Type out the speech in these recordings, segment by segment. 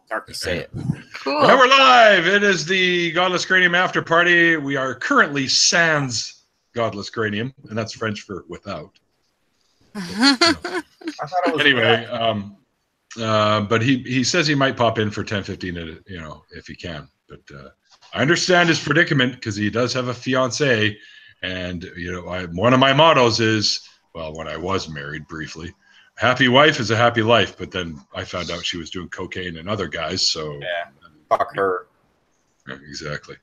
Start to say it. Cool. Now we're live. It is the Godless Cranium after party. We are currently sans Godless Cranium, and that's French for without. Anyway, but he says he might pop in for 10-15, you know, if he can. But I understand his predicament because he does have a fiance, and you know, one of my mottos is, well, when I was married briefly, happy wife is a happy life. But then I found out she was doing cocaine and other guys, so yeah, fuck her. Yeah, exactly.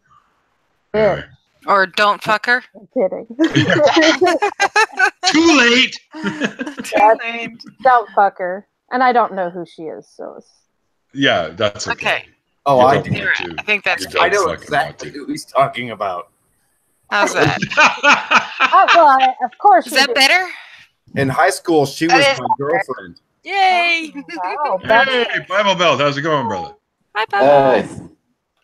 Yeah. Anyway. Or don't fuck her. I'm kidding. Too late. Too late. Don't fuck her. And I don't know who she is, so it's... Yeah, that's okay. Okay. Oh, You I don't do. want to. I think that's You cute. don't I know fucking exactly want to. who he's talking about. How's that? Of course. Is that better? In high school, she was my girlfriend. Yay! Wow, Hey, Bible Belt, how's it going, brother? Hi, Papa. Hey,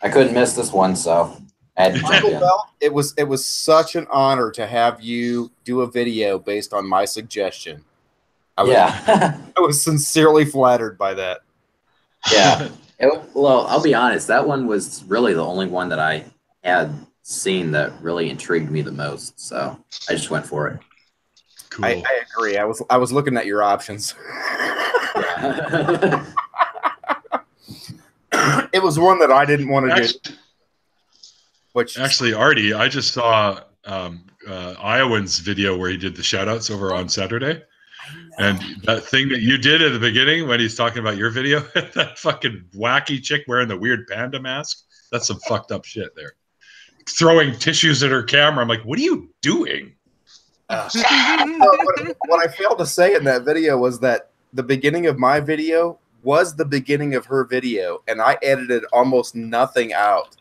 I couldn't miss this one, so I had to jump in. Well, it was such an honor to have you do a video based on my suggestion. Yeah. I was sincerely flattered by that. Yeah. Well, I'll be honest. That one was really the only one that I had seen that really intrigued me the most. So I just went for it. Cool. I agree. I was looking at your options. Yeah. It was one that I didn't want to do. Actually, Artie, I just saw Iowan's video where he did the shout-outs over on Saturday. And that thing that you did at the beginning when he's talking about your video, that fucking wacky chick wearing the weird panda mask, that's some fucked up shit there. Throwing tissues at her camera. I'm like, what are you doing? What I failed to say in that video was that the beginning of my video was the beginning of her video, and I edited almost nothing out.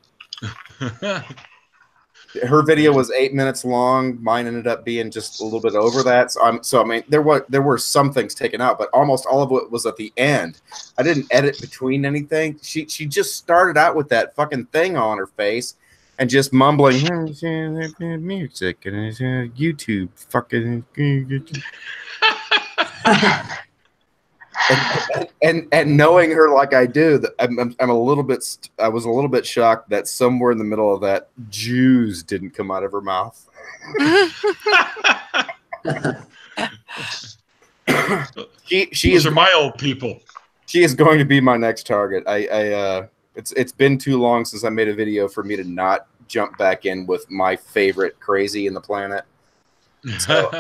Her video was 8 minutes long. Mine ended up being just a little bit over that. So I mean, there were some things taken out, but almost all of it was at the end. I didn't edit between anything. She just started out with that fucking thing on her face and just mumbling music and YouTube fucking and knowing her like I do, I'm a little bit. I was a little bit shocked that somewhere in the middle of that, Jews didn't come out of her mouth. Those are my old people. She is going to be my next target. It's been too long since I made a video for me to not jump back in with my favorite crazy in the planet. So,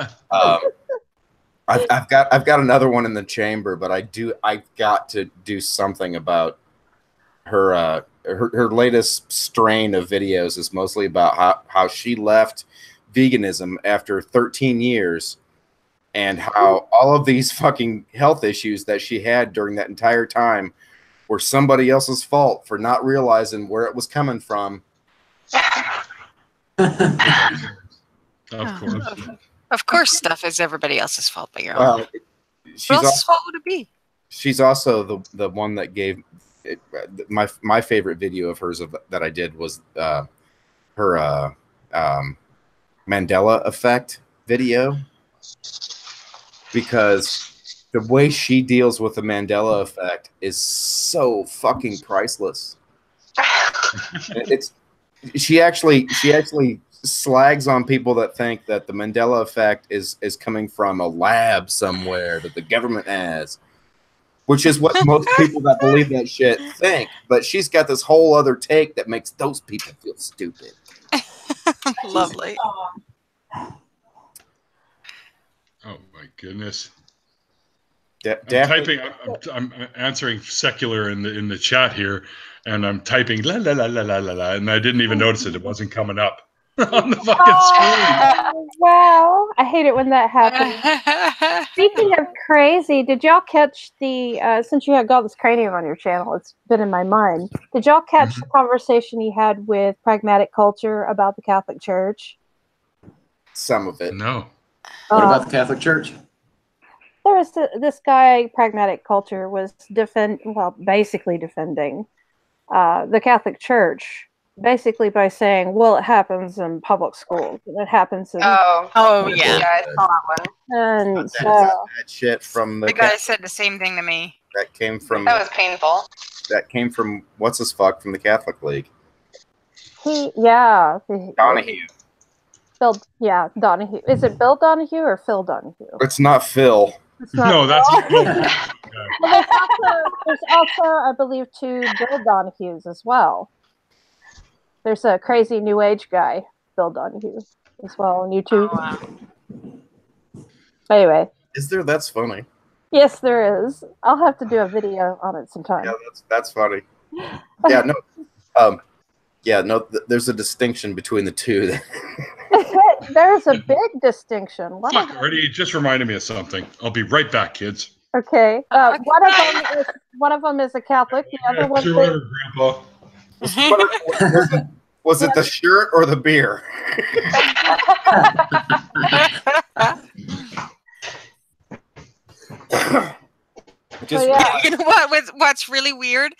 I've got another one in the chamber, but I've got to do something about her. Her latest strain of videos is mostly about how she left veganism after 13 years, and how all of these fucking health issues that she had during that entire time were somebody else's fault for not realizing where it was coming from. Of course. Of course, stuff is everybody else's fault but your own. Well, Who else's fault would it be? she's also the one that gave it, my favorite video of hers that I did was her Mandela effect video, because the way she deals with the Mandela effect is so fucking priceless. She actually slags on people that think that the Mandela effect is coming from a lab somewhere that the government has, which is what most people that believe that shit think. But she's got this whole other take that makes those people feel stupid. Lovely. Oh my goodness. I'm answering secular in the chat here, and I'm typing la la la la la la la, and I didn't even notice it wasn't coming up on the fucking screen. Wow, I hate it when that happens. Speaking of crazy, did y'all catch the since you had Godless Cranium on your channel, it's been in my mind. Did y'all catch the conversation he had with Pragmatic Culture about the Catholic Church? Some of it. No. What about the Catholic Church? There was this guy, Pragmatic Culture, was basically defending the Catholic Church, basically by saying, well, it happens in public schools. It happens in... Oh yeah. I saw that one. And that shit from The guy said the same thing to me. that came from That was painful. that came from what's his fuck from the Catholic League. Donahue. Donahue. Is it Bill Donahue or Phil Donahue? It's not Phil. It's not No, that's well, there's also, I believe, 2 Bill Donahues as well. There's a crazy New Age guy, Bill Donahue, as well on YouTube. Oh, wow. Anyway. Is there? That's funny. Yes, there is. I'll have to do a video on it sometime. Yeah, that's funny. Yeah, no. There's a distinction between the two. There's a big distinction. Fuck, Artie just reminded me of something. I'll be right back, kids. Okay. One of them is a Catholic. The other one is Grandpa. Was it the shirt or the beer? You know what's really weird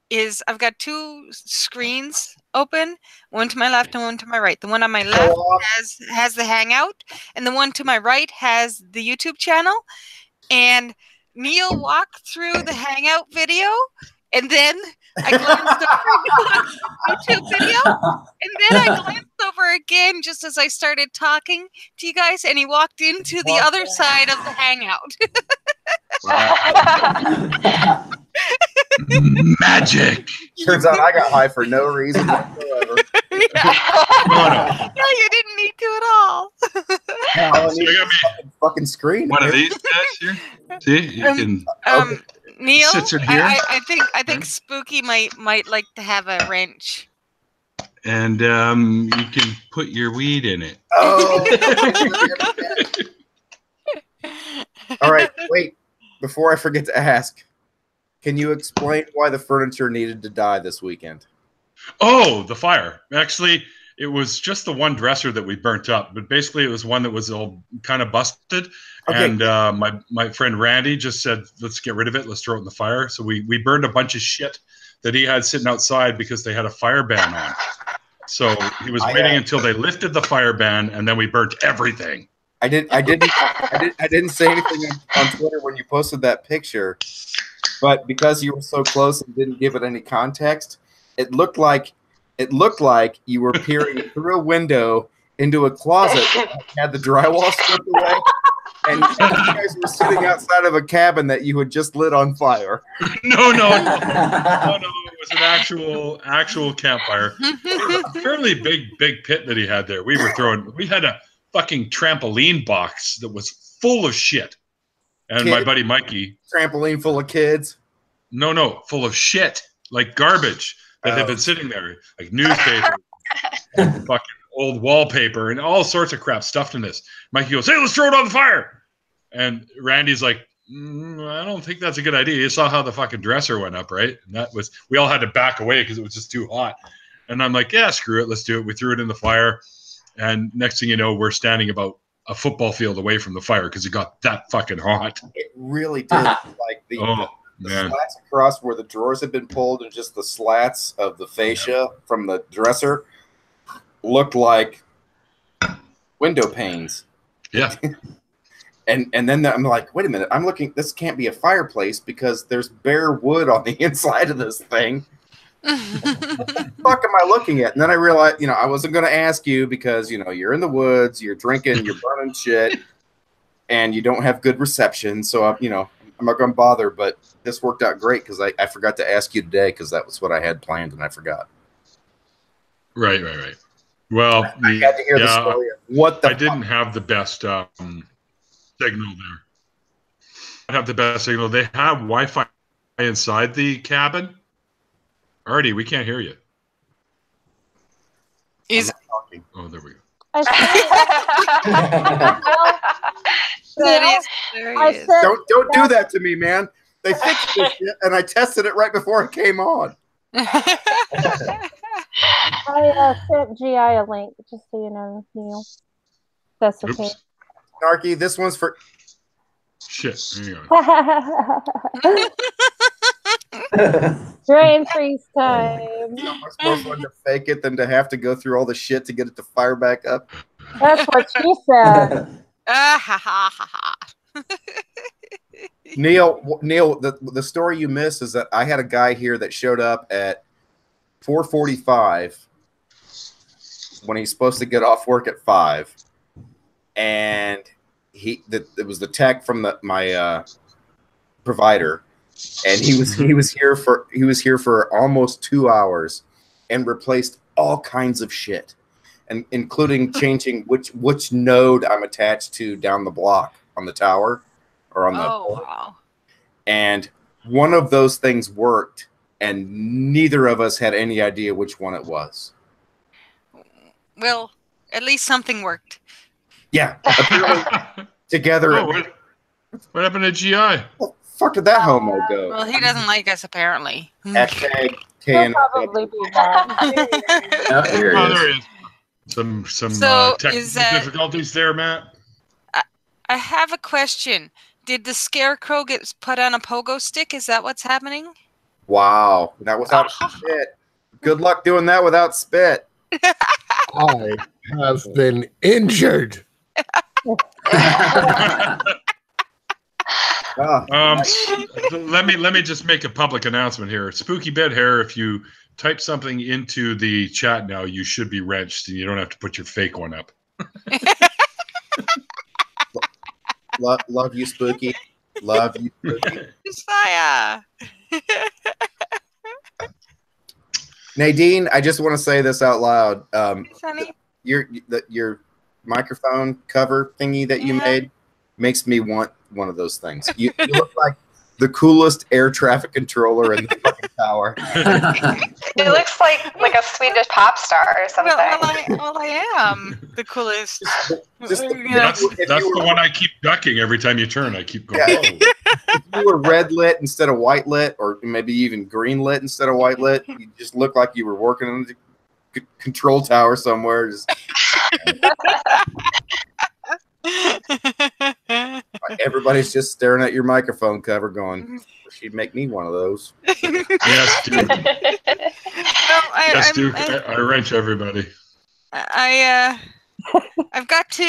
is I've got 2 screens open, one to my left and one to my right. The one on my left has the Hangout, and the one to my right has the YouTube channel. And Neil walked through the Hangout video, and then I glanced over the YouTube video, and then I glanced over again just as I started talking to you guys, and he walked into the other side of the Hangout. Magic. Turns out I got high for no reason whatsoever. No, you didn't need to at all. I need a fucking screen. One of these guys here. See, you can. Neil, sits in here. I think Spooky might like to have a wrench. And you can put your weed in it. Oh. All right, wait. Before I forget to ask, can you explain why the furniture needed to die this weekend? Oh, the fire. Actually, it was just the one dresser that we burnt up, but basically it was one that was all kind of busted. Okay. And my friend Randy just said, let's get rid of it. Let's throw it in the fire. So we burned a bunch of shit that he had sitting outside because they had a fire ban on. So he was waiting until they lifted the fire ban, and then we burnt everything. I didn't say anything on Twitter when you posted that picture, but because you were so close and didn't give it any context, it looked like you were peering through a window into a closet that had the drywall stripped away, and you guys were sitting outside of a cabin that you had just lit on fire. No. It was an actual campfire. It was a fairly big pit that he had there. We had a fucking trampoline box that was full of shit. And my buddy Mikey. Trampoline full of kids? No, full of shit. Like garbage that had been sitting there. Like newspaper, and fucking old wallpaper, and all sorts of crap stuffed in this. Mikey goes, hey, let's throw it on the fire. And Randy's like, I don't think that's a good idea. You saw how the fucking dresser went up, right? And we all had to back away because it was just too hot. And I'm like, yeah, screw it. Let's do it. We threw it in the fire. And next thing you know, we're standing about a football field away from the fire because it got that fucking hot. It really did. Like the slats across where the drawers had been pulled and just the slats of the fascia from the dresser looked like window panes. Yeah. And then I'm like, wait a minute. I'm looking. This can't be a fireplace because there's bare wood on the inside of this thing. What the fuck am I looking at? And then I realized, I wasn't going to ask you because, you're in the woods, you're drinking, you're burning shit, and you don't have good reception. So, I'm not going to bother. But this worked out great because I forgot to ask you today because that was what I had planned and I forgot. Right. Well, I had to hear the story of what the I didn't have the best signal there. I have the best signal. They have Wi-Fi inside the cabin. Artie, we can't hear you. Oh, there we go. Don't do that to me, man. They fixed this shit, and I tested it right before it came on. I sent GI a link, just so you know, Neil. That's okay. Oops. Narky, this one's for... Shit. Anyway. Drain freeze time. It's more fun to fake it than to have to go through all the shit to get it to fire back up. That's what she said. Neil, the story you missed is that I had a guy here that showed up at 4:45 when he's supposed to get off work at 5, and it was the tech from my provider, and he was here for almost 2 hours and replaced all kinds of shit, and including changing which node I'm attached to down the block on the tower or on the wow. And one of those things worked, and neither of us had any idea which one it was. Well, at least something worked. Yeah, apparently together. Oh, what happened to GI? Where the fuck did that homo go? Well, he doesn't like us, apparently. Hashtag He'll KN. probably be back. Oh, here Oh, it there is. he is. Some So, technical is that- difficulties there, Matt. I have a question. Did the scarecrow get put on a pogo stick? Is that what's happening? Wow, that without spit. Good luck doing that without spit. I have been injured. Let me just make a public announcement here. Spooky Bed Hair, if you type something into the chat now, you should be wrenched, and you don't have to put your fake one up. Love you, Spooky. Love you, Spooky. Josiah. Nadine, I just want to say this out loud. Sonny. Your microphone cover thingy that you made makes me want one of those things. You look like the coolest air traffic controller in the fucking tower. It looks like a Swedish pop star or something. Well, I am the coolest. That's the one I keep ducking every time you turn. I keep going. Yeah. Oh. If you were red lit instead of white lit, or maybe even green lit instead of white lit, you just look like you were working on the control tower somewhere. Just, everybody's just staring at your microphone cover going, she'd make me one of those. Yes, dude. Yes, Duke. I wrench everybody. I've got two.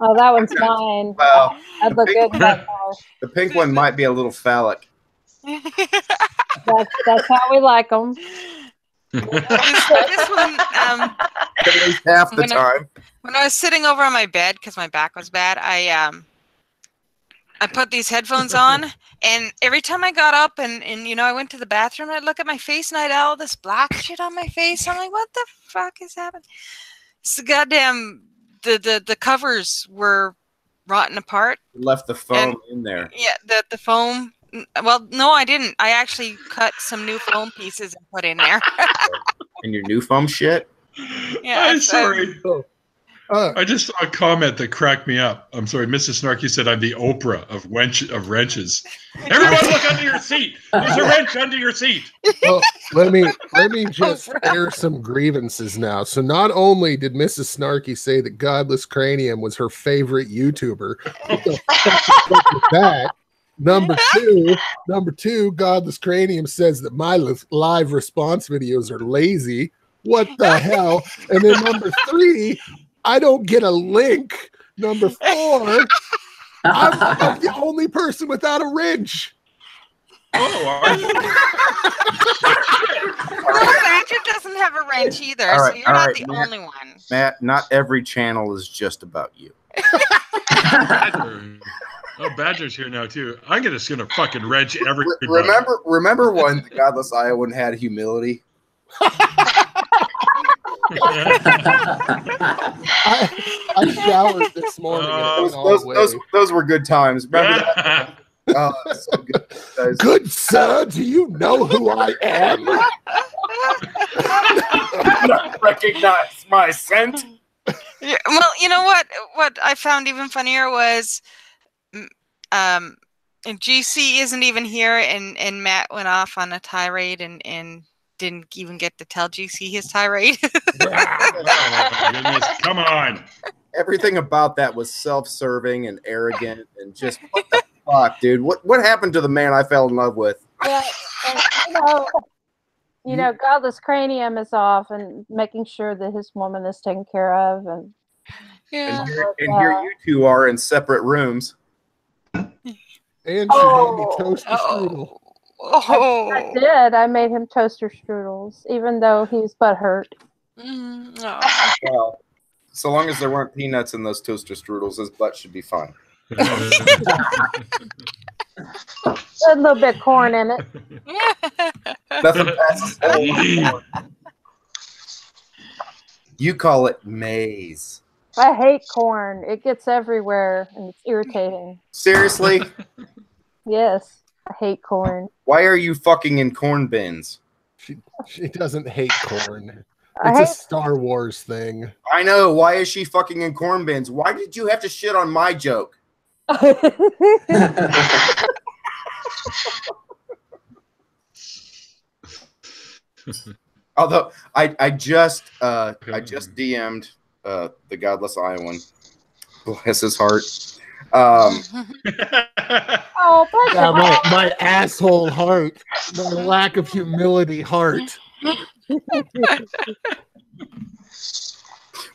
Oh, that one's mine. Well, That'd look good in that color. the pink one might be a little phallic. That's how we like them. This one, At least half the time. when I was sitting over on my bed because my back was bad, I put these headphones on, and every time I got up and I went to the bathroom, I'd look at my face and I'd have all this black shit on my face. I'm like, what the fuck is happening? It's the goddamn the covers were rotten apart. You left the foam in there. Yeah, the foam. Well, no, I didn't. I actually cut some new foam pieces and put in there. And your new foam shit? Yeah, I'm sorry. I just saw a comment that cracked me up. I'm sorry, Mrs. Snarky said I'm the Oprah of wrenches. Everyone look under your seat. There's a wrench under your seat. Well, let me just air some grievances now. So not only did Mrs. Snarky say that Godless Cranium was her favorite YouTuber, what the fuck is that? Number two, Godless Cranium says that my live response videos are lazy. What the hell? And then number 3, I don't get a link. Number 4, I'm the only person without a wrench. Oh, are you? No, Badger doesn't have a wrench either, All right, so you're not right, the Matt. only one. Matt, not every channel is just about you. Badger. Oh, Badger's here now too. I'm just gonna fucking wrench every. Remember when the Godless Iowan had humility? I showered this morning. And it went all the way. Those were good times. Remember that? Oh, that's so good. Guys. Good sir, do you know who I am? Not recognize my scent. Yeah, well, you know what? What I found even funnier was, and GC isn't even here, and Matt went off on a tirade and didn't even get to tell GC his tirade. Oh, my goodness. Come on. Everything about that was self-serving and arrogant and just what the fuck, dude? What happened to the man I fell in love with? Yeah, and, Godless Cranium is off and making sure that his woman is taken care of, and Yeah. And here you two are in separate rooms. And she made me toaster strudel. I did. I made him toaster strudels, even though he's butthurt. Well, so long as there weren't peanuts in those toaster strudels, his butt should be fine. A little bit of corn in it. Nothing passes. You call it maize. I hate corn. It gets everywhere and it's irritating. Seriously? Yes, I hate corn. Why are you fucking in corn bins? She doesn't hate corn. I It's a hate- Star Wars thing. I know. Why is she fucking in corn bins? Why did you have to shit on my joke? Although I just DM'd the Godless Iowan. Bless his heart. Oh, bless Yeah, your heart. my asshole heart. My lack of humility heart.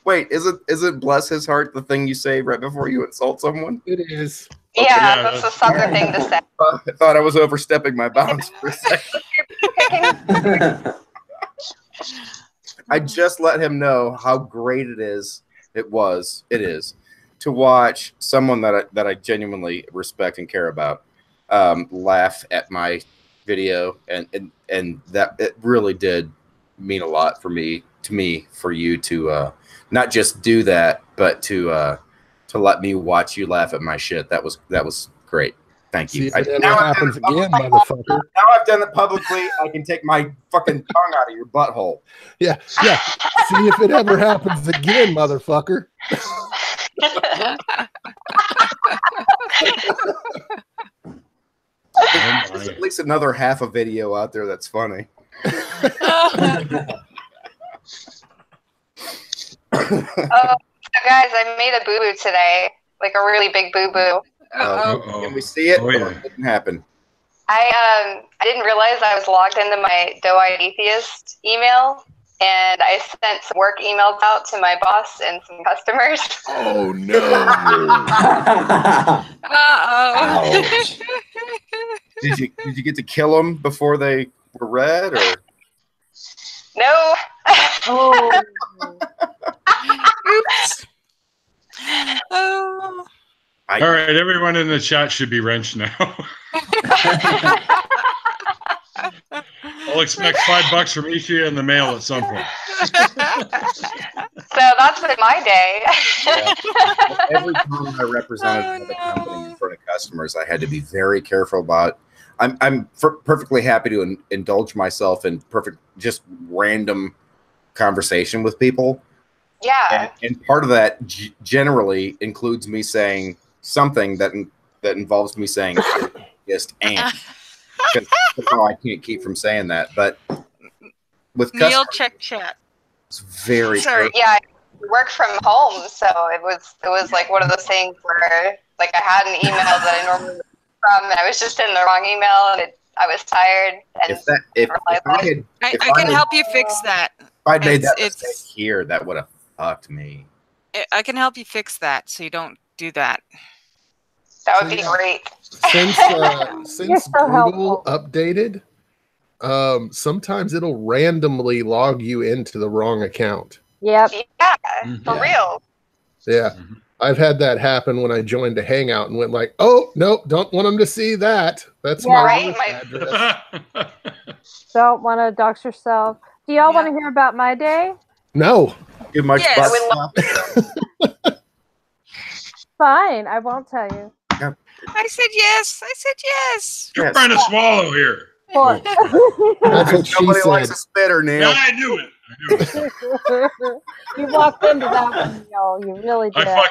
Wait, isn't bless his heart the thing you say right before you insult someone? It is. Yeah, that's a southern thing to say. I thought I was overstepping my bounds for a second. I just let him know how great it is to watch someone that I genuinely respect and care about laugh at my video, and that it really did mean a lot for you to not just do that, but to let me watch you laugh at my shit. That was great. Thank you. See if it ever happens again, motherfucker. Now I've done it publicly. I can take my fucking tongue out of your butthole. Yeah. See if it ever happens again, motherfucker. There's at least another half a video out there that's funny. So guys, I made a boo-boo today, like a really big boo-boo. Can we see it? Oh, yeah. It didn't happen. I didn't realize I was logged into my Doe-Eyed Atheist email, and I sent some work emails out to my boss and some customers. Oh no. Ouch. Did you get to kill them before they were read, or? No. Oh. Oops. Oh. All right, everyone in the chat should be wrenched now. I'll expect $5 from each of you in the mail at some point. So that's been my day. Every time I represented another company in front of customers, I had to be very careful about. I'm perfectly happy to indulge myself in just random conversation with people. Yeah. And part of that generally includes me saying something that involves me saying just and. Because I can't keep from saying that, but with Neil, customers, check chat. it's very Sorry. Yeah, I work from home, so it was like one of those things where like I had an email that I normally would from, and I was just in the wrong email, and I was tired. And I can help you fix that. If I'd made that It's- mistake here, that would have fucked me. I can help you fix that so you don't do that. that would be great. Since You're so Google helpful. updated, sometimes it'll randomly log you into the wrong account. Yep. Yeah, Mhm. for real. Yeah. I've had that happen when I joined a Hangout and went like, oh, no, don't want them to see that. That's Yeah. my Right, work my- address. Don't want to dox yourself. Do y'all want to hear about my day? No. Too much Yes. butt stuff. Fine, I won't tell you. I said yes. I said yes. You're Yes. trying to swallow here. What? That's what she Nobody said. likes a spitter, Neil. Yeah, I knew it. You walked into that one, y'all. You really did. I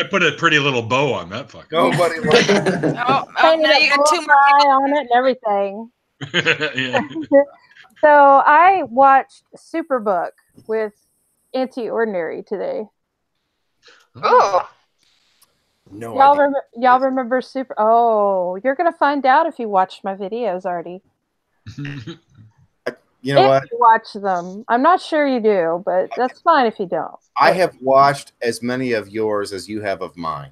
put a pretty little bow on that fucking. Nobody likes Oh, Painted now a you got two more. bullseye on it and everything. Yeah. So I watched Superbook with Anti-Ordinary today. Ooh. no Y'all, idea. y'all remember Super? Oh, you're gonna find out if you watched my videos already. You know what? If you watch them. I'm not sure you do, but that's fine if you don't. I have watched as many of yours as you have of mine.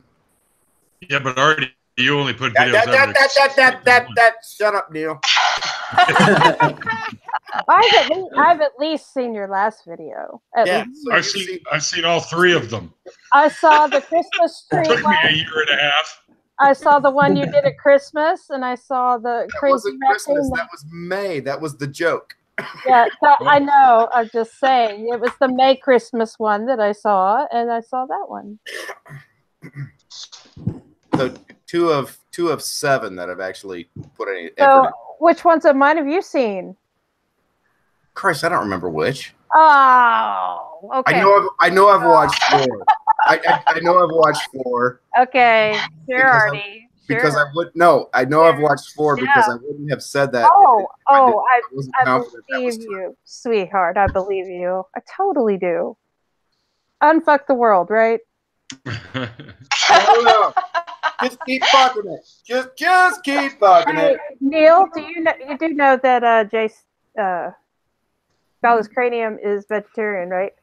Yeah, but already you only put videos Shut up, Neil. I've at least seen your last video. I've seen all 3 of them. I saw the Christmas tree. It took me a year and a half. I saw the one you did at Christmas, and I saw the That crazy wasn't Christmas. raccoon. That was May. That was the joke. Yeah, I know. I'm just saying. It was the May Christmas one that I saw, and I saw that one. So two of 7 that I've actually put any effort So, in. which ones of mine have you seen? Christ, I don't remember which. Oh, okay. I know I've watched 4. I know I've watched 4. Okay, sure, Artie. Because I know I've watched 4 because I wouldn't have said that. I wasn't I confident that was believe you, sweetheart. I believe you. I totally do. Unfuck the world, right? No. Just keep fucking it. Just keep fucking it. Neil, you do know that Jace Godless Cranium is vegetarian, right?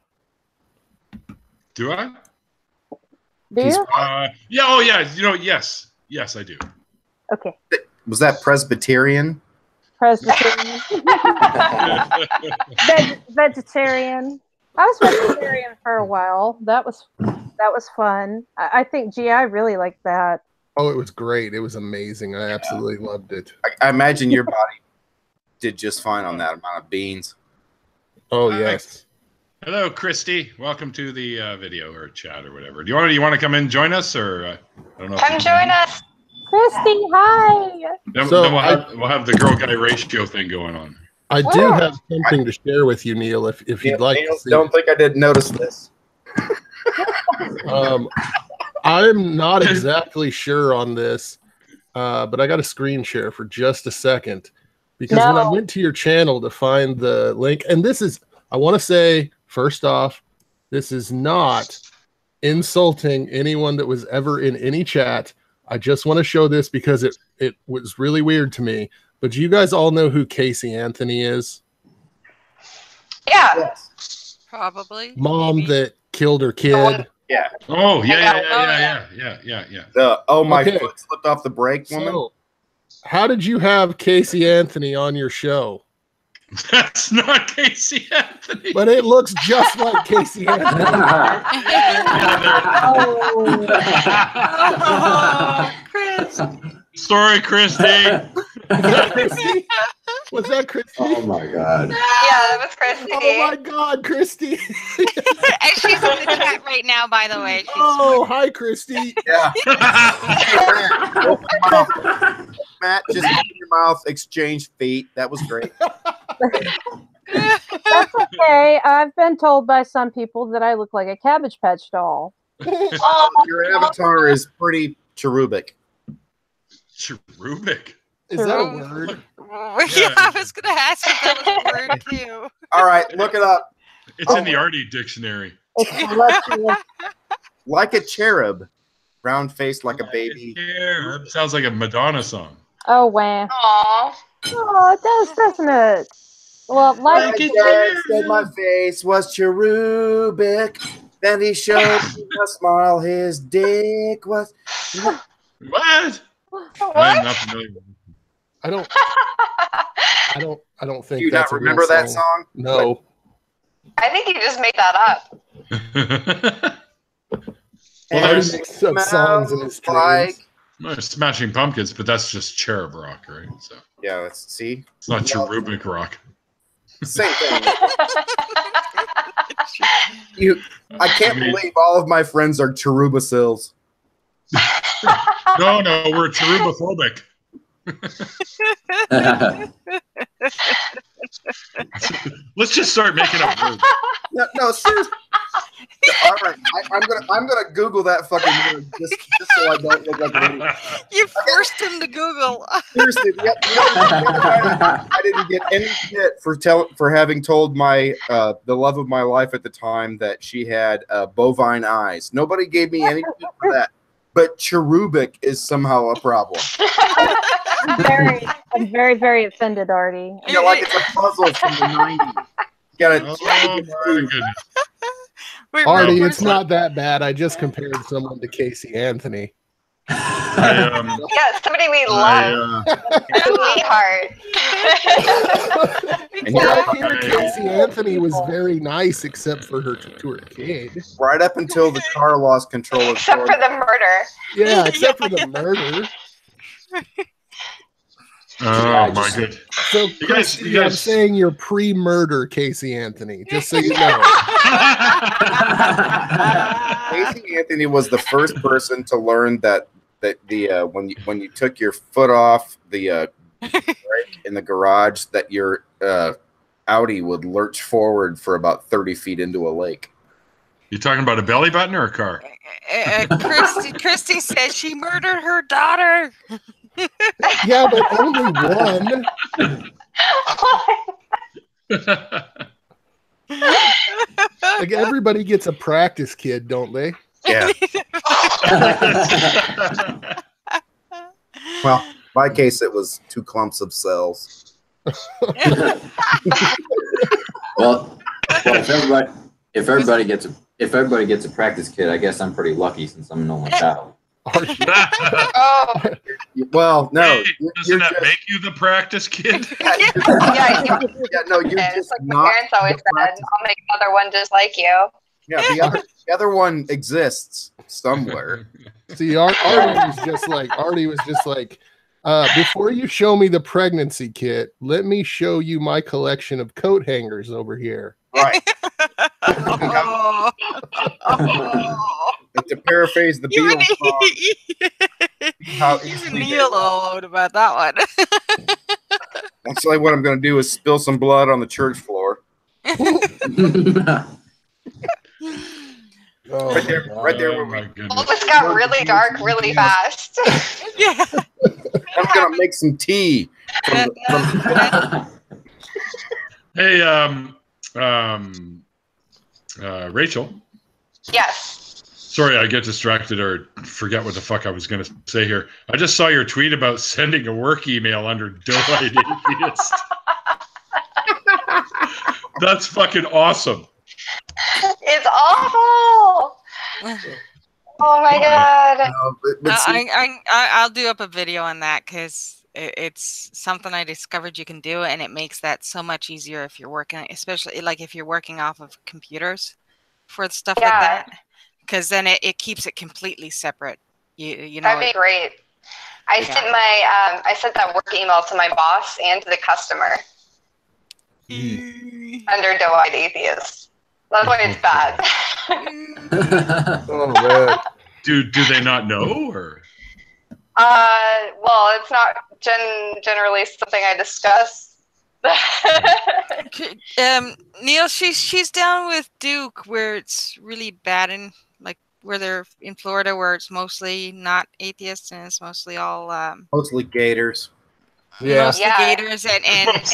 Do I? Do you? Yeah. Oh, yeah. Yes. Yes, I do. Okay. Was that Presbyterian? Presbyterian. Vegetarian. I was vegetarian for a while. That was fun. I think I really liked that. Oh, it was great. It was amazing. I absolutely loved it. I imagine your body did just fine on that amount of beans. Oh, yes. Hello, Christy. Welcome to the video or chat or whatever. Do you want to come in and join us, or I don't know? Come join us, Christy. Hi. Then we'll have the girl guy ratio thing going on. I do have something to share with you, Neil. If you'd like to see. Don't think I didn't notice this. I'm not exactly sure on this, but I got a screen share for just a second because when I went to your channel to find the link, and this is, I want to say, first off, this is not insulting anyone that was ever in any chat. I just want to show this because it was really weird to me. But do you guys all know who Casey Anthony is? Yeah. Yes. Probably. Mom maybe. that killed her kid. Yeah. Oh, yeah. My Okay. foot slipped off the brake woman. So, how did you have Casey Anthony on your show? That's not Casey Anthony. But it looks just like Casey Anthony. Oh, Chris. Sorry, Christy. Christy? Was that Christy? Oh my god. Yeah, that was Christy. Oh my god, Christy. And she's in the chat right now, by the way. Oh, hi, Christy. Yeah. Hey, open your mouth. Matt, just open your mouth, exchange feet. That was great. That's okay. I've been told by some people that I look like a Cabbage Patch doll. Your avatar is pretty cherubic. Cherubic. Is that a word? Yeah, I was going to ask if that was a word too. All right, look it up. It's in the Artie dictionary. Like a cherub, round faced like a baby. Yeah, that sounds like a Madonna song. Oh, wow. Aww. Oh, it does, doesn't it? Well, My dad said my face was cherubic. Then he showed me a smile. His dick was. What? I'm not familiar with it. I don't think Do you that's not a real remember that song? No. I think you just made that up. Well, there's makes up songs in his dreams. Well, Smashing Pumpkins, but that's just cherub rock, right? So Yeah, let's see. it's not cherubic rock. Same thing. I can't believe all of my friends are cherubicils. No, we're cherubophobic. Let's just start making up words. No, seriously. All right, I'm gonna Google that fucking word just so I don't look like an idiot. You forced him to Google. Seriously, I didn't get any shit for having told my the love of my life at the time that she had bovine eyes. Nobody gave me any shit for that. but cherubic is somehow a problem. I'm very, very offended, Artie. You know, like it's a puzzle from the 90s. You gotta Oh my goodness. Artie, it's not that bad. I just compared someone to Casey Anthony. I, Yeah, somebody we love. Sweetheart. And Well, I hear Casey Anthony was very nice, except for her to her kid. right up until the car lost control of Except for Jordan. the murder. Yeah, except for the murder. oh my good. So, You guys- Christy, you I'm guys- saying you're pre-murder Casey Anthony, just so you know. Casey Anthony was the first person to learn that the when you took your foot off the brake in the garage, that your Audi would lurch forward for about 30 feet into a lake. You talking about a belly button or a car? Christy says she murdered her daughter. Yeah, but only one. Like everybody gets a practice kid, don't they? Yeah. Well, my case, it was 2 clumps of cells. Well, if everybody gets a practice kit, I guess I'm pretty lucky since I'm an only child. Oh, Well, no, Hey, you're doesn't that just, make you the practice kid? yeah. yeah, no, you're It's just like my not. parents always the said, practice- I'll make another one just like you. Yeah, the other one exists somewhere. See, Artie was just like, before you show me the pregnancy kit, let me show you my collection of coat hangers over here. Right. Oh. And to paraphrase the You Beatles song, how and easily they Neil love. owed about that one. Actually, what I'm going to do is spill some blood on the church floor. Oh, Right there, right there where Oh, my we. goodness. All this got really dark really fast. Yeah. I'm going to make some tea. Hey, Rachel. Yes. Sorry, I get distracted or forget what the fuck I was going to say here. I just saw your tweet about sending a work email under Doe-Eyed Atheist. That's fucking awesome. It's awful. Oh my god. But see, I'll do up a video on that because it's something I discovered you can do, and it makes that so much easier if you're working, especially like if you're working off of computers for stuff like Yeah. that, because then it keeps it completely separate. You know. That'd be great. I Yeah. sent I sent that work email to my boss and to the customer under Doe-Eyed Atheist. That's why it's bad. oh man. Do they not know or? Well, it's not generally something I discuss. Neil, she's down with Duke, where it's really bad in like where they're in Florida, where it's mostly not atheists and it's mostly all mostly gators. Yeah. mostly Yeah. gators and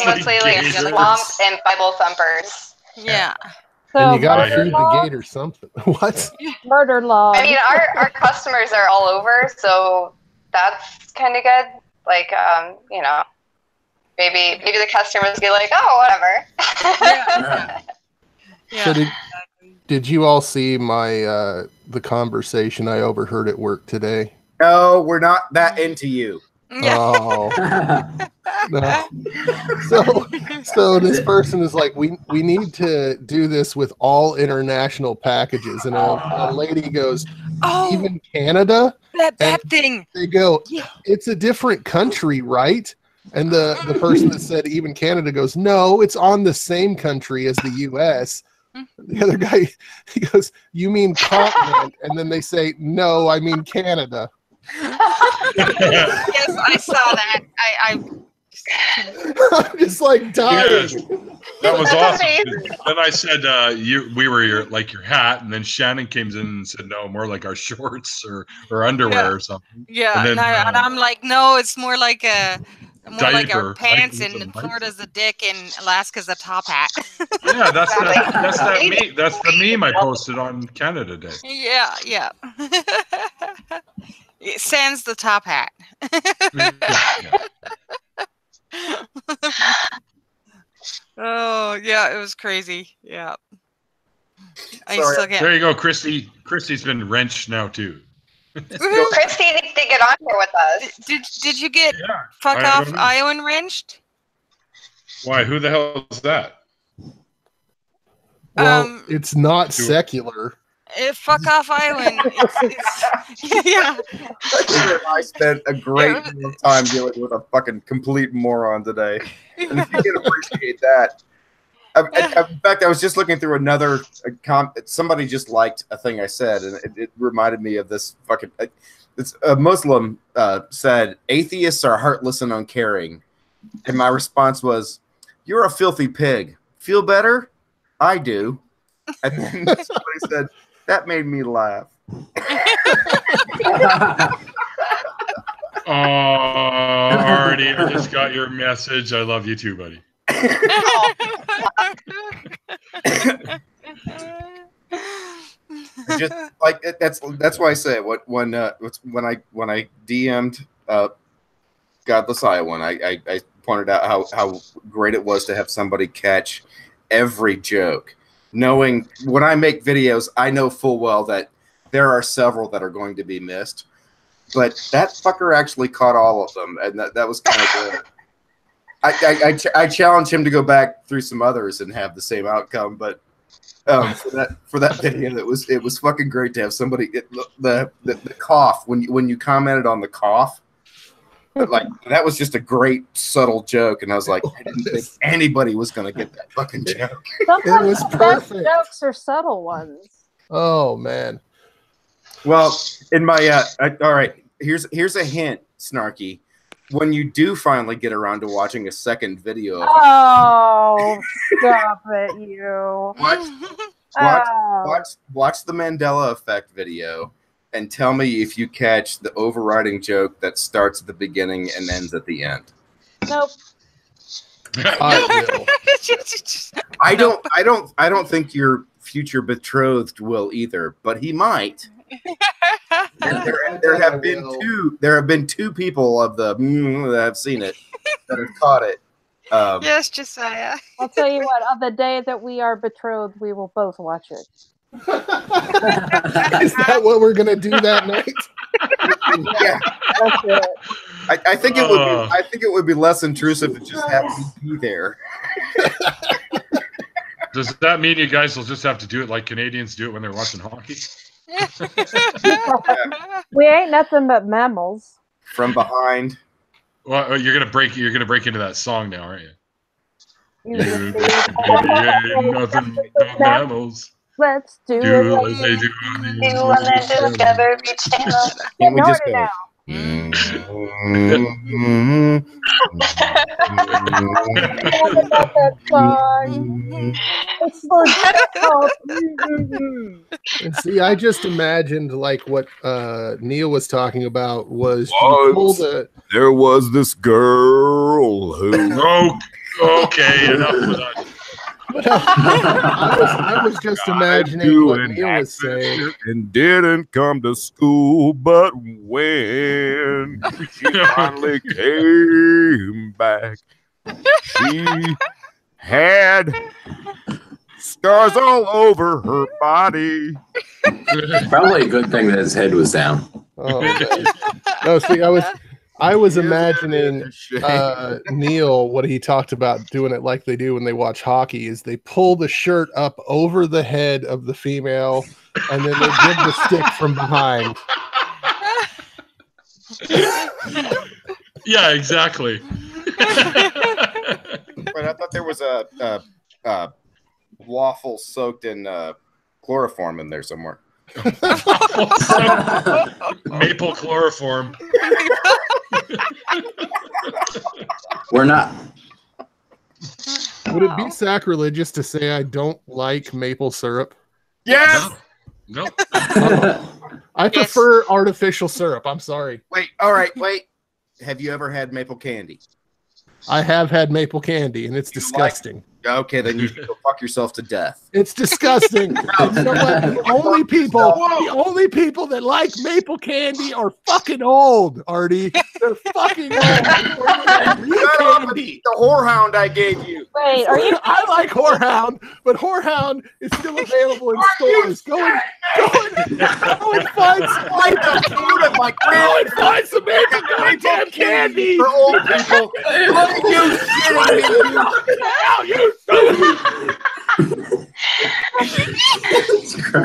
Mostly like Gators. swamp and Bible thumpers. yeah. So And you gotta murder feed law, the gator something. What? murder law. I mean, our customers are all over, so that's kind of good. Like, you know, maybe the customers be like, oh, whatever. Yeah. So did you all see my the conversation I overheard at work today? No, we're not that into you. Yeah. Oh. No. So this person is like, we need to do this with all international packages, and a lady goes, Oh, even Canada? that thing. They go, Yeah. it's a different country, right? And the person that said even Canada goes, no, it's on the same country as the U.S. The other guy, he goes, you mean continent? And then they say, no, I mean Canada. Yes, I saw that. I'm just like dying. Yes. That was That's awesome. amazing. Then I said, we were your hat, and then Shannon came in and said, no, more like our shorts or underwear Yeah. or something. Yeah, And then, and I'm like, no, it's more like our Diaper. pants, Like, and Florida's the dick, and Alaska's a top hat. Yeah, that's Exactly. that meme. That's the meme I posted on Canada Day. Yeah. Sans the top hat. Oh yeah, it was crazy. Yeah. I Sorry. still can't. There you go, Christy. Christy's been wrenched now too. Woohoo! Christy needs to get on here with us. Did you get Yeah. fuck I off don't know. Iowan wrenched? Why? Who the hell is that? Well, it's not Do it. secular. Fuck off Iowan. Yeah. I spent a great deal of time dealing with a fucking complete moron today. And if you can appreciate that. In fact, I was just looking through another somebody just liked a thing I said, and it reminded me of this fucking. It's a Muslim said, "Atheists are heartless and uncaring," and my response was, "You're a filthy pig. Feel better? I do." And then somebody said, "That made me laugh." Oh, Artie, I just got your message. I love you too, buddy. Just like that's why I say when I DM'd Godless Iowan, I pointed out how great it was to have somebody catch every joke. Knowing when I make videos, I know full well that there are several that are going to be missed, but that fucker actually caught all of them, and that was kind of good. I challenge him to go back through some others and have the same outcome, but for that video, it was fucking great to have somebody the cough when you commented on the cough, like that was just a great subtle joke, and I was like, I didn't think anybody was gonna get that fucking joke. Sometimes It was the best perfect. jokes are subtle ones. Oh man. Well, in my all right, here's a hint, Snarky. When you do finally get around to watching a second video of Oh, stop it, you. watch the Mandela Effect video and tell me if you catch the overriding joke that starts at the beginning and ends at the end. Nope. I will. I don't think your future betrothed will either, but he might. And there have been two people of the that have seen it that have caught it. Yes, Josiah. I'll tell you what, on the day that we are betrothed, we will both watch it. Is that what we're gonna do that night? Yeah, That's it. I think it would. I think it would be less intrusive to just have me be there. Does that mean you guys will just have to do it like Canadians do it when they're watching hockey? We ain't nothing but mammals. From behind. Well, you're gonna break into that song now, aren't you? You You just- ain't nothing but mammals. Let's do Do it. what they do on these You want to discover each channel. Can we Ignore just it go? now. What about that song? It's so difficult. And see, I just imagined like what Neil was talking about was you pulled There was this girl who Oh, okay, enough of that. I was just imagining what Neil was saying. and didn't come to school, but when she finally came back, she had scars all over her body. Probably a good thing that his head was down. Oh, okay. No, see, I was imagining Neil, what he talked about doing it like they do when they watch hockey is they pull the shirt up over the head of the female and then they give the stick from behind. Yeah, exactly. But I thought there was a waffle soaked in chloroform in there somewhere. Maple chloroform. We're not. Would it be sacrilegious to say I don't like maple syrup? Yes. No. I prefer artificial syrup. I'm sorry. Wait. All right. Wait. Have you ever had maple candy? I have had maple candy and it's You like- disgusting. Okay, then you should go fuck yourself to death. It's disgusting. And you know what? The only people that like maple candy are fucking old, Artie. They're fucking old. The whorehound I gave you. Wait, are you? I like Whorehound, but Whorehound is still available in stores. Go and find some maple goddamn candy. For old people. Look at you shitting me. You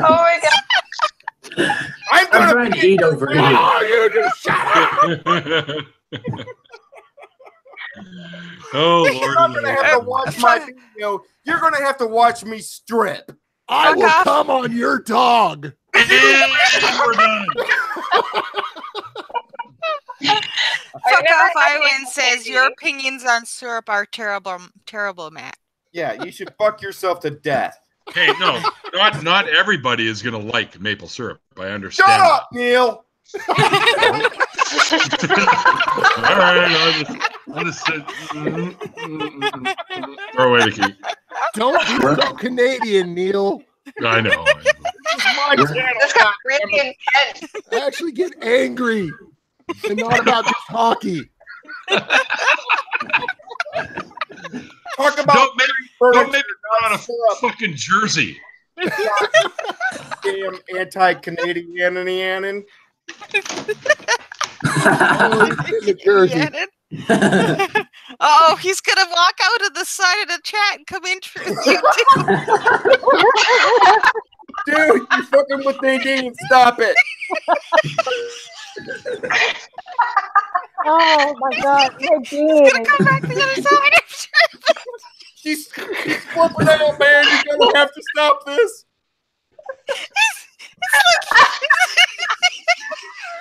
Oh my god. I'm trying to eat over here. Oh, you just shut up. Oh, You're Lord. not gonna have to watch my video. You're gonna have to watch me strip. I will come on your dog. We're done. Fuck off, Iwan says your opinions on syrup are terrible, Matt. Yeah, you should fuck yourself to death. Hey, no, not everybody is gonna like maple syrup. I understand. Shut up, Neil. All right, I'll just throw away the key. Don't be so Canadian, Neil. I know. This got really intense. I actually get angry and not about just hockey. Talk about Don't make me put on a fucking jersey. damn anti-Canadian. Oh, he's gonna walk out of the side of the chat and come in through you Dude, you're fucking with Nadine. Stop it. Oh my God, Nadine. come back to the other side. She's flipping out, man. You're gonna have to stop this.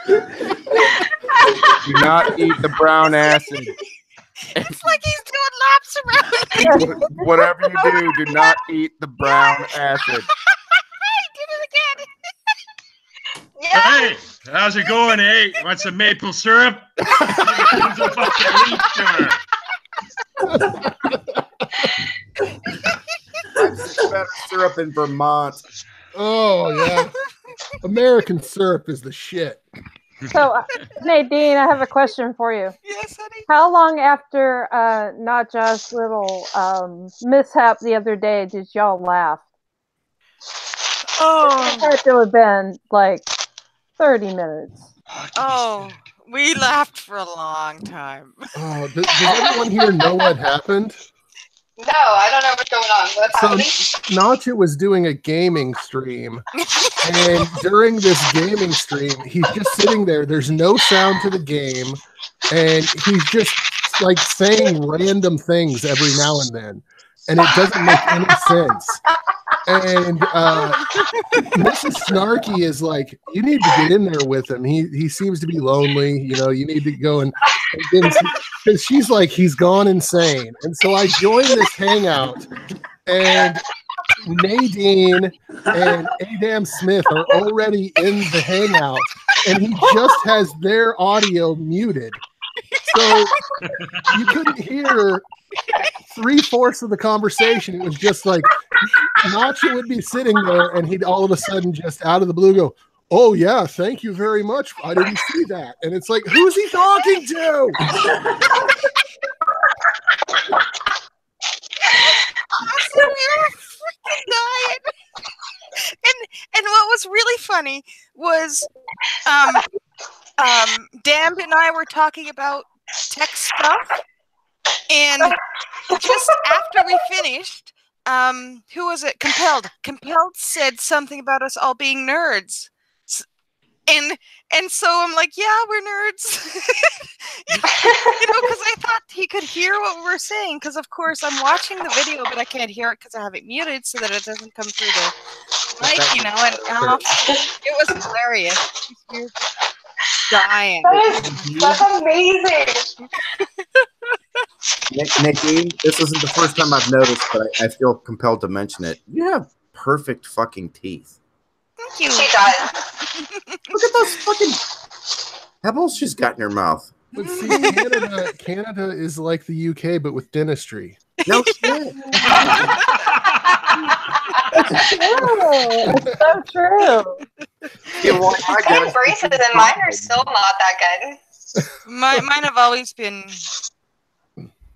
Do not eat the brown acid. It's like he's doing laps around. Whatever you do not eat the brown acid. I did it again. Yeah. Hey, how's it going, eh? Want some maple syrup? It's a fucking Better syrup in Vermont. Oh yeah, American syrup is the shit. So, Nadine, I have a question for you. Yes, honey. How long after Naja's little mishap the other day did y'all laugh? Oh. It had to have been like 30 minutes. Oh, we laughed for a long time. Oh, does everyone here know what happened? No, I don't know what's going on. What's happening? So Nacha was doing a gaming stream, and during this gaming stream, he's just sitting there. There's no sound to the game, and he's just like saying random things every now and then, and it doesn't make any sense. And Mrs. Snarky is like, you need to get in there with him. He seems to be lonely. You know, you need to go and because she's like, he's gone insane. And so I joined this hangout, and Nadine and Adam Smith are already in the hangout, and he just has their audio muted. So you couldn't hear 3/4 of the conversation. It was just like Nacho would be sitting there, and he'd all of a sudden just out of the blue go, "Oh yeah, thank you very much. I didn't see that." And it's like, who's he talking to? And what was really funny was Dan and I were talking about tech stuff, and just after we finished, who was it? Compelled said something about us all being nerds. And so I'm like, yeah, we're nerds. You know, because I thought he could hear what we were saying, because of course I'm watching the video, but I can't hear it because I have it muted so that it doesn't come through the mic, you know, and it was hilarious. You're dying. That's amazing. Nadine, this isn't the first time I've noticed, but I feel compelled to mention it. You have perfect fucking teeth. Thank you. She does. Look at those fucking pebbles she's got in her mouth. But see, Canada is like the UK, but with dentistry. No shit. It's so true. Yeah, well, I got braces and mine are still not that good. Mine have always been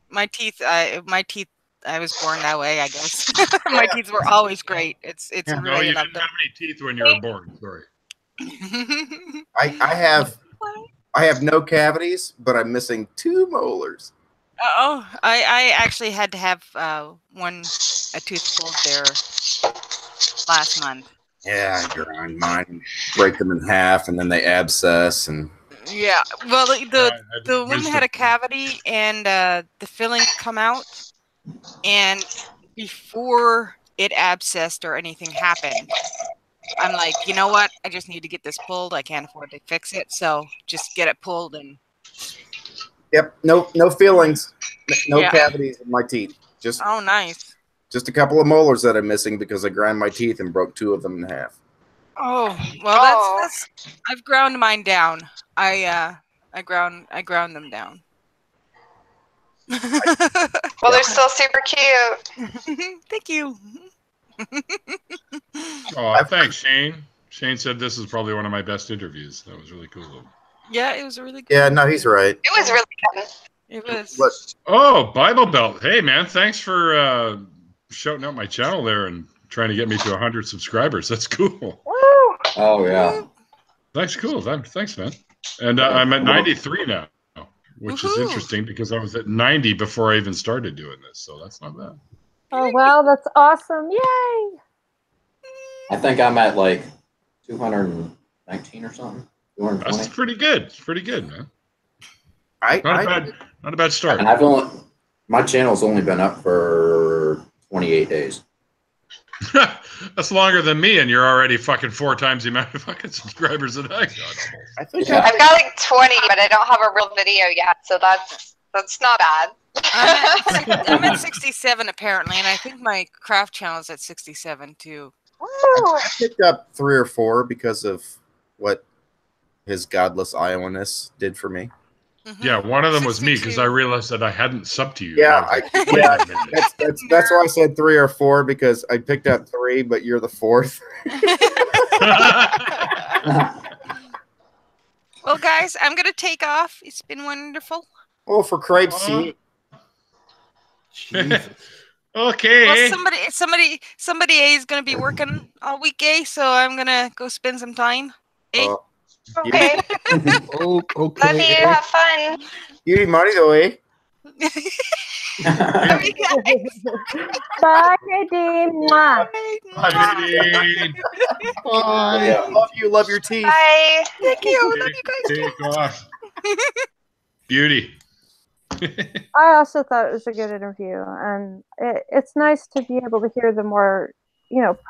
my teeth. I was born that way, I guess. My teeth were always great. It's No, really you not didn't have any teeth when you were born. Sorry. I have no cavities, but I'm missing 2 molars. Oh, I actually had to have a tooth pulled there last month. Yeah, I grind mine, break them in half, and then they abscess and. Yeah, well, the one had a cavity and the filling come out, and before it abscessed or anything happened, I'm like, you know what? I just need to get this pulled. I can't afford to fix it, so just get it pulled and. Yep, no feelings, no Yeah. cavities in my teeth. Just Oh, nice. just a couple of molars that I'm missing because I ground my teeth and broke 2 of them in half. Oh, well, that's I've ground mine down. I ground them down. Well, they're still super cute. Thank you. Oh, thanks, Shane. Shane said this is probably one of my best interviews. That was really cool. Yeah, it was a really good. Yeah, no, he's right. It was really good. It was. But Oh, Bible Belt. Hey, man, thanks for shouting out my channel there and trying to get me to 100 subscribers. That's cool. Oh yeah. That's cool. Thanks, man. And I'm at 93 now, which is Woohoo. interesting because I was at 90 before I even started doing this. So that's not bad. Oh wow, that's awesome! Yay! I think I'm at like 219 or something. 220. That's pretty good. It's pretty good, man. not Not a bad start. And my channel's only been up for 28 days. That's longer than me, and you're already fucking 4 times the amount of fucking subscribers that I got. I think Yeah. I've got like 20, but I don't have a real video yet, so that's not bad. I'm at 67 apparently, and I think my craft channel is at 67 too. I picked up 3 or 4 because of what his godless Iowaness did for me. Yeah, one of them was me 62. because I realized that I hadn't subbed to you. Yeah, Yeah. that's why I said 3 or 4 because I picked up 3, but you're the 4th. Well, guys, I'm gonna take off. It's been wonderful. Well, for Crape's sake. Jesus. Okay. Well, somebody is gonna be working all week, so I'm gonna go spend some time. Okay. Oh, Love okay. you. Have fun. You need money though, eh? Love you guys. Bye, Nadine. Mwah. Bye. Bye. Love you. Love your teeth. Bye. Thank you. Love you guys. Take off. Beauty. I also thought it was a good interview, and it's nice to be able to hear the more,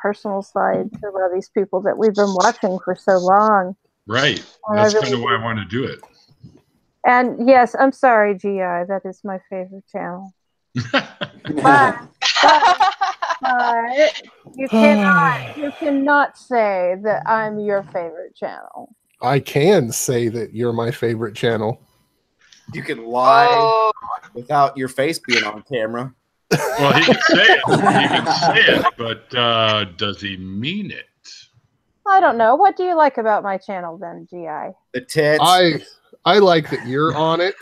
personal sides of all these people that we've been watching for so long. Right. And That's I kind of really why I want to do it. And yes, I'm sorry, GI. That is my favorite channel. But you cannot say that I'm your favorite channel. I can say that you're my favorite channel. You can lie Oh, without your face being on camera. Well, he can say it. He can say it, but does he mean it? I don't know. What do you like about my channel then, GI? The tits. I like that you're on it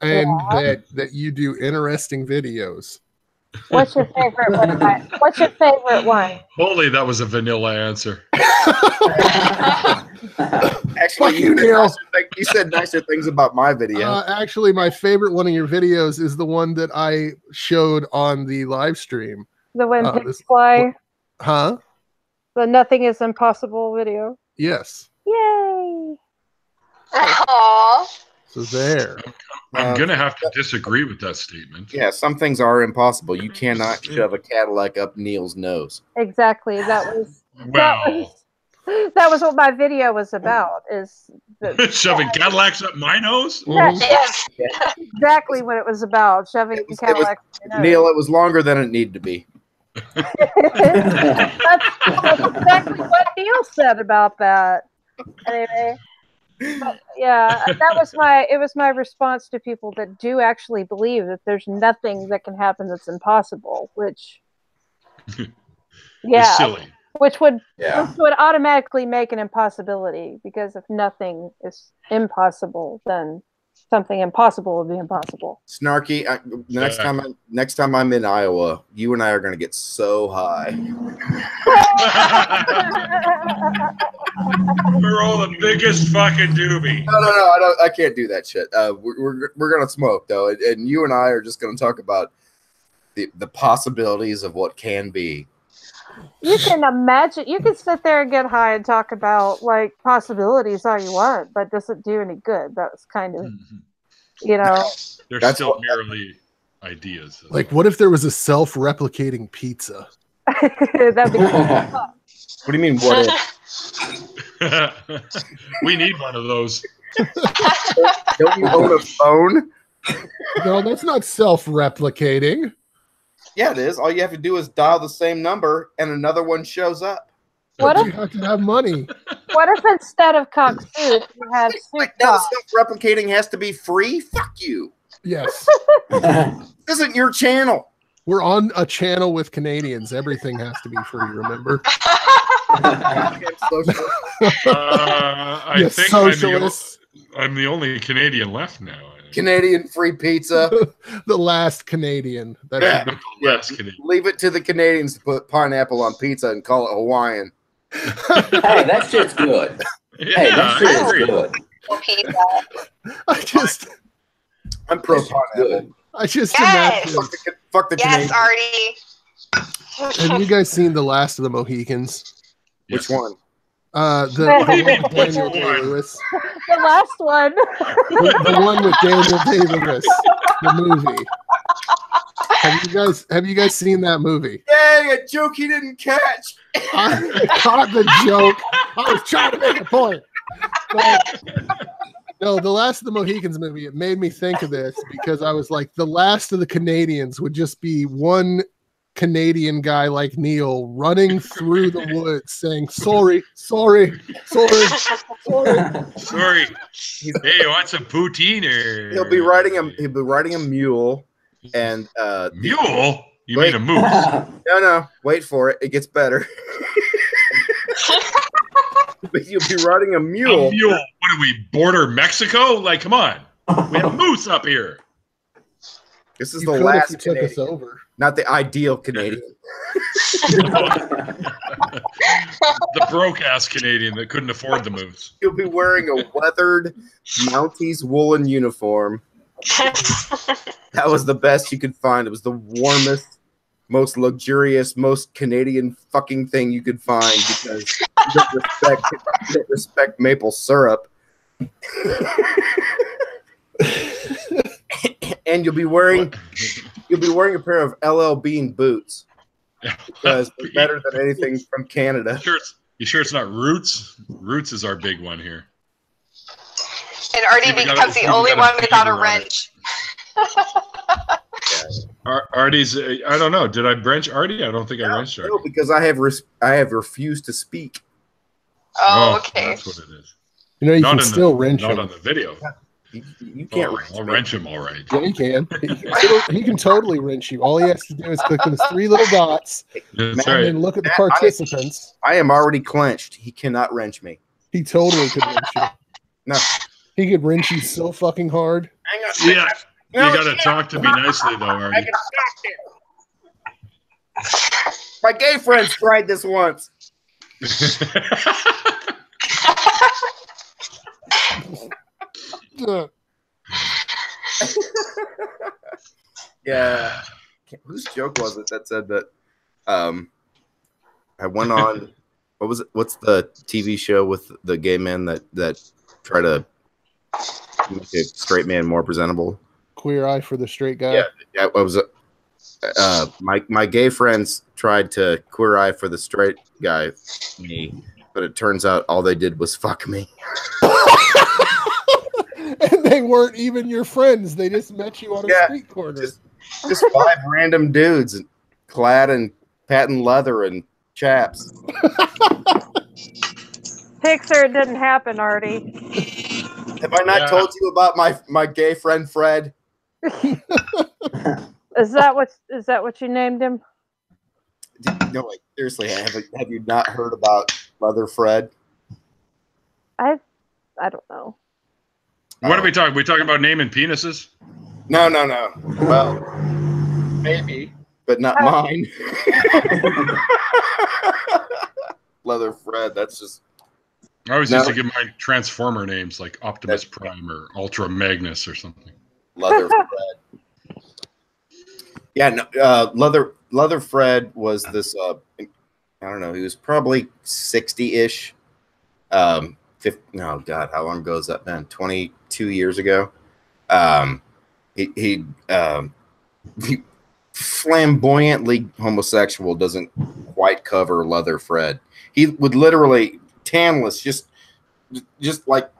and Yeah. that you do interesting videos. What's your favorite one? What's your favorite one? Holy, that was a vanilla answer. Actually, Fuck you, Neil. You said nicer things about my video. Actually, my favorite one of your videos is the one that I showed on the live stream. The When this- Pigs Fly, Huh? the Nothing is Impossible video. Yes. Yay! Aw. So there. I'm going to have to disagree with that statement. Yeah, some things are impossible. You cannot shove a Cadillac up Neil's nose. Exactly. That was Well, that was what my video was about. Is the, shoving Cadillacs up my nose? Mhm. Yes. exactly what it was about. Shoving It was- Cadillac. Neil, it was longer than it needed to be. That's exactly what Neil said about that. Anyway, But, yeah, it was my response to people that do actually believe that there's nothing that can happen that's impossible, which It's silly. which would automatically make an impossibility, because if nothing is impossible, then something impossible would be impossible. Snarky, next time I'm in Iowa, you and I are going to get so high. We're all the biggest fucking doobie. No, I can't do that shit. We're going to smoke though, and you and I are just going to talk about the possibilities of what can be. You can imagine. You can sit there and get high and talk about like possibilities all you want, but doesn't do any good. That's kind of, They're still merely ideas. Like, what if there was a self-replicating pizza? That'd be fun. What do you mean? What if? We need one of those. Don't you own a phone? No, that's not self-replicating. Yeah, it is. All you have to do is dial the same number, and another one shows up. What if you have to have money? What if instead of cock soup, you have soup Now cock? self-replicating has to be free? Fuck you. Yes. This isn't your channel. We're on a channel with Canadians. Everything has to be free, remember? I Yes, think socialists. I'm the only Canadian left now. Canadian free pizza. The last Canadian. Yeah. Last Canadian. Leave it to the Canadians to put pineapple on pizza and call it Hawaiian. Hey, that shit's good. Hey, that shit is good. I'm pro pineapple. I just Yes. imagine. Fuck the Yes, Canadians. Artie. Have you guys seen The Last of the Mohicans? Which one? The one with Daniel Day-Lewis. The last one. The one with Daniel Day-Lewis. The movie. Have you guys seen that movie? Yay, a joke he didn't catch. I caught the joke. I was trying to make a point. No, The Last of the Mohicans movie, it made me think of this because I was like, the last of the Canadians would just be one Canadian guy like Neil running through the woods saying, sorry. Hey, want some poutine? Or... He'll be riding a mule, and mule. You mean a moose? No, wait for it. It gets better. But you'll be riding a mule. A mule? What are we, border Mexico? Like, come on. We have a moose up here. This is the last took Canadian. us over. Not the ideal Canadian. The broke-ass Canadian that couldn't afford the moose. You'll be wearing a weathered Mounties woolen uniform. That was the best you could find. It was the warmest, most luxurious, most Canadian fucking thing you could find because you don't respect maple syrup. And you'll be wearing a pair of LL Bean boots because they're better than anything from Canada. You sure it's not Roots? Roots is our big one here. And Artie becomes the only one without a wrench. Artie's. I don't know. Did I wrench Artie? I don't think I wrenched Artie. No, because I have refused to speak. Oh, okay. That's what it is. You know, you can still wrench him. Not on the video. You can't wrench I'll wrench him all right. Yeah, he can. He can totally wrench you. All he has to do is click those 3 little dots and then look at the participants. I am already clenched. He cannot wrench me. He totally could wrench you. No. He could wrench you so fucking hard. Hang on. Yeah. You got to talk to me nicely, though, Artie. My gay friends tried this once. Yeah. Whose joke was it that said that I went on what was it? What's the TV show with the gay men that try to make a straight man more presentable? Queer Eye for the Straight Guy. Yeah, I was my gay friends tried to queer eye for the straight guy, me, but it turns out all they did was fuck me. And they weren't even your friends. They just met you on a street corner. Just 5 random dudes clad in patent leather and chaps. Pixar, it didn't happen, Artie. Have I not told you about my gay friend Fred? Is that what you named him? No, wait, seriously, have you not heard about Leather Fred? I don't know. What are we talking? We talking about naming penises? No. Well, maybe, but not mine. Leather Fred. That's just. I always used to give my Transformer names like Optimus Prime or Ultra Magnus or something. Leather Fred. Yeah, no, Leather Fred was this. I don't know. He was probably 60-ish. No, God, how long ago has that been? 22 years ago. He flamboyantly homosexual doesn't quite cover Leather Fred. He would literally tanless, just like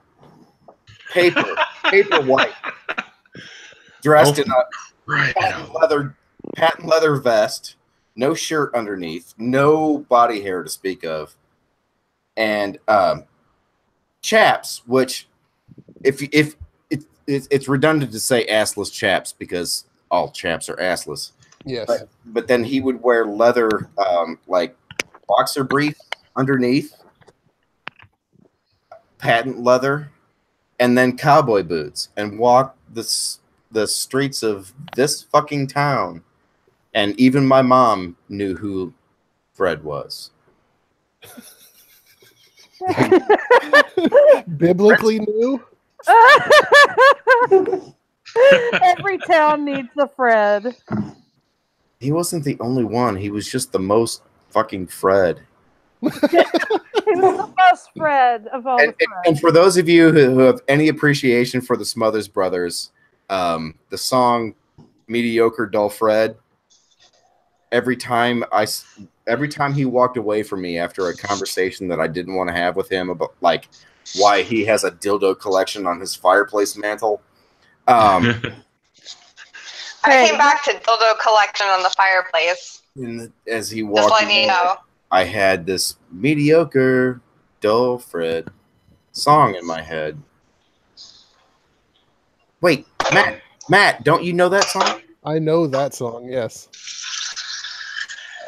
paper white, dressed in a patent leather vest, no shirt underneath, no body hair to speak of, and chaps, which if it's redundant to say assless chaps because all chaps are assless. Yes. But then he would wear leather like boxer brief underneath, patent leather, and then cowboy boots and walk the streets of this fucking town. And even my mom knew who Fred was. Biblically new? Every town needs a Fred. He wasn't the only one. He was just the most fucking Fred. He was the most Fred of all the Freds. And for those of you who have any appreciation for the Smothers Brothers, the song "Mediocre Dull Fred," every time he walked away from me after a conversation that I didn't want to have with him about like why he has a dildo collection on his fireplace mantle. I came back to dildo collection on the fireplace. As he walked, just letting you know. I had this mediocre, dull Fred song in my head. Wait, Matt, don't you know that song? I know that song, yes.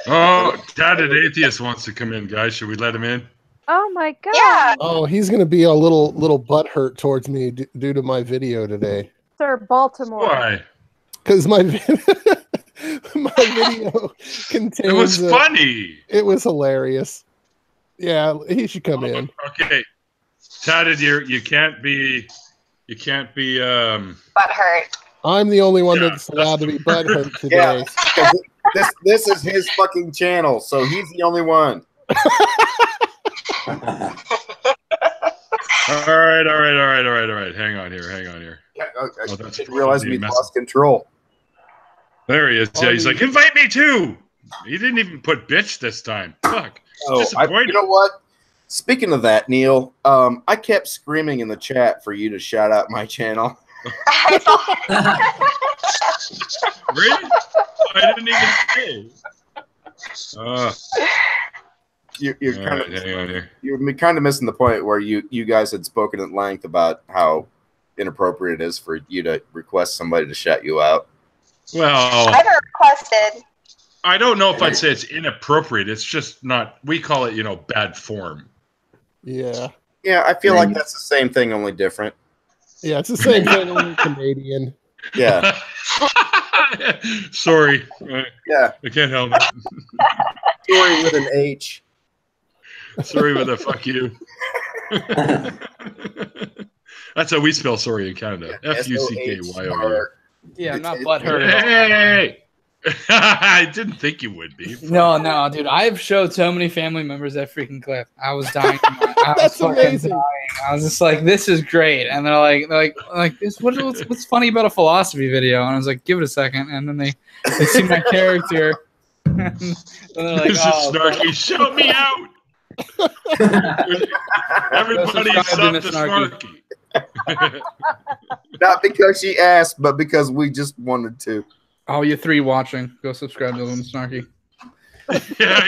Oh, Tatted Atheist wants to come in, guys. Should we let him in? Oh my God! Yeah. Oh, he's gonna be a little butthurt towards me due to my video today. Sir Baltimore. Why? Because my video contains. It was funny. It was hilarious. Yeah, he should come in. Okay, Tatted, you can't be butthurt. I'm the only one that's allowed to be butthurt today. Yeah, this is his fucking channel, so he's the only one. All right. Hang on here. Yeah, I didn't realize we lost control. There he is. Yeah, he's like, invite me too. He didn't even put bitch this time. Fuck. You know what? Speaking of that, Neil, I kept screaming in the chat for you to shout out my channel. Really? I didn't even say. You're kind of missing the point where you guys had spoken at length about how inappropriate it is for you to request somebody to shout you out. Well, I never requested. I don't know if I'd say it's inappropriate. It's just not. We call it, bad form. Yeah. Yeah, I feel like that's the same thing, only different. Yeah, it's the same thing, only Canadian. Yeah. Sorry. Yeah. I can't help it. Sorry with an H. Sorry with a fuck you. That's how we spell sorry in Canada. F-U-C-K-Y-O-U. Yeah, I'm not butthurt. Hey! I didn't think you would be. No, dude. I've showed so many family members that freaking clip. I was dying. That's amazing. Dying. I was just like, "This is great," and they're like, "What's funny about a philosophy video?" And I was like, "Give it a second." And then they see my character, and they're like, "This is snarky. Shout me out!" Everybody's up to snarky. Not because she asked, but because we just wanted to. Oh, you three watching. Go subscribe to Little Snarky. Yeah,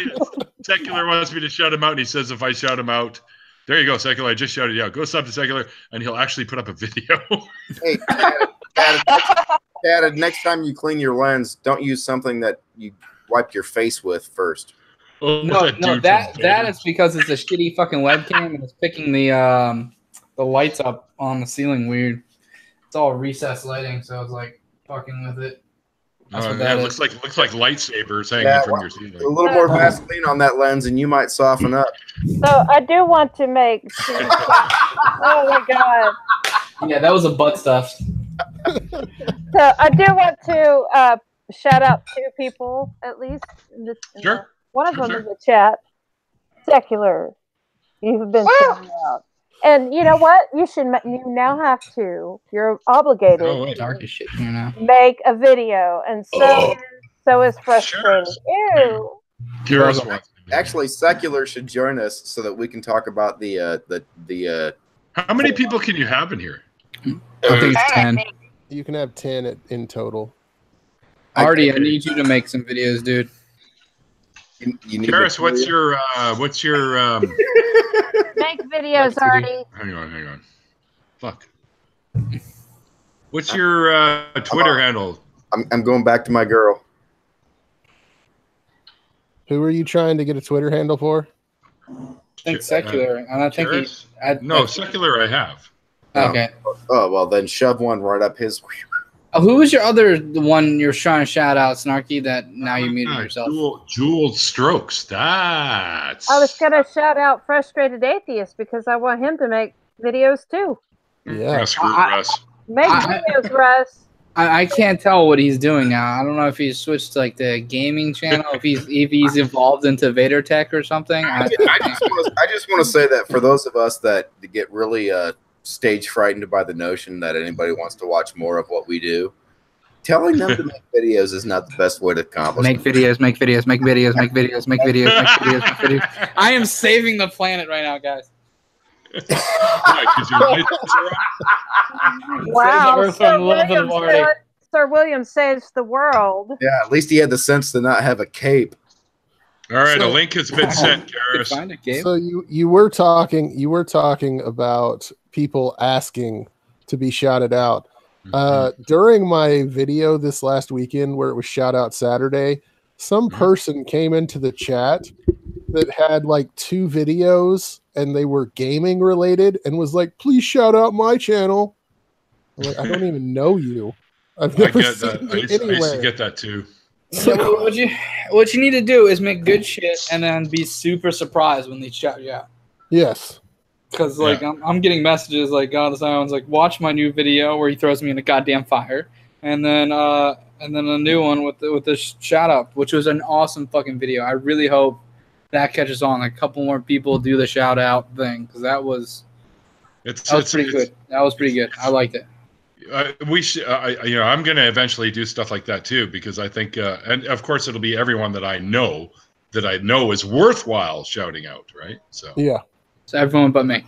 Secular wants me to shout him out, and he says if I shout him out, There you go, Secular. I just shouted you out. Go sub to Secular, and he'll actually put up a video. Hey, Chad, next time you clean your lens, don't use something that you wipe your face with first. Oh, No, dude that from that Vader. is because it's a shitty fucking webcam and it's picking the lights up on the ceiling weird. It's all recessed lighting, so it's like fucking with it. That's what Yeah, that it is. looks like lightsabers hanging Yeah, from your a ceiling. little more Vaseline on that lens, and you might soften up. So I do want to make. Oh my god! Yeah, that was a butt stuff. So I do want to shout out two people at least. Sure. One of Sure, them sure. in the chat. Secular. You've been shouted out. And you know what? You now have to. You're obligated. Oh, wait. Dark as shit here now. Make a video, and so is frustrating. Ew. Garrus wants to do it. Actually, Secular should join us so that we can talk about the. How many people can you have in here? I think it's 10. You can have 10 in total. Artie, I need you to make some videos, dude. You need Garrus, to- what's your Make videos, Artie. hang on. Fuck. What's your Twitter handle? I'm going back to my girl. Who are you trying to get a Twitter handle for? I think Secular, and I think Garrus? he. No, Secular I have. Okay. Oh well, then shove one right up his. Who was your other one you're trying to shout out, Snarky, that now you muted yourself? Jeweled Strokes. That's. I was gonna shout out Frustrated Atheist because I want him to make videos too. Yeah. Screw Russ. Make videos, Russ. I can't tell what he's doing now. I don't know if he's switched to like the gaming channel, if he's evolved into Vader Tech or something. I just want to say that for those of us that get really stage frightened by the notion that anybody wants to watch more of what we do, telling them to make videos is not the best way to accomplish Make videos, make videos, make videos, make videos, make videos, make videos, make videos. I am saving the planet right now, guys. Why, 'cause your lights are on? Wow, Save the earth from love of Artie. Sir William saves the world. Yeah, at least he had the sense to not have a cape. All right, So- a link has been sent, Garrus. Find it, Gabe. So you were talking about people asking to be shouted out. During my video this last weekend where it was shout out Saturday, some person came into the chat that had like 2 videos and they were gaming related and was like, please shout out my channel. I'm like, I don't even know you. I've I never get seen that. you I used to anywhere. get that too. So what you need to do is make good shit and then be super surprised when they shout you out. Yes. Because like I'm getting messages like Godless Cranium's like watch my new video where he throws me in a goddamn fire, and then a new one with the shout out, which was an awesome fucking video. I really hope that catches on. Like, a couple more people do the shout out thing because that was pretty good. That was pretty good. I liked it. We should, I'm going to eventually do stuff like that too, because I think, and of course, it'll be everyone that I know is worthwhile shouting out, right? So Yeah. So everyone but me.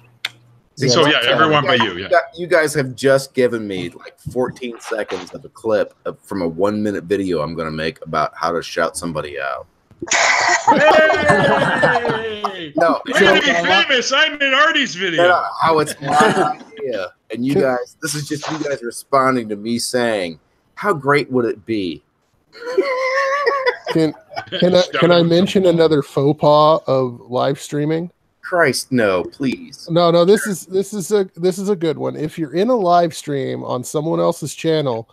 So yeah, everyone but you. Yeah. You guys have just given me like 14 seconds of a clip from a 1-minute video I'm going to make about how to shout somebody out. Hey! No, We're going to be famous. I'm in Artie's video. no, how it's my idea, and you guys. This is just you guys responding to me saying, "How great would it be?" Can I mention another faux pas of live streaming? Christ, no, please. No, this is a good one. If you're in a live stream on someone else's channel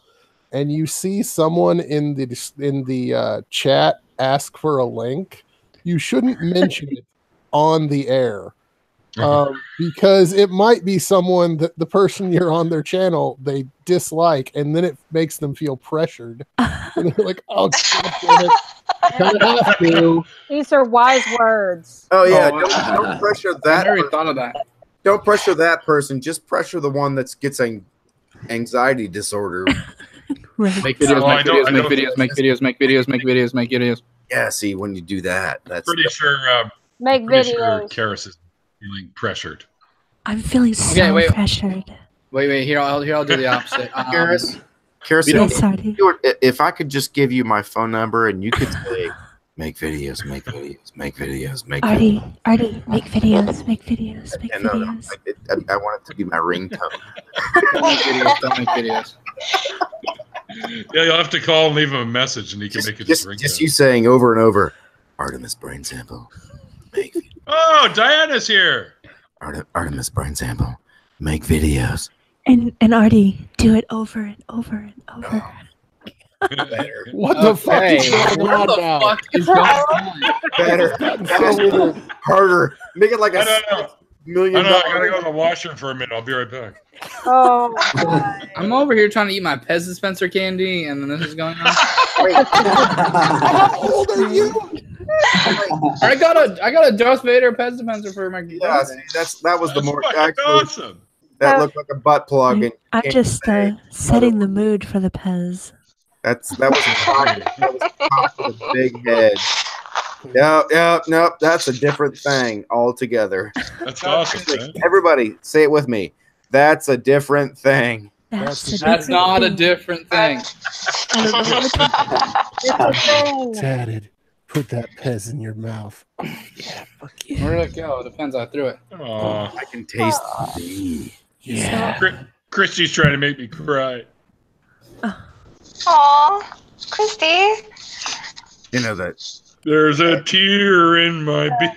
and you see someone in the chat ask for a link, you shouldn't mention it on the air. Because it might be someone that the person you're on their channel they dislike, and then it makes them feel pressured. And they're like, "Oh, God damn it, kind of have to." These are wise words. Oh yeah, Oh, don't pressure I that. never thought of that. Don't pressure that person. Just pressure the one that gets anxiety disorder. Make videos, Oh, I make don't- videos, I make don't- videos, make videos, make videos, make videos, make videos. Yeah, see, when you do that, that's Pretty sure Make videos. Karis is feeling pressured. I'm feeling so wait. pressured. Wait, here I'll do the opposite. Karis, We don't- Sorry. if I could just give you my phone number and you could say, Make videos, make videos, make videos, make Artie, Artie, make videos, make videos, make Yeah, videos. I want it to be my ringtone. Don't make videos. Don't make videos. Yeah, you'll have to call and leave him a message, and he can make it his ringtone. Just you saying over and over, Artemis brain sample. Make Oh, Diana's here. Artemis brain sample. Make videos. And Artie, do it over and over and over. Better. What the fuck is going What on the now? fuck is going on? Better. Harder. Make it like a I million know. I gotta go to the washroom for a minute. I'll be right back. Oh, I'm over here trying to eat my Pez dispenser candy, and then this is going on. How old are you? I got a Darth Vader Pez dispenser for my. Yeah, see, that was the more actually. Awesome. That looked like a butt plug. And I'm just setting the mood for the Pez. that was cock with a big head. Nope. That's a different thing altogether. That's awesome, man. Everybody, say it with me. That's a different thing. That's not a different thing. Tatted, put that Pez in your mouth. Yeah, fuck yeah. Where did it go? It depends. I threw it. Aw. I can taste the Yeah. Christy's trying to make me cry. Aw, Christy. You know that. There's a tear in my beer.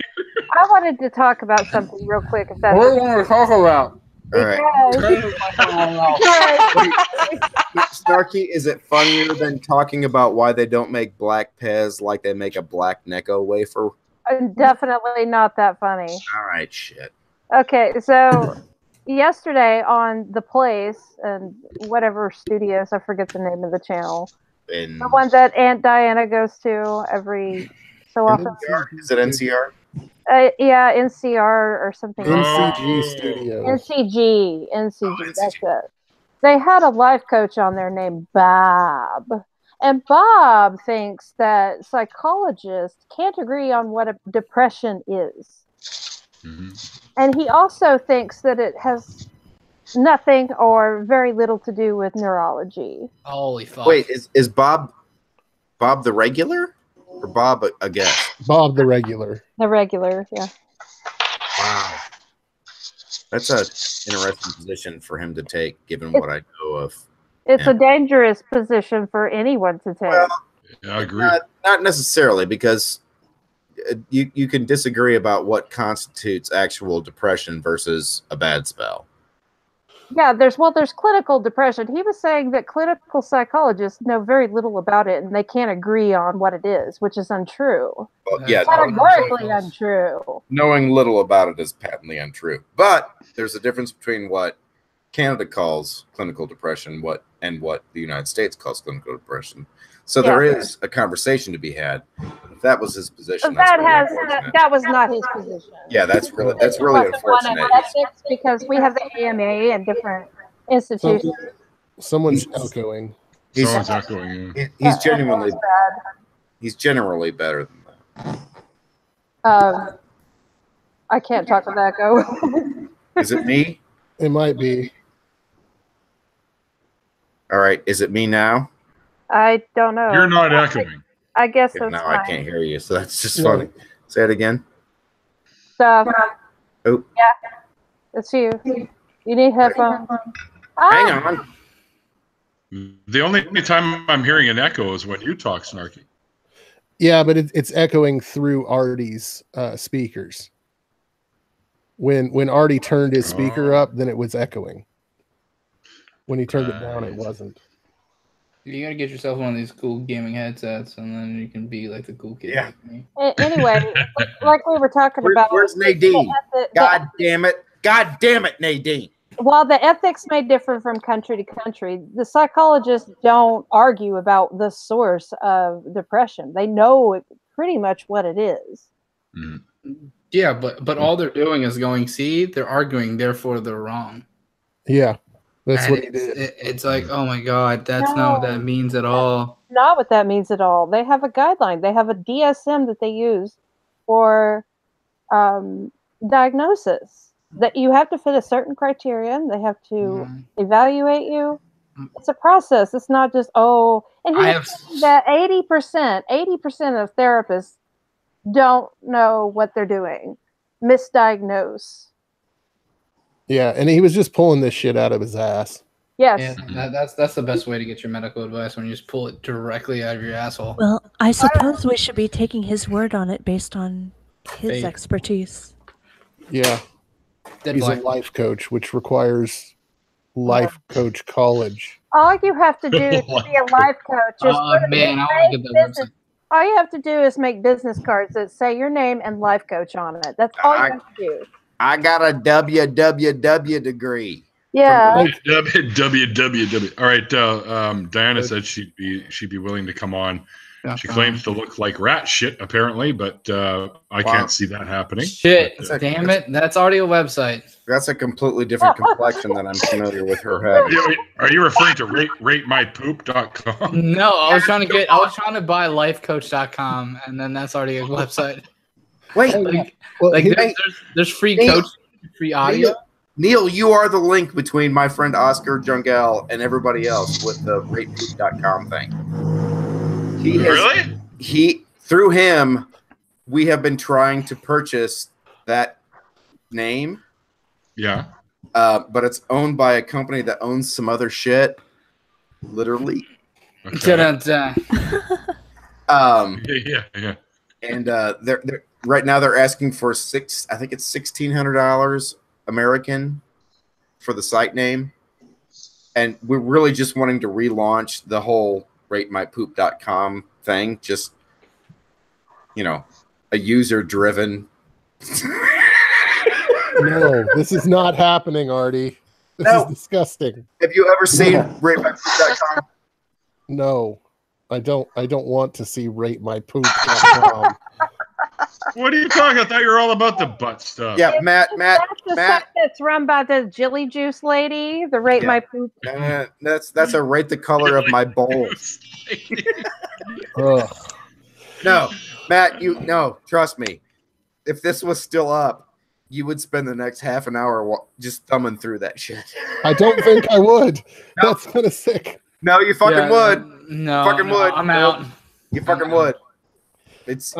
I wanted to talk about something real quick. If that's What do you want to talk about? All right. Snarky, is it funnier than talking about why they don't make black Pez like they make a black Necco wafer? Definitely not that funny. All right, shit. Okay, so yesterday on The Place and whatever studios, I forget the name of the channel, In the one that Aunt Diana goes to every so often. NCR? Is it NCR? Yeah, NCR or something. NCG Studios. NCG, Oh, that's it. They had a life coach on there named Bob. And Bob thinks that psychologists can't agree on what a depression is. Mm-hmm. And he also thinks that it has nothing or very little to do with neurology. Holy fuck! Wait, is Bob the regular or Bob a guest? Bob the regular. The regular, yeah. Wow, that's an interesting position for him to take, given what I know of. It's a dangerous position for anyone to take. Well, Yeah, I agree. Not necessarily, because you can disagree about what constitutes actual depression versus a bad spell. Yeah, there's clinical depression. He was saying that clinical psychologists know very little about it and they can't agree on what it is, which is untrue. Well, yeah, Categorically untrue. knowing little about it is patently untrue. But there's a difference between what Canada calls clinical depression and what the United States calls clinical depression. So there is a conversation to be had. If that was his position, That was not his position. Yeah, that's really unfortunate. Ethics, because we have the AMA and different institutions. Someone's echoing. Someone's echoing. He's generally better than I can't talk with echo. that. Is it me? It might be. All right. Is it me now? I don't know. You're not echoing. I guess Yeah, that's no, fine. I can't hear you. So that's just funny. Say it again. So, Oh, yeah, it's you. You need headphones. hang on. The only time I'm hearing an echo is when you talk, Snarky. Yeah, but it's echoing through Artie's speakers. When Artie turned his speaker up, then it was echoing. When he turned it down, it wasn't. You gotta get yourself one of these cool gaming headsets, and then you can be like the cool kid. Yeah. Like me. Anyway, like we were talking about. Where's Nadine? God damn it, Nadine. While the ethics may differ from country to country, the psychologists don't argue about the source of depression. They know pretty much what it is. Yeah, but all they're doing is going, see, they're arguing, therefore they're wrong. Yeah, that's And what he did. it's like, oh my God, that's not what that means at all. Not what that means at all. They have a guideline. They have a DSM that they use for diagnosis. That you have to fit a certain criterion. They have to evaluate you, It's a process. It's not just And he said that 80% of therapists don't know what they're doing, misdiagnose. Yeah, and he was just pulling this shit out of his ass. Yes. Yeah, that's the best way to get your medical advice, when you just pull it directly out of your asshole. Well, I suppose we should be taking his word on it based on his Faith. expertise. Yeah. He's a life coach, which requires life coach college. All you have to do to be a life coach is man, I want to get that website. all you have to do is make business cards that say your name and life coach on it. That's all you have to do. I got a WWW degree. Yeah. WWW. All right. Diana said she'd be willing to come on. She claims to look like rat shit, apparently, but I can't see that happening. Shit, damn it! That's already a website. That's a completely different complexion than I'm familiar with her having. Are you referring to ratemypoop.com? No, I was trying to buy lifecoach.com, and then that's already a website. Wait, there's free coach, free audio. Neil, you are the link between my friend Oscar Jungel and everybody else with the ratepoop.com thing. Through him, we have been trying to purchase that name. Yeah. But it's owned by a company that owns some other shit. Literally. Okay. Yeah. And they're right now they're asking for $1,600 American for the site name. And we're really just wanting to relaunch the whole ratemypoop.com thing. Just, a user-driven. No, this is not happening, Artie. This is disgusting. Have you ever seen ratemypoop.com? No, I don't want to see ratemypoop.com. What are you talking? I thought you were all about the butt stuff. Yeah, Matt. That's the site that's run by the Jilly Juice lady. The Rate My Poop. That's a rate the color of my balls. No, Matt. Trust me. If this was still up, you would spend the next half an hour just thumbing through that shit. I don't think I would. No. That's kind of sick. No, you fucking would. No, would. I'm out. You fucking would. It's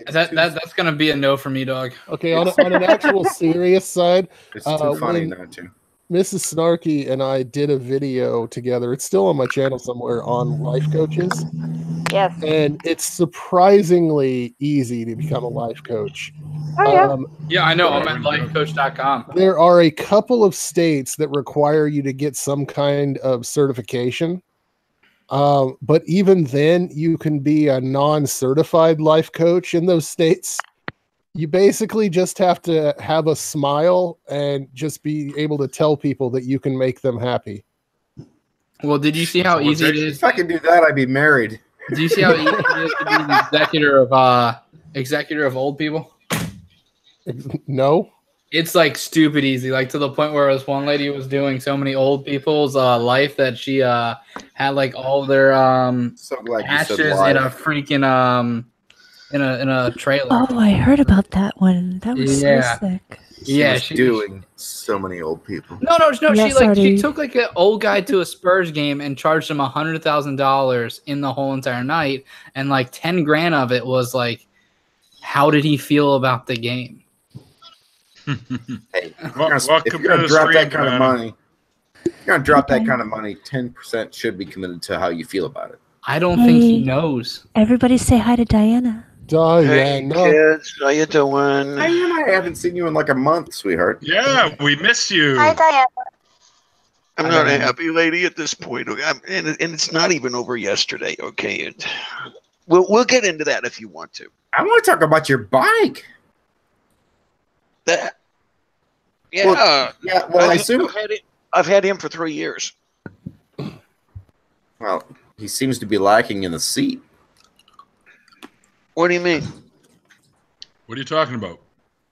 that's gonna be a no for me, dog. Okay, on an actual serious side, it's too funny not to. Mrs. Snarky and I did a video together. It's still on my channel somewhere on life coaches. Yes. And it's surprisingly easy to become a life coach. Oh, yeah. Yeah, I know. I'm at lifecoach.com. There are a couple of states that require you to get some kind of certification. But even then, you can be a non-certified life coach in those states. You basically just have to have a smile and just be able to tell people that you can make them happy. Well, did you see how easy it is? If I could do that, I'd be married. Did you see how easy it is to be the executor of old people? No. It's like stupid easy, like to the point where this one lady was doing so many old people's life that she had like all their ashes in a freaking in a trailer. Oh, I heard about that one. That was so sick. She's doing so many old people. No. Yes, She took like an old guy to a Spurs game and charged him $100,000 in the whole entire night, and like 10 grand of it was like, how did he feel about the game? Hey, if you're gonna drop that kind of money, you're gonna drop that kind of money. 10% should be committed to how you feel about it. I don't think he knows. Everybody say hi to Diana. Hey kids, how you doing? I haven't seen you in like a month, sweetheart. Yeah, we miss you. Hi, Diana. I'm not a happy lady at this point, and it's not even over yesterday. Okay, and we'll get into that if you want to. I want to talk about your bike. That, Well, I assume I've had him for 3 years. Well, he seems to be lacking in the seat. What do you mean? What are you talking about?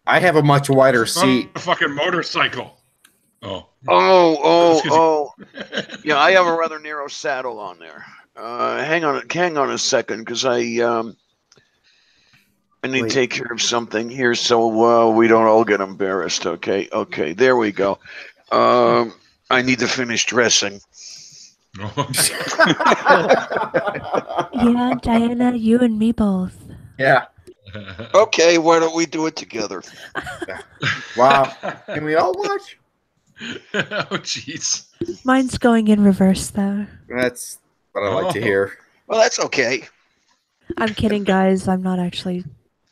I have a much wider seat. A fucking motorcycle. Oh. Yeah, I have a rather narrow saddle on there. Hang on a second, because I need to take care of something here, so we don't all get embarrassed. Okay, there we go. I need to finish dressing. Yeah, Diana, you and me both. Yeah. Okay, why don't we do it together? Wow. Can we all watch? Oh, jeez. Mine's going in reverse, though. That's what I like to hear. Well, that's okay. I'm kidding, guys. I'm not actually.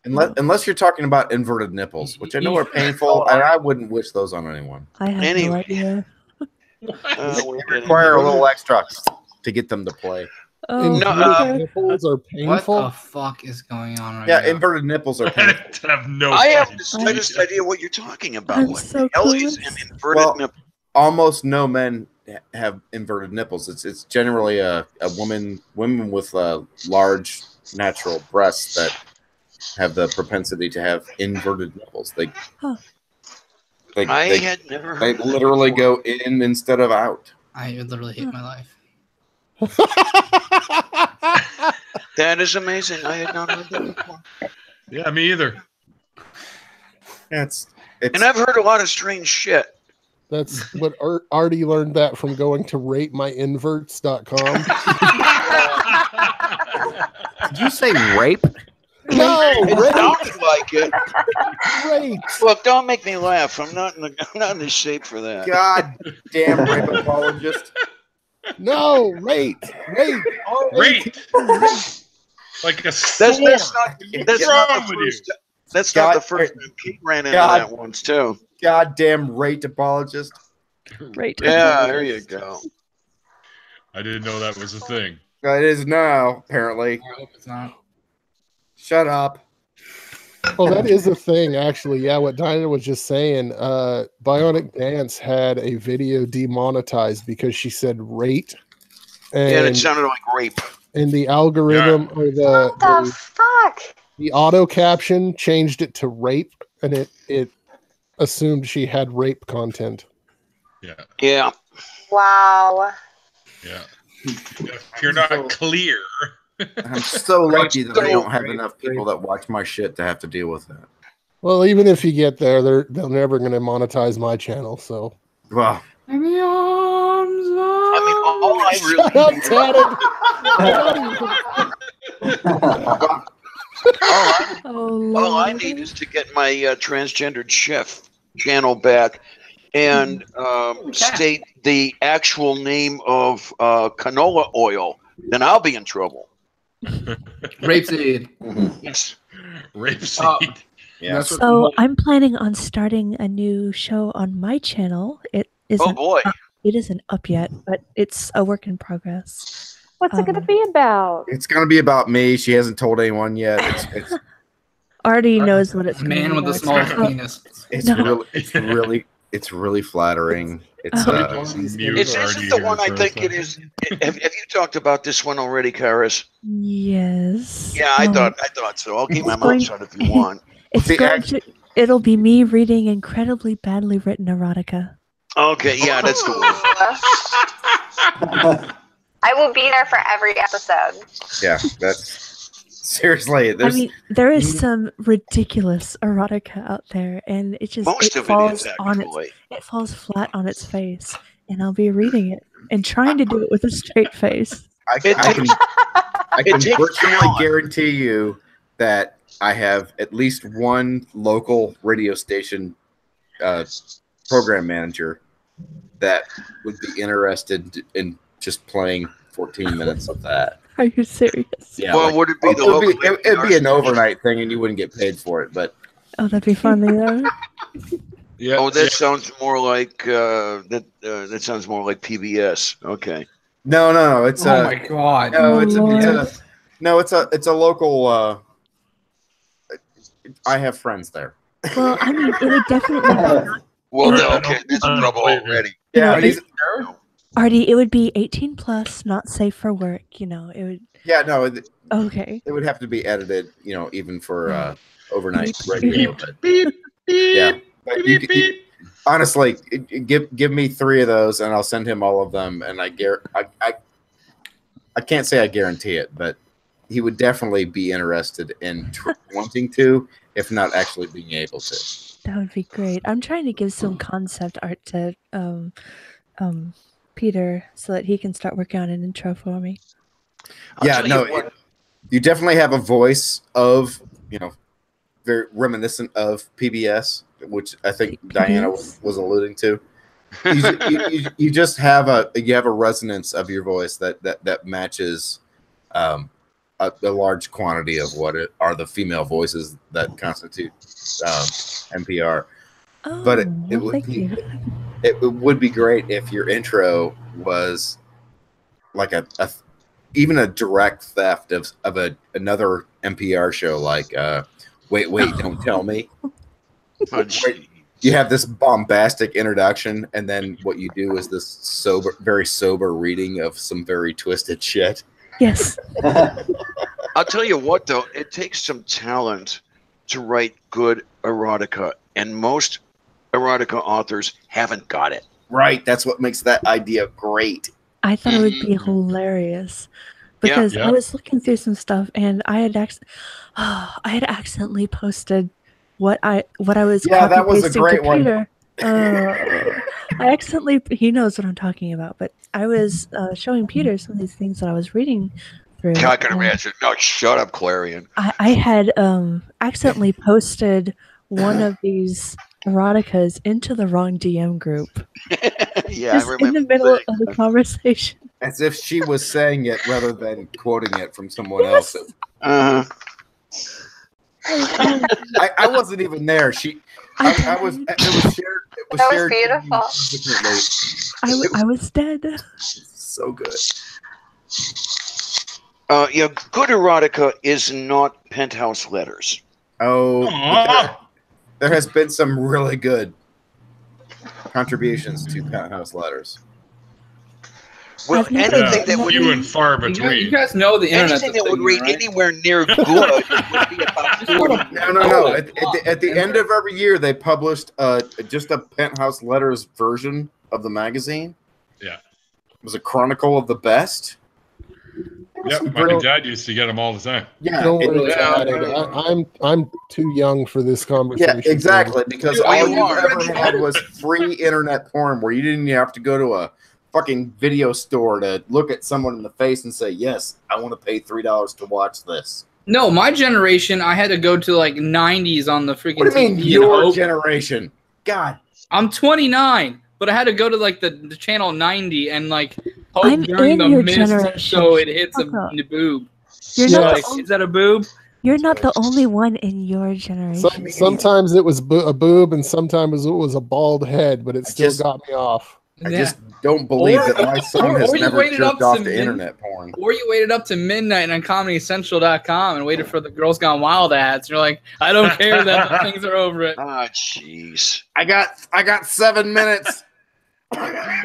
Unless you're talking about inverted nipples, which I know are painful, and I wouldn't wish those on anyone. I have no idea. They require a little extra to get them to play. Inverted nipples are painful. What the fuck is going on right Yeah, now? inverted nipples are painful. I have the slightest idea what you're talking about. I'm What so the hell is clueless. an inverted nipple? Almost no men have inverted nipples. It's generally a women with large natural breasts that have the propensity to have inverted nipples. They never heard they of that literally before. go in instead of out. I literally hate my life. That is amazing. I had not heard that before. Yeah, me either. It's And I've heard a lot of strange shit. That's what Artie learned that from going to ratemyinverts.com. Did you say rape? No, It rape. sounded like it. Rape. Look, don't make me laugh. I'm not in the shape for that. God damn rape apologist. No, rape. Rape. Rape. Like a That's storm. not What's wrong with you? That's not the first time Pete ran into God. that once too. Goddamn rape apologist. Right. Yeah, there you go. I didn't know that was a thing. It is now, apparently. I hope it's not. Shut up. Oh, that is a thing, actually. Yeah, what Dinah was just saying. Bionic Dance had a video demonetized because she said rate. And it sounded like rape. And the algorithm or What the fuck? the auto caption changed it to rape, and it assumed she had rape content. Yeah. Yeah. Wow. Yeah. If you're not clear. I'm so lucky that I don't have enough people that watch my shit to have to deal with that. Well, even if you get there, they're never going to monetize my channel. So, well, In the arms of... I mean, all I shut up, Tanner. all I need is to get my transgendered chef channel back and state the actual name of canola oil. Then I'll be in trouble. Rapeseed. Yes. Rapeseed. Yeah. So I'm planning on starting a new show on my channel. It isn't. Oh boy. It isn't up yet, but it's a work in progress. What's it going to be about? It's going to be about me. She hasn't told anyone yet. It's Already knows what it's. Man with the smallest penis. it's really flattering. It's Isn't the one I think it is? Have you talked about this one already, Karis? Yes. Yeah, I thought so. I'll keep my mouth shut if you want. It'll be me reading incredibly badly written erotica. Okay, yeah, that's the one. I will be there for every episode. Yeah, that's seriously. I mean, there is some ridiculous erotica out there, and it just Most it of it falls is, on actually. it falls flat on its face, and I'll be reading it and trying to do it with a straight face. I can virtually guarantee you that I have at least one local radio station program manager that would be interested in just playing 14 minutes of that. Are you serious? Yeah. Well, would it be the local? It'd be an overnight thing, and you wouldn't get paid for it. But Oh, that'd be funny though. Yeah. Oh, that sounds more like that sounds more like PBS. Okay. no, it's Oh my god. no, it's Lord. a local. I have friends there. Well, I mean, it would definitely be Well, okay, that's trouble already. Yeah, No, but he's, Artie. It would be 18 plus, not safe for work. You know, it would. yeah, no, it Okay. would have to be edited. You know, even for overnight Beep, radio. beep, But, Beep, yeah, beep, but beep, beep. honestly, give me 3 of those, and I'll send him all of them. And I can't say I guarantee it, but he would definitely be interested in wanting to, if not actually being able to. That would be great. I'm trying to give some concept art to Peter so that he can start working on an intro for me. Yeah, no, you definitely have a voice of, very reminiscent of PBS, which I think Diana was alluding to. You just have a resonance of your voice that matches a large quantity of what are the female voices that constitute NPR. Oh, But it would be great if your intro was like even a direct theft of another NPR show, like wait, don't tell me. You have this bombastic introduction, and then what you do is this very sober reading of some very twisted shit. Yes. I'll tell you what, though, it takes some talent to write good erotica, and most erotica authors haven't got it. Right. That's what makes that idea great. I thought it would be hilarious because I was looking through some stuff and I had accidentally posted what I was that was a great to Peter. I accidentally, he knows what I'm talking about, but I was showing Peter some of these things that I was reading through. I can imagine. No, shut up, Clarion. I had accidentally posted one of these eroticas into the wrong DM group. Yeah, just I remember. in the middle of the conversation. As if she was saying it rather than quoting it from someone else. Uh-huh. I wasn't even there. I was. It was shared. It was That shared was beautiful. I was dead. So good. Good erotica is not penthouse letters. Oh, there has been some really good contributions to Penthouse Letters. Well, anything that would few and far between. You guys know the internet. anything that would read anywhere near good would be about 40. No. At the end of every year, they published just a Penthouse Letters version of the magazine. Yeah. It was a chronicle of the best. Yep, my dad used to get them all the time. Yeah, Don't worry about it. I'm too young for this conversation. Yeah, exactly. Because all you ever had was free internet porn, where you didn't even have to go to a fucking video store to look at someone in the face and say, "Yes, I want to pay $3 to watch this." No, my generation, I had to go to like 90s on the freaking. What do you mean, TV your generation? God, I'm 29, but I had to go to like the channel 90 and like hope I'm during in the your mist generation. so it hits a boob. You're So not like, the is that a boob? You're not the only one in your generation. Sometimes it was a boob, and sometimes it was a bald head, but it still got me off. I just don't believe that my son has never jerked off to internet porn. Or you waited up to midnight on ComedyCentral.com and waited for the Girls Gone Wild ads. You're like, I don't care that the things are over it. Ah, jeez. I got 7 minutes. 7 minutes?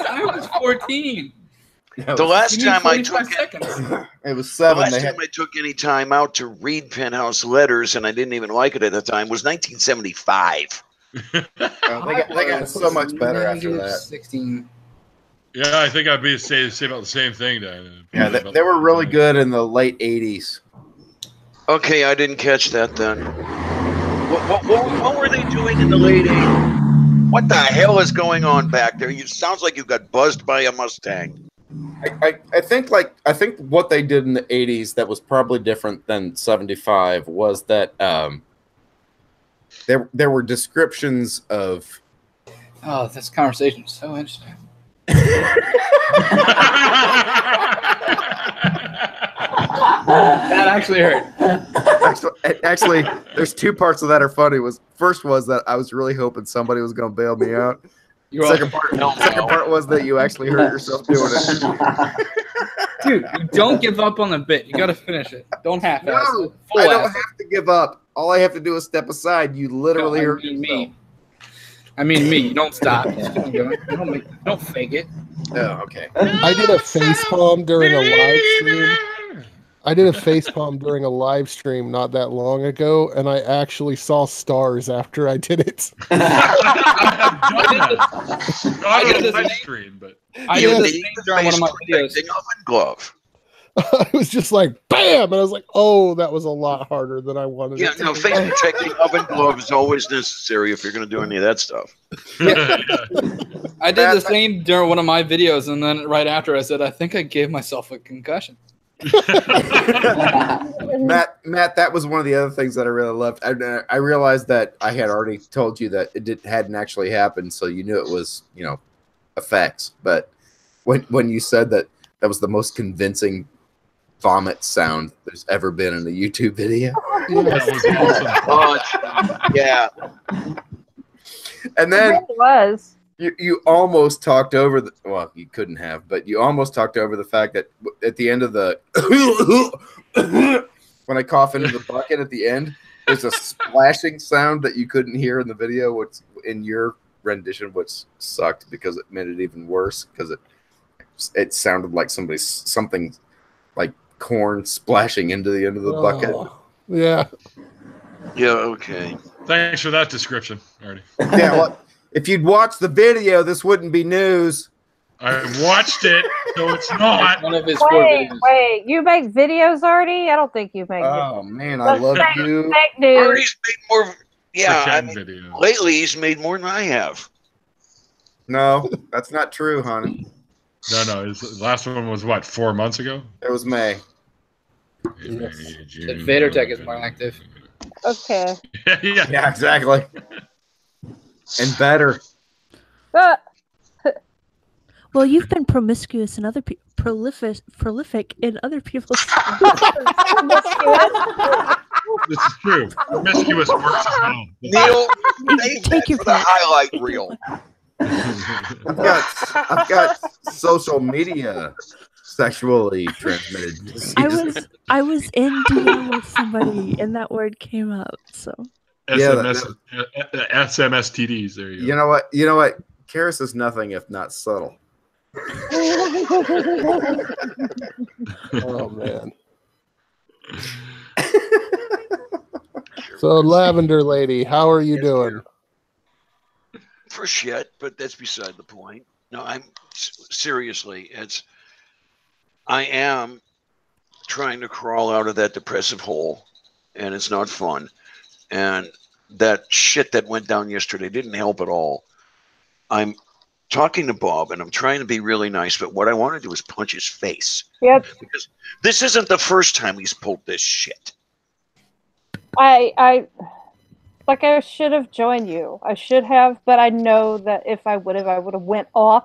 I was 14. The last time I took it was 7. The last time I took any time out to read Penthouse Letters, and I didn't even like it at the time, was 1975. They got so much better after that. 16. Yeah, I think I'd be say about the same thing. Yeah, they were really good in the late 80s. Okay, I didn't catch that then. What were they doing in the late 80s? What the hell is going on back there? It sounds like you got buzzed by a Mustang. I think what they did in the 80s that was probably different than 75 was that there were descriptions of. Oh, this conversation is so interesting. That actually hurt. Actually, there's two parts of that are funny. First was that I was really hoping somebody was going to bail me out. Second part was that you actually hurt yourself doing it. Dude, you don't give up on the bit. You got to finish it. Don't half-ass it. I don't have to give up. All I have to do is step aside. You literally hurt me. I mean me. Don't stop. Just keep going. Don't fake it. Oh, okay. I did a facepalm during a live stream. Not that long ago, and I actually saw stars after I did it. I did the stream, but I did the same during one of my videos. Glove. I was just like, bam, and I was like, oh, that was a lot harder than I wanted. Yeah, it to no, be. face protecting oven glove is always necessary if you're going to do any of that stuff. I did the same during one of my videos, and then right after I said, I think I gave myself a concussion. Matt, that was one of the other things that I really loved. I realized that I had already told you that it hadn't actually happened, so you knew it was, effects. But when you said that was the most convincing vomit sound there's ever been in a YouTube video. That was awesome. Yeah. And then It was. You almost talked over the, well, you couldn't have, but you almost talked over the fact that at the end of the when I cough into the bucket at the end, there's a splashing sound that you couldn't hear in the video, which in your rendition, which sucked because it made it even worse because it sounded like something like corn splashing into the end of the bucket. Yeah. Yeah, okay. Thanks for that description, Artie. Yeah, well, if you'd watched the video, this wouldn't be news. I watched it, so it's not. One of his Wait, you make videos, Artie? I don't think you make videos. Oh man, I love you. Fake news. Artie's made more. Yeah, Pretend videos. lately he's made more than I have. No, that's not true, honey. No, his last one was what, 4 months ago? It was May. The Vader Tech is more active. Okay. Yeah, exactly. And better. Well, you've been promiscuous and other prolific in other people's. This is true. Promiscuous works as well. Neil, save Take that your for the highlight reel. I've got social media sexually transmitted diseases. I was in DM with somebody and that word came up. So SMSTDs. There you go. You know what? Karis is nothing if not subtle. Oh man. So Lavender Lady, how are you doing? For shit, but that's beside the point. No, I'm seriously. I am trying to crawl out of that depressive hole, and it's not fun. And that shit that went down yesterday didn't help at all. I'm talking to Bob, and I'm trying to be really nice, but what I want to do is punch his face. Yep. Because this isn't the first time he's pulled this shit. I should have joined you. I should have, but I know that if I would have went off.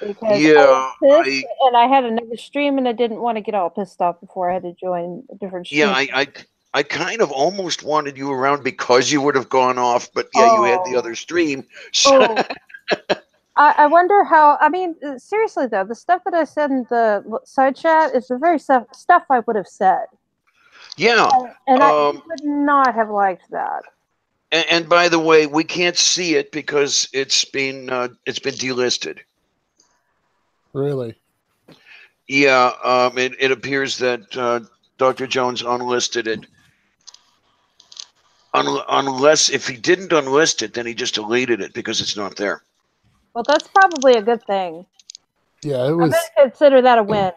Because Yeah, and I had another stream, and I didn't want to get all pissed off before I had to join a different stream. Yeah, I kind of almost wanted you around because you would have gone off, but yeah, you had the other stream. So. I wonder how. I mean, seriously though, the stuff that I said in the side chat is the very stuff I would have said. Yeah, and I would not have liked that. And by the way, we can't see it because it's been delisted. Really? Yeah, it appears that Dr. Jones unlisted it. Unless if he didn't unlist it, then he just deleted it because it's not there. Well, that's probably a good thing. Yeah, it was. I consider that a win.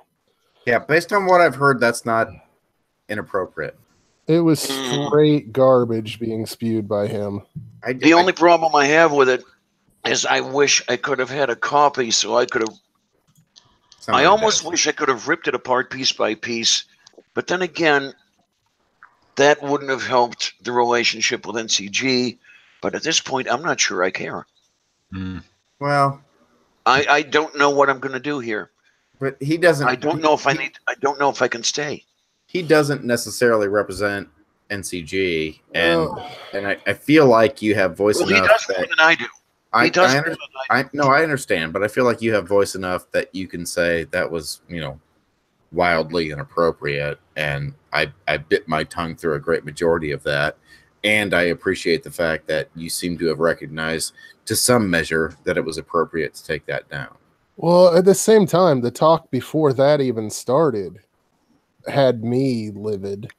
Yeah, based on what I've heard, that's not inappropriate. It was straight garbage being spewed by him. The only problem I have with it is I wish I could have had a copy so I could have. I almost wish I could have ripped it apart piece by piece, but then again, that wouldn't have helped the relationship with NCG. But at this point, I'm not sure I care. Well, I don't know what I'm going to do here. But he doesn't. I don't know if I need. I don't know if I can stay. He doesn't necessarily represent NCG, and I feel like you have voice enough. He does more than I do. I understand, but I feel like you have voice enough that you can say that was, wildly inappropriate, and I bit my tongue through a great majority of that, and I appreciate the fact that you seem to have recognized to some measure that it was appropriate to take that down. Well, at the same time, the talk before that even started had me livid.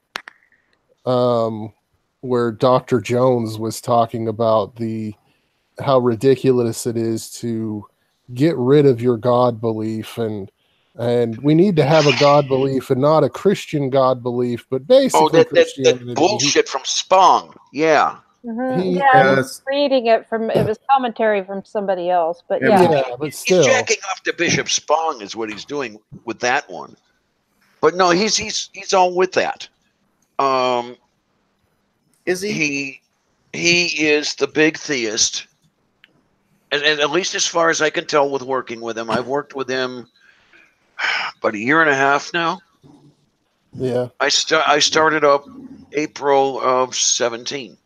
Where Dr. Jones was talking about how ridiculous it is to get rid of your God belief and And we need to have a God belief and not a Christian God belief, but basically that bullshit from Spong. Yeah. Mm-hmm. I was reading it it was commentary from somebody else, but but still. He's jacking off to Bishop Spong is what he's doing with that one. But no, he's all with that. Is he? He is the big theist. And at least as far as I can tell with working with him. I've worked with him about a year and a half now. Yeah. I started up April of 17.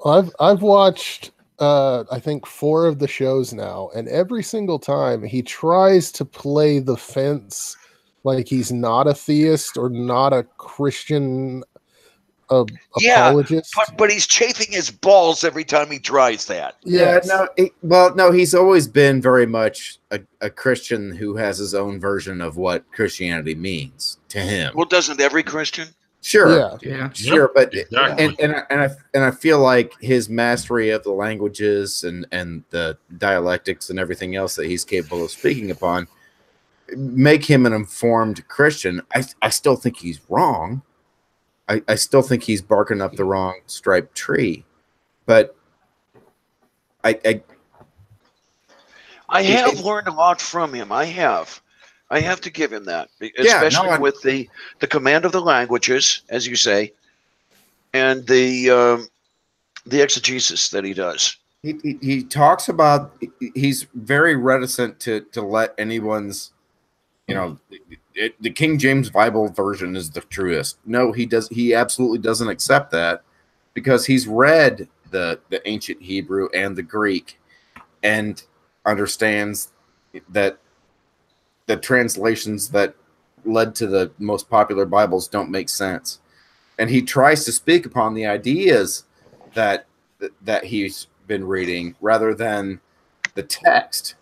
I've watched I think 4 of the shows now, and every single time he tries to play the fence like he's not a theist or not a Christian apologist. But he's chafing his balls every time he tries that. Yeah, no, he's always been very much a Christian who has his own version of what Christianity means to him. Well, doesn't every Christian? Sure, Yep, but exactly. and I feel like his mastery of the languages and the dialectics and everything else that he's capable of speaking upon make him an informed Christian. I still think he's wrong. I still think he's barking up the wrong striped tree, but I have learned a lot from him. I have to give him that, especially with the command of the languages, as you say, and the exegesis that he does. He talks about, he's very reticent to let anyone's, the King James Bible version is the truest. No, he absolutely doesn't accept that, because he's read the ancient Hebrew and the Greek and understands that the translations that led to the most popular Bibles don't make sense. And he tries to speak upon the ideas that he's been reading rather than the text.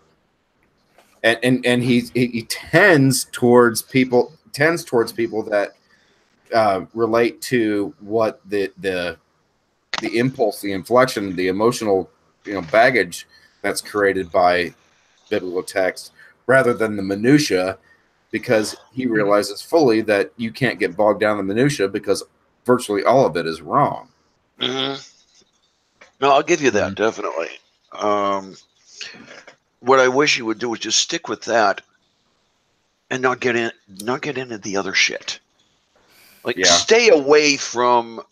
And he tends towards people that relate to what the impulse, the inflection, the emotional baggage that's created by biblical text, rather than the minutia, because he realizes fully that you can't get bogged down in the minutia because virtually all of it is wrong. Mm-hmm. No, I'll give you that, definitely. What I wish you would do is just stick with that and not get into the other shit. Stay away from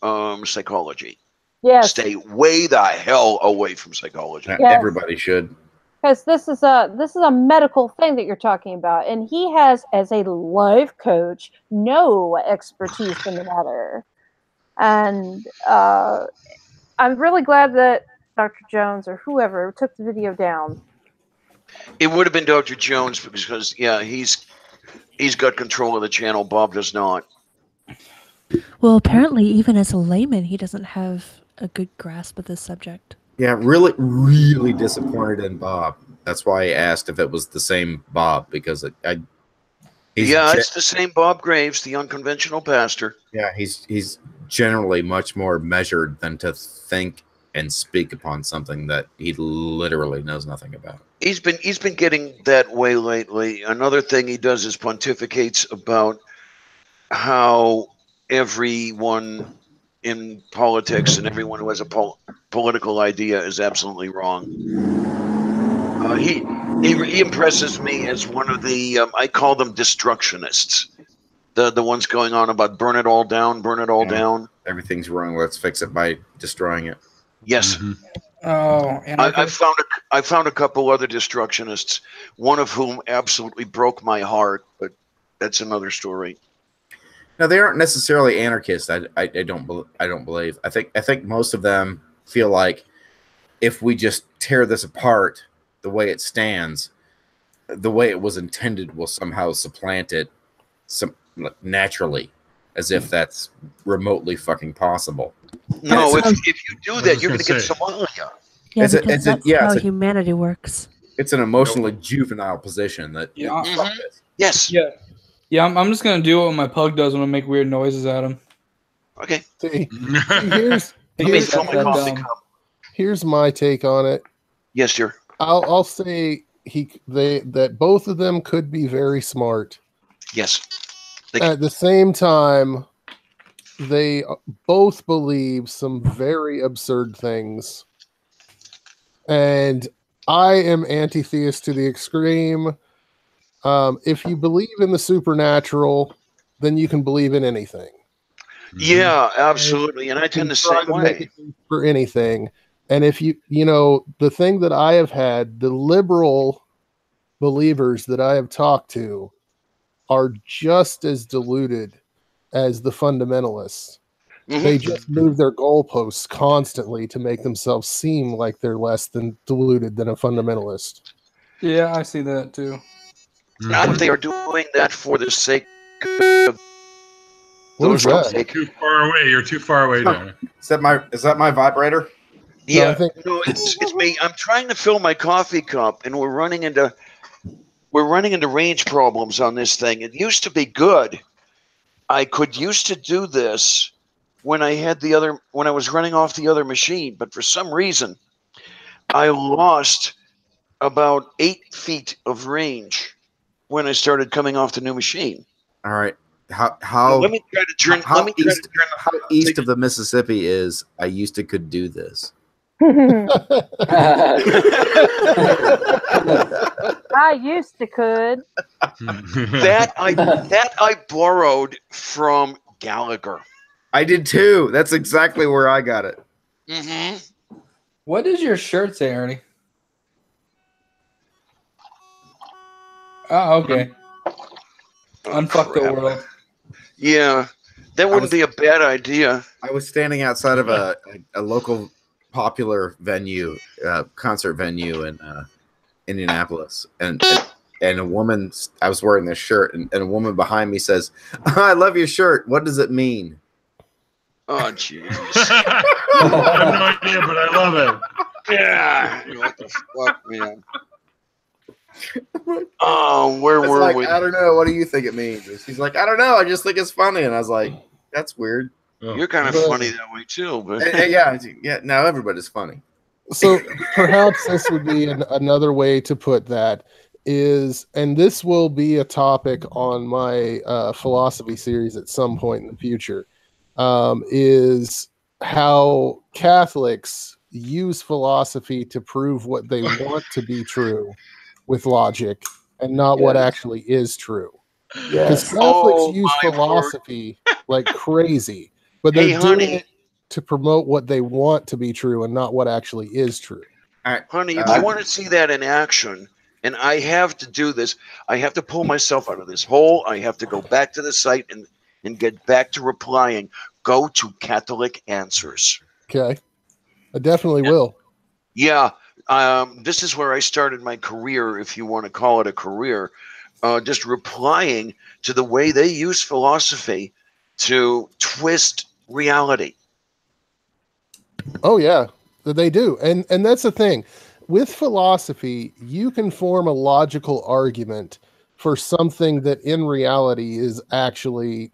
psychology. Yes. Stay way the hell away from psychology. Yes. Everybody should. Because this is a medical thing that you're talking about, and he has, as a life coach, no expertise in the matter. And I'm really glad that Dr. Jones or whoever took the video down. It would have been Dr. Jones because he's got control of the channel. Bob does not. Well, apparently, even as a layman, he doesn't have a good grasp of this subject. Yeah, really, really disappointed in Bob. That's why I asked if it was the same Bob, because it's the same Bob Graves, the unconventional pastor. Yeah, he's generally much more measured than to think and speak upon something that he literally knows nothing about. He's been getting that way lately. Another thing he does is pontificates about how everyone in politics and everyone who has a political idea is absolutely wrong. He impresses me as one of the I call them destructionists, the ones going on about burn it all down, down. Everything's wrong. Let's fix it by destroying it. Yes. Mm-hmm. Oh, and I found a couple other destructionists, one of whom absolutely broke my heart, but that's another story. No, they aren't necessarily anarchists. I don't believe. I think most of them feel like if we just tear this apart the way it stands, the way it was intended will somehow supplant it naturally, as if that's remotely fucking possible. No, if you do that, you're going to get Somalia. Yeah, because that's how humanity works. It's an emotionally juvenile position that. Yes. Yeah, I'm just gonna do what my pug does when I make weird noises at him. Okay. Here's my take on it. Yes, sir. I'll say that both of them could be very smart. Yes. At the same time, they both believe some very absurd things. And I am anti-theist to the extreme. If you believe in the supernatural, then you can believe in anything. Yeah, absolutely. And I tend the same way. For anything. And if the thing that I have had, the liberal believers that I have talked to are just as deluded as the fundamentalists. Mm-hmm. They just move their goalposts constantly to make themselves seem like they're less than deluded than a fundamentalist. Yeah, I see that too. They are doing that for the sake of What is that? You're too far away. You're too far away there. Is that my vibrator? Yeah, no, it's me. I'm trying to fill my coffee cup, and we're running into range problems on this thing. It used to be good. I used to do this when I was running off the other machine, but for some reason, I lost about 8 feet of range when I started coming off the new machine. All right. How let me try to turn. How east of the Mississippi is I used to could do this. I used to could. that I borrowed from Gallagher. I did too. That's exactly where I got it. Mm-hmm. What does your shirt say, Ernie? Oh, okay. Unfuck the world. Yeah, that wouldn't be a bad idea. I was standing outside of a local popular venue, concert venue in Indianapolis, and a woman. I was wearing this shirt, and a woman behind me says, "I love your shirt. What does it mean?" Oh, jeez. I have no idea, but I love it. Yeah. What the fuck, man? Oh, where were we? I don't know. What do you think it means? And she's like, I don't know. I just think it's funny. And I was like, that's weird. You're kind of funny that way too, but yeah. Now everybody's funny. So perhaps this would be another way to put that is, and this will be a topic on my philosophy series at some point in the future, is how Catholics use philosophy to prove what they want to be true with logic and not what actually is true. Because Catholics use philosophy like crazy, but they're doing it to promote what they want to be true and not what actually is true. All right, honey, if you want to see that in action, and I have to do this, I have to pull myself out of this hole. I have to go back to the site and get back to replying. Go to Catholic Answers. Okay. I definitely will. Yeah. This is where I started my career, if you want to call it a career, just replying to the way they use philosophy to twist reality. Oh, yeah, they do. And that's the thing. With philosophy, you can form a logical argument for something that in reality is actually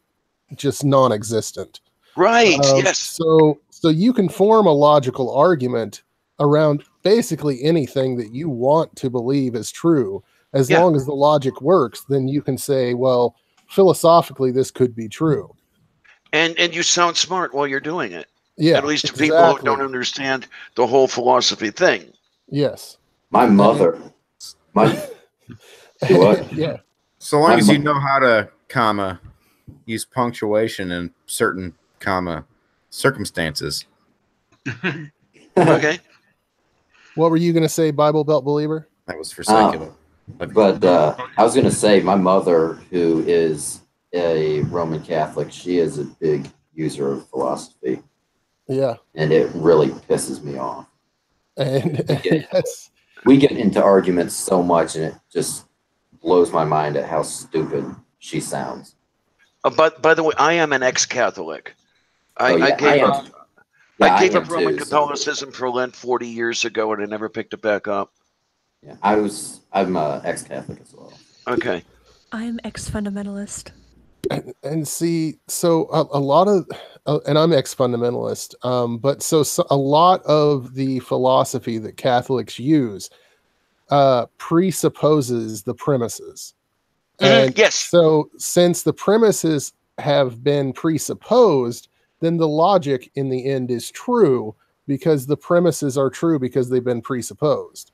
just non-existent. Right, yes. So you can form a logical argument around basically anything that you want to believe is true. As long as the logic works, then you can say, well, philosophically, this could be true. And you sound smart while you're doing it. Yeah, at least to people who don't understand the whole philosophy thing. Yes. My mother. What? Yeah. So long as you know how to, use punctuation in certain, circumstances. Okay. What were you going to say, Bible Belt believer? That was for secular. But I was going to say, my mother, who is a Roman Catholic, she is a big user of philosophy. Yeah. And it really pisses me off. And we get into arguments so much, and it just blows my mind at how stupid she sounds. But by the way, I am an ex-Catholic. I gave up Roman Catholicism for Lent 40 years ago, and I never picked it back up. Yeah, I'm ex-Catholic as well. Okay. I'm ex-fundamentalist. And see, so a lot of, and I'm ex-fundamentalist, but so a lot of the philosophy that Catholics use presupposes the premises. And yes. So since the premises have been presupposed, then the logic in the end is true because the premises are true because they've been presupposed.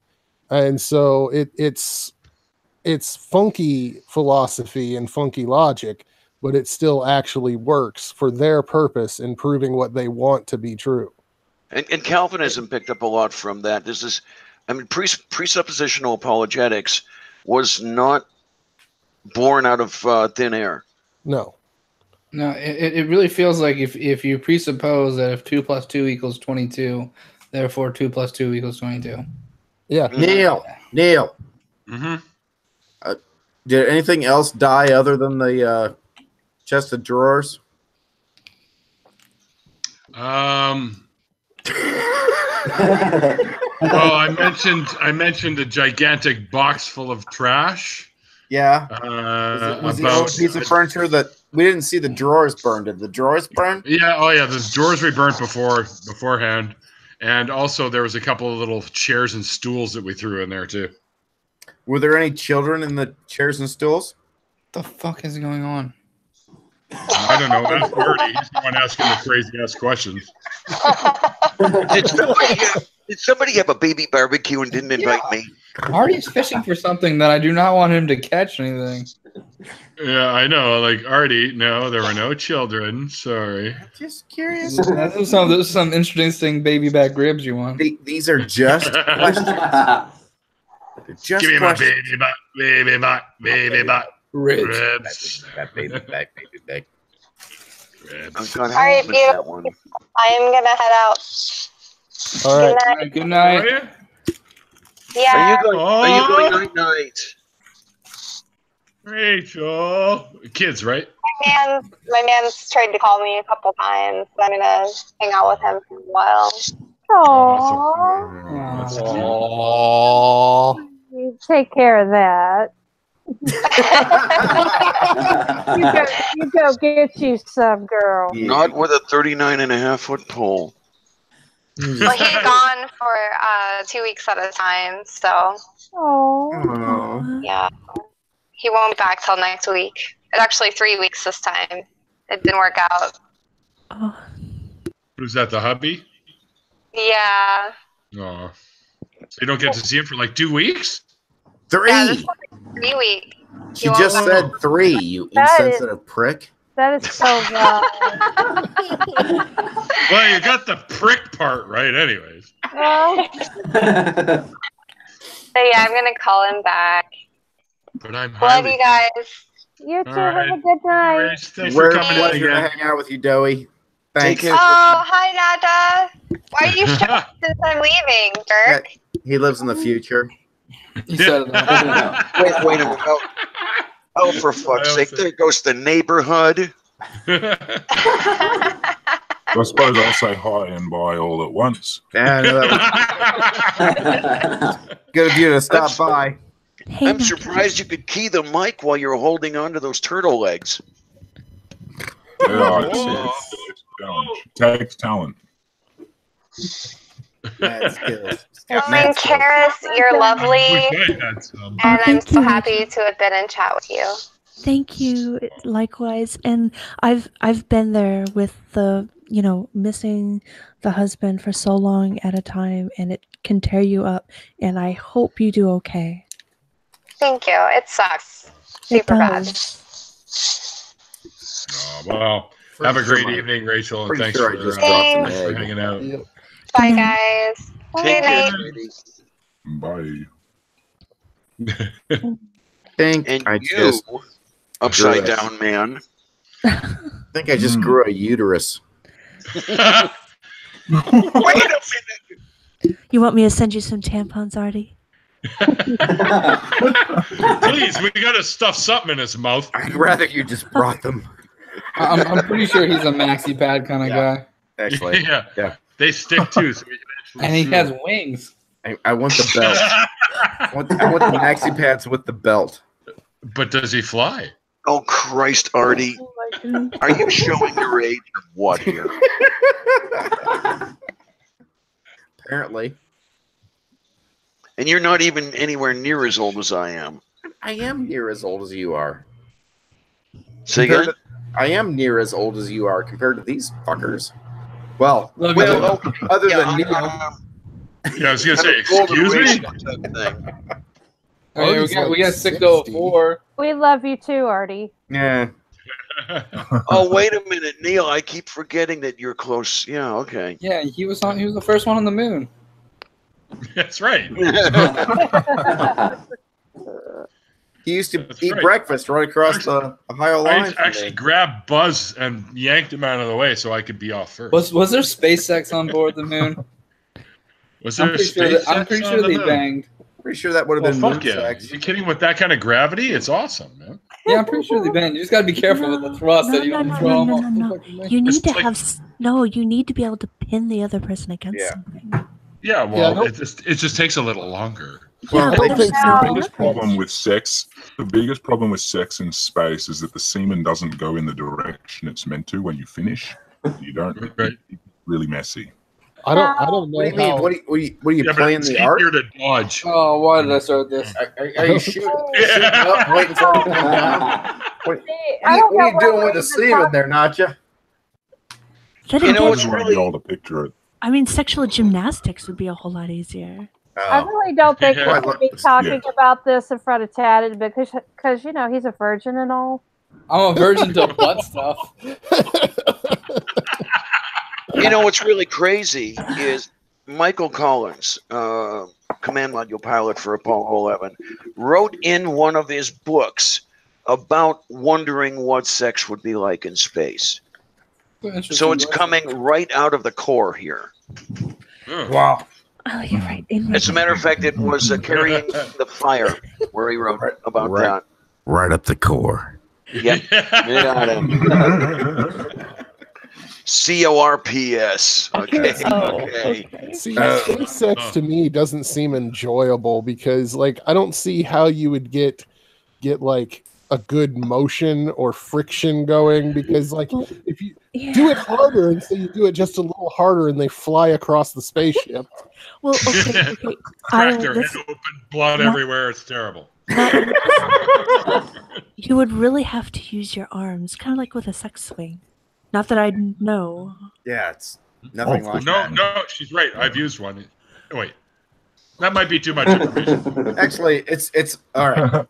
And so it's funky philosophy and funky logic, but it still actually works for their purpose in proving what they want to be true. And Calvinism picked up a lot from that. This is, I mean, presuppositional apologetics was not born out of thin air. No. No, it really feels like if you presuppose that if 2 + 2 = 22, therefore 2 + 2 = 22. Yeah. Neil. Mm-hmm. Did anything else die other than the chest of drawers? Well, I mentioned a gigantic box full of trash. Yeah. Was the old piece of furniture that we didn't see the drawers burned? Did the drawers burn? Yeah. Oh, yeah. The drawers we burnt beforehand, and also there was a couple of little chairs and stools that we threw in there too. Were there any children in the chairs and stools? What the fuck is going on? I don't know. That's Marty. He's the one asking the crazy ass questions. Did somebody have a baby barbecue and didn't invite me? Artie's fishing for something that I do not want him to catch anything. Yeah, I know. Like, Artie, no, there were no children. Sorry. Just curious. This is some interesting baby back ribs you want. These are just questions. Just give me questions. my baby back, ribs. Baby back. Ribs. All right, beautiful. I am gonna head out. All right. Good night. Yeah. Are you going night-night? Rachel. Kids, right? My man's tried to call me a couple times, so I'm gonna hang out with him for a while. Aww. You take care of that. you go get you some, girl. Not with a 39.5-foot pole. Well, he's gone for 2 weeks at a time, so Oh. yeah, he won't be back till next week. It's actually 3 weeks this time. It didn't work out. Oh. Who's that, the hubby? Yeah. Oh. So you don't get to see him for like 2 weeks? 3. Yeah, this is like 3 weeks. She just said 3, you insensitive prick. That is so bad. Well, you got the prick part right anyways. So yeah, I'm gonna call him back. But I'm Love you guys. You too. All right. Have a good night. Rach, thanks for coming in Pleasure to again. hang out with you, Doey. Thanks. Oh, hi Nada. Why are you showing since I'm leaving, jerk? He lives in the future. You said that. Wait a minute. Oh, for fuck's sake. There goes the neighborhood. I suppose I'll say hi and bye all at once. Yeah, I know that was good of you to stop by. Hey, I'm surprised you could key the mic while you're holding on to those turtle legs. Yeah, it's takes talent. That's good. And Karis, you're lovely, and I'm thank so you. happy to have been in chat with you. Thank you. Likewise. And I've been there with the, missing the husband for so long at a time, and it can tear you up. And I hope you do okay. Thank you. It sucks. Super bad. Oh, well, have a great evening, Rachel, and thanks Sure I for, just dropped an thanks for egg. hanging out. Bye, guys. Take Good care, night. sweetie. Bye. Think And I you, just upside grew down man. think I just grew a uterus. Wait a minute. You want me to send you some tampons, Artie? Please, we got to stuff something in his mouth. I'd rather you just brought them. I'm pretty sure he's a maxi pad kind of guy. Actually, Yeah. They stick too, so we can actually And he see has them. wings. I want the belt. I want the maxi pads with the belt. But does he fly? Oh, Christ, Artie. Are you showing your age or what here? And you're not even anywhere near as old as I am. I am near as old as you are. Say again? I am near as old as you are compared to these fuckers. Well, okay. other than Neil. Yeah, I was gonna say, excuse me. I mean, we got 604. We love you too, Artie. Yeah. Oh, wait a minute, Neil. I keep forgetting that you're close. Yeah, okay. Yeah, he was the first one on the moon. That's right. He used to eat breakfast right across the Ohio line. I actually grabbed Buzz and yanked him out of the way so I could be off first. Was there SpaceX on board the moon? Was there I'm pretty sure they banged. Pretty sure that would have been fuck yeah. sex. Are you kidding? With that kind of gravity? It's awesome, man. Yeah, I'm pretty sure they banged. You just got to be careful with the thrust that you don't throw them off. You need to have you need to be able to pin the other person against something. Yeah, well, it just takes a little longer. Well, Yeah, I think but the biggest problem with sex, in space is that the semen doesn't go in the direction it's meant to when you finish. You don't. It's really messy. I don't know. What do you mean? What are you playing the art? To dodge. Oh, why did I start this? Are you shooting up, waiting for it to come down? What are you doing with the semen there, Natcha? You know what's really all to picture it. I mean, sexual gymnastics would be a whole lot easier. I really don't think we should be talking about this in front of Tad because you know he's a virgin and all. I'm a virgin to butt stuff. You know what's really crazy is Michael Collins, command module pilot for Apollo 11, wrote in one of his books about wondering what sex would be like in space. So it's coming right out of the core here. Wow. Oh, you're right. As a matter of fact, it was Carrying the Fire where he wrote about that. Right up the core. Yep. CORPS. Okay. Okay. See, space sex to me doesn't seem enjoyable because, like, I don't see how you would get like a good motion or friction going because, like, if you do it harder and so you do it just a little harder and they fly across the spaceship. Well, okay. Crack their head open, blood everywhere. It's terrible. You would really have to use your arms, kind of like with a sex swing. Not that I know. Yeah, it's nothing like that. No, she's right. I've used one. Wait, that might be too much information. Actually, it's all right.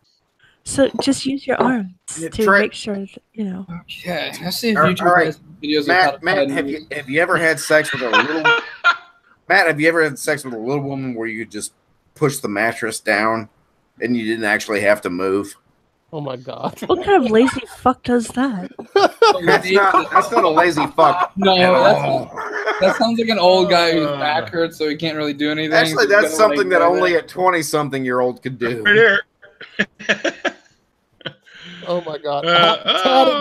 So just use your arms to make sure that, you know. Yeah, I've seen All YouTube right. videos Matt, have you ever had sex with a little Matt, have you ever had sex with a little woman where you just push the mattress down and you didn't actually have to move? Oh my god. What kind of lazy fuck does that? That's not a lazy fuck. No, that sounds like an old guy whose back hurts, so he can't really do anything. Actually, that's something that only a 20-something-year-old could do. Right here. Oh my god.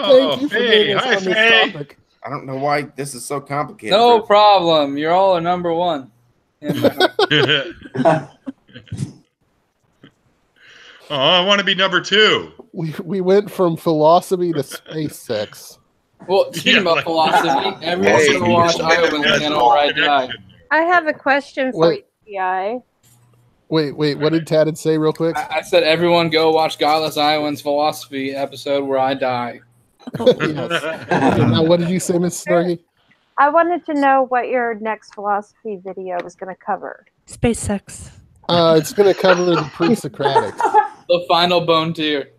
Thank you for doing this on this topic. I don't know why this is so complicated. No problem. You're all a number one. Oh, I want to be number two. We went from philosophy to space sex. Well, speaking about philosophy, everyone's going to watch Iowa's channel where I die. I have a question for you, PI. Wait, what did Tad say real quick? I said everyone go watch Godless Iowan's philosophy episode where I die. Yes. Okay, now, what did you say, Miss Snarky? I wanted to know what your next philosophy video was going to cover. Space sex. It's going to cover the pre-Socratics. The final bone tier.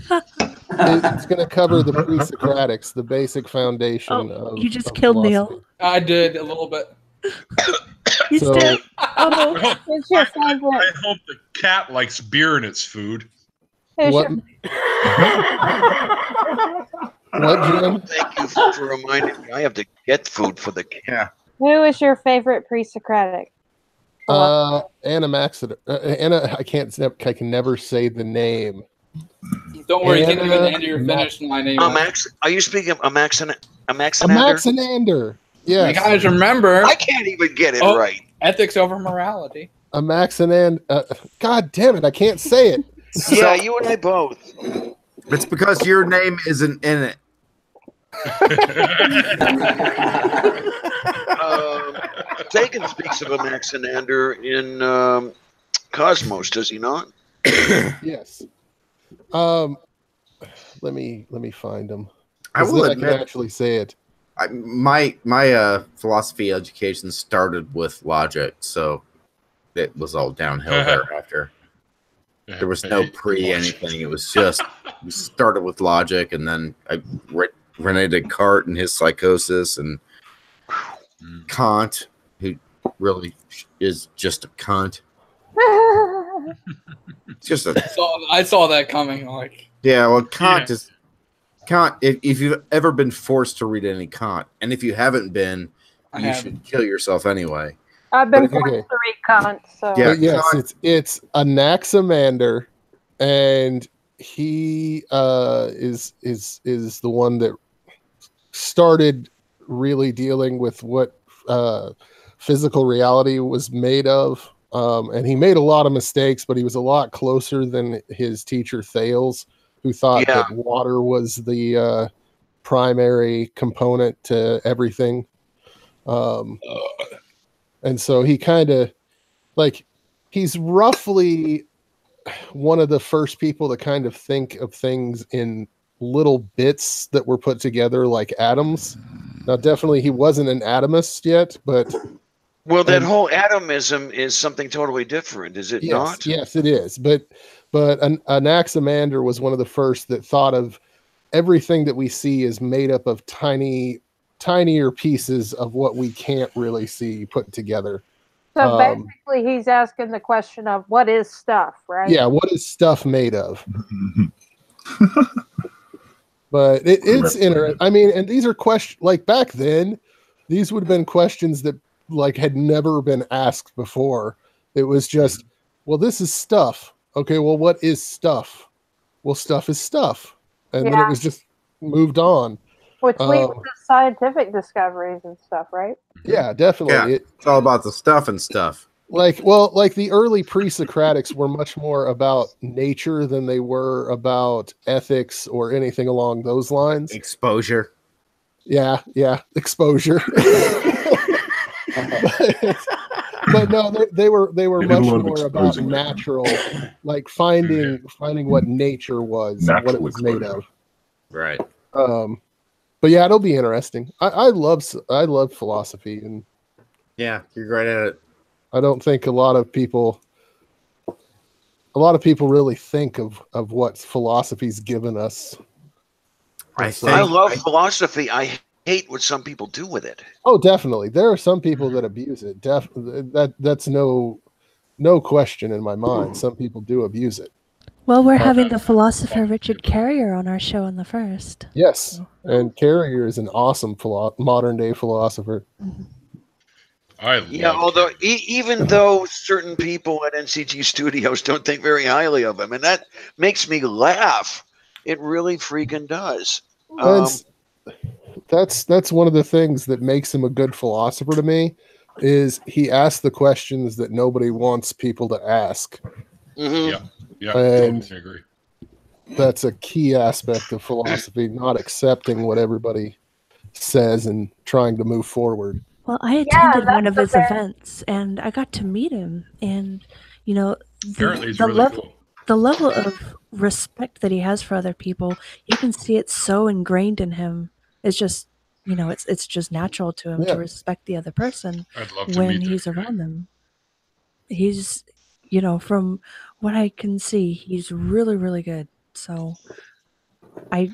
It's going to cover the pre-Socratics, the basic foundation of you just killed philosophy. Neil. I did a little bit. He's dead. Oh. Who's your favorite? I hope the cat likes beer in its food. What? What, Jim? Thank you for reminding me. I have to get food for the cat. Yeah. Who is your favorite pre-Socratic? Anna Maxid. Anna, I can never say the name. Don't worry, you can't even enter your finish line anymore. Are you speaking of Amaxinander? Amaxinander. Yes. You guys remember? I can't even get it right. Ethics over morality. Amaxinander. God damn it, I can't say it. Yeah, you and I both. It's because your name isn't in it. Sagan speaks of Amaxinander in cosmos, does he not? Yes. Let me find them. I will then admit, I can actually say it. My philosophy education started with logic, so it was all downhill thereafter. There was no pre anything. It was just we started with logic, and then I Rene Descartes and his psychosis, and Kant, who really is just a cunt. It's just a. I saw that coming. Like, yeah, well, Kant is Kant. If you've ever been forced to read any Kant, and if you haven't been, you should kill yourself anyway. I've been forced to read Kant, so yeah, yes, it's Anaximander, and he is the one that started really dealing with what physical reality was made of, and he made a lot of mistakes, but he was a lot closer than his teacher Thales, who thought that water was the primary component to everything. And so he kind of he's roughly one of the first people to kind of think of things in little bits that were put together like atoms. Now, definitely he wasn't an atomist yet, but... Well, that whole atomism is something totally different, is it not? Yes, it is. But Anaximander was one of the first that thought of everything that we see is made up of tinier pieces of what we can't really see put together. So basically he's asking the question of what is stuff, right? Yeah, what is stuff made of? But it's interesting. I mean, and these are questions, like back then, these would have been questions that had never been asked before. It was just, well, this is stuff. Okay, well, what is stuff? Well, stuff is stuff. And then it was just moved on. Which leads to scientific discoveries and stuff, right? Yeah, definitely. Yeah, it's all about the stuff and stuff. The early pre-Socratics were much more about nature than they were about ethics or anything along those lines. Exposure. Yeah, exposure. but no, they were much more about natural, finding what nature was, and what it was made of. Right. But yeah, it'll be interesting. I love philosophy, and yeah, you're great at it. I don't think a lot of people really think of what philosophy's given us. I love philosophy. I hate what some people do with it. Oh, definitely. There are some people that abuse it. That's no question in my mind. Some people do abuse it. Well, we're having the philosopher Richard Carrier on our show on the 1st. Yes, and Carrier is an awesome modern day philosopher. Although even though certain people at NCT Studios don't think very highly of him, and that makes me laugh. It really freaking does. That's one of the things that makes him a good philosopher to me, is he asks the questions that nobody wants people to ask. Mm-hmm. Yeah, and totally agree. That's a key aspect of philosophy, not accepting what everybody says and trying to move forward. Well, I attended one of his events, and I got to meet him, and apparently he's really cool. The level of respect that he has for other people, you can see it so ingrained in him. It's just, it's just natural to him to respect the other person when he's around them. He's, from what I can see, he's really, really good. So I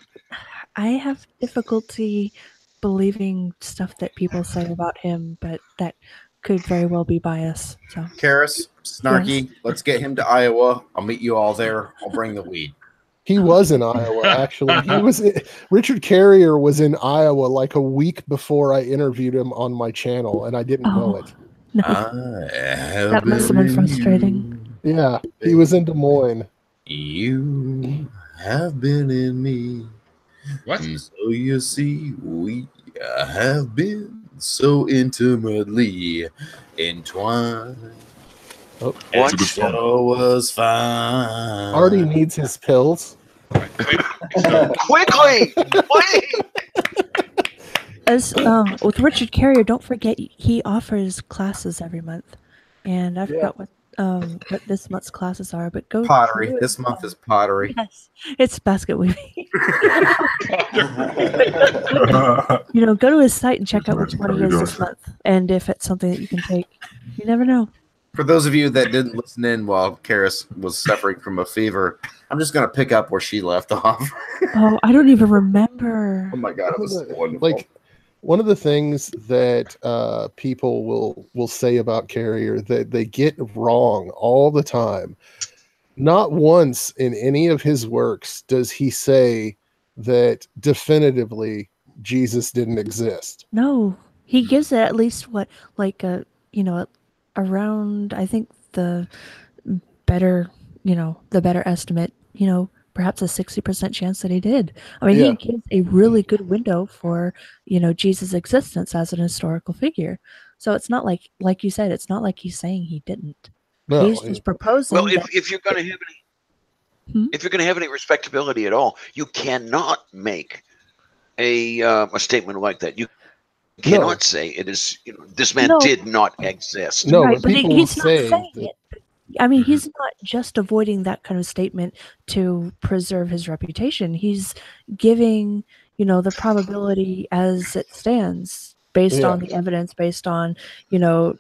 have difficulty believing stuff that people say about him, but that could very well be bias. So, Karis, Snarky, let's get him to Iowa. I'll meet you all there. I'll bring the weed. He was in Iowa, actually. Richard Carrier was in Iowa like a week before I interviewed him on my channel, and I didn't know it. No. That must have been frustrating. Yeah, he was in Des Moines. You have been in me. What? So you see, we have been so intimately entwined. Oh, what show was fine. Artie needs his pills. Quickly! Wait! As with Richard Carrier, don't forget he offers classes every month, and I forgot what this month's classes are, but go Pottery. do it. This month is pottery. Yes, it's basket weaving. You know, go to his site and check out which one it is this month, and if it's something that you can take. You never know. For those of you that didn't listen in while Karis was suffering from a fever, I'm just going to pick up where she left off. Oh, I don't even remember. Oh my God, it was wonderful. Like, one of the things that people will say about Carrier that they get wrong all the time. Not once in any of his works does he say that definitively Jesus didn't exist. No, he gives it at least around, I think the better estimate, perhaps a 60% chance that he did. I mean, he gives a really good window for, Jesus' existence as an historical figure. So it's not like you said, it's not like he's saying he didn't. No, he's just proposing. Well, if you're going to have any, if you're going to have any respectability at all, you cannot make a statement like that. You cannot say it is. This man did not exist. No, right, but people he's not say saying it. I mean, he's not just avoiding that kind of statement to preserve his reputation. He's giving, the probability as it stands, based on the evidence, based on, the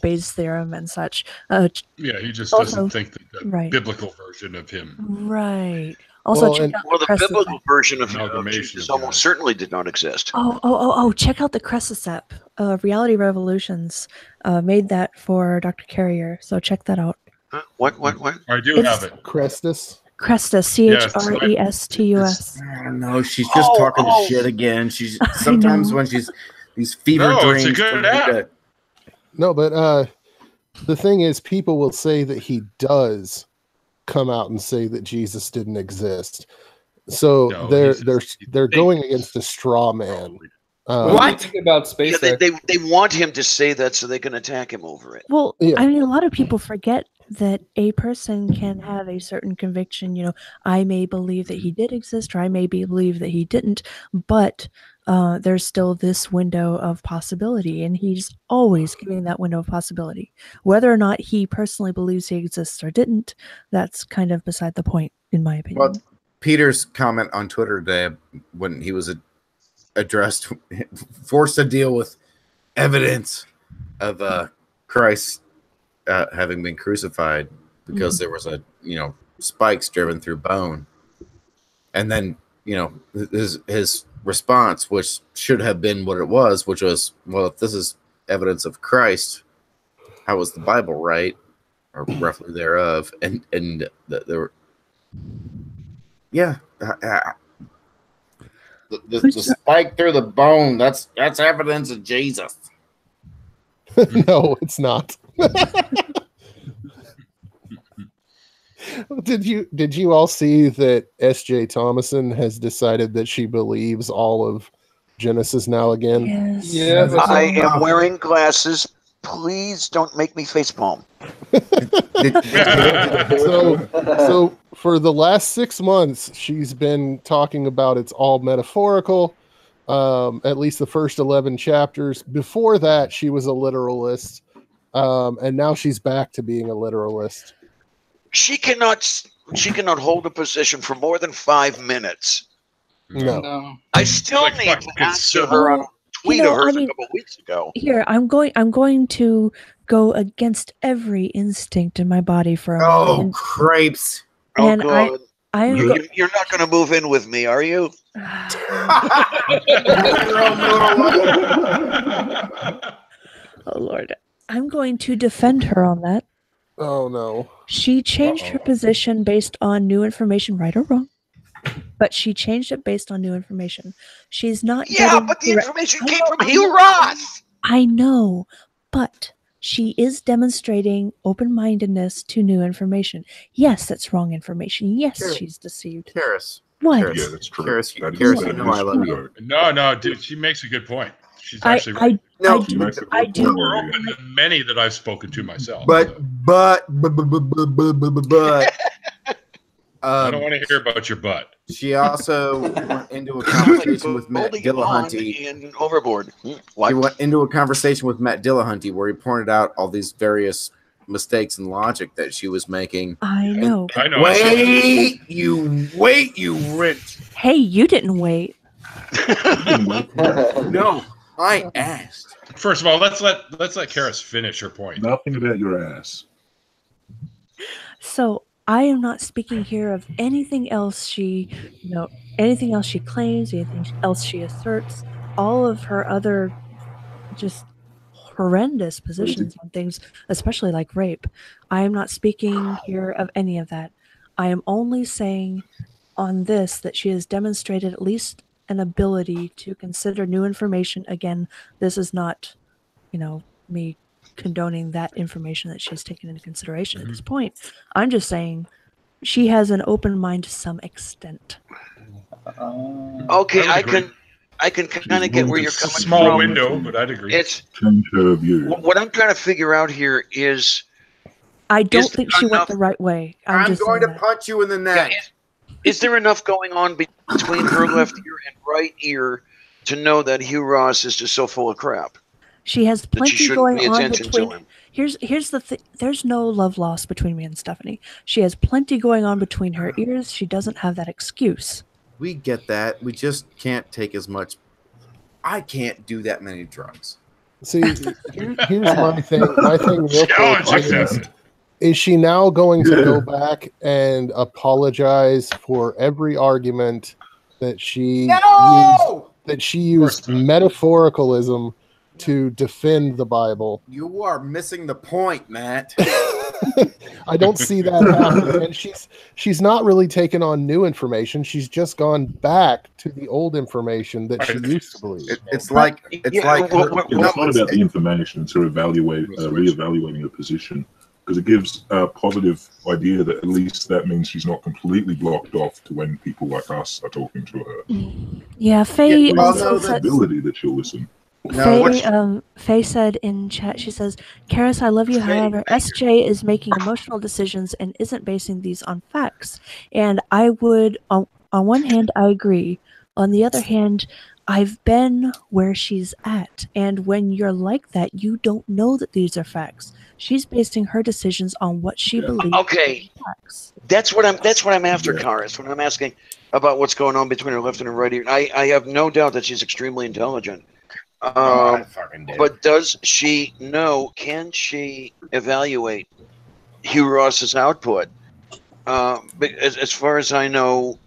Bayes' theorem and such. He just doesn't think that the biblical version of him. Right. Also, check out the biblical version of Jesus almost certainly did not exist. Oh! Check out the Crescicep. Reality Revolutions made that for Dr. Carrier. So check that out. What? I do have it. Crestus, Chrestus. I don't know. She's just talking shit again. She's sometimes when she's these fever dreams. It's a good app. No, but the thing is, people will say that he does come out and say that Jesus didn't exist. So they're going against a straw man. What do you think about SpaceX? They want him to say that so they can attack him over it. Well, I mean, a lot of people forget that a person can have a certain conviction. I may believe that he did exist, or I may believe that he didn't, but there's still this window of possibility, and he's always giving that window of possibility. Whether or not he personally believes he exists or didn't, that's kind of beside the point, in my opinion. Well, Peter's comment on Twitter today, when he was forced to deal with evidence of Christ having been crucified because there was spikes driven through bone, and then his response, which should have been what it was, which was, well, if this is evidence of Christ, how was the Bible right, or roughly thereof? And there were, the spike through the bone, that's evidence of Jesus. No, it's not. Did you all see that S.J. Thomason has decided that she believes all of Genesis now again? Yes. Yeah, I am wearing glasses. Please don't make me facepalm. So for the last 6 months, she's been talking about it's all metaphorical. At least the first 11 chapters. Before that, she was a literalist, and now she's back to being a literalist. She cannot hold a position for more than 5 minutes. No. I still need to answer her on a tweet of hers a couple weeks ago. Here, I'm going to go against every instinct in my body for a moment. Crepes. And God. you're not going to move in with me, are you? Oh, Lord. I'm going to defend her on that. Oh, no. She changed her position based on new information, right or wrong. But she changed it based on new information. She's not but the information came from Hugh Ross. I know, but she is demonstrating open-mindedness to new information. Yes, that's wrong information. Yes, she's deceived. Karis. What? Yeah, that's true. Karis, you know I love you. No, dude, she makes a good point. She's actually right. I do. More open than many that I've spoken to myself. But I don't want to hear about your butt. She also went into a conversation with Matt Dillahunty. And overboard. She went into a conversation with Matt Dillahunty where he pointed out all these various mistakes in logic that she was making. I know. I know. Wait, you wrench. Hey, you didn't wait. No, I asked. First of all, let's let Karis finish her point. Nothing about your ass. So I am not speaking here of anything else anything else she claims, anything else she asserts, all of her other just horrendous positions on things, especially like rape. I am not speaking here of any of that. I am only saying on this that she has demonstrated at least an ability to consider new information. Again, this is not, me condoning that information that she's taken into consideration at this point. I'm just saying she has an open mind to some extent. Okay, I can kind of get where you're coming from. Small window, but I'd agree. It's Change her view. what I'm trying to figure out here is. I don't think she went the right way. I'm just going to saying that. punch you in the neck. Is there enough going on between her left ear and right ear to know that Hugh Ross is just so full of crap? She has That she plenty shouldn't going pay on attention to between. him. Here's the thing. There's no love lost between me and Stephanie. She has plenty going on between her ears. She doesn't have that excuse. We get that. We just can't take as much. I can't do that many drugs. See, here's my thing. My thing real Challenge quick accepted. is she now going to go back and apologize for every argument that she used metaphoricalism to defend the Bible? You are missing the point, Matt. I don't see that happening. And she's not really taken on new information. She's just gone back to the old information that she used to believe. It's not about the information. It's her reevaluating her position, because it gives a positive idea that at least that means she's not completely blocked off to when people like us are talking to her. Yeah, Faye. Possibility that she'll listen. Faye said in chat, she says, Karis, I love you. However, SJ is making emotional decisions and isn't basing these on facts. And I would, on one hand, I agree. On the other hand, I've been where she's at. And when you're like that, you don't know that these are facts. She's basing her decisions on what she believes. Okay, that's what I'm after, Karis. When I'm asking about what's going on between her left and her right ear, I have no doubt that she's extremely intelligent. But does she know? Can she evaluate Hugh Ross's output? As far as I know,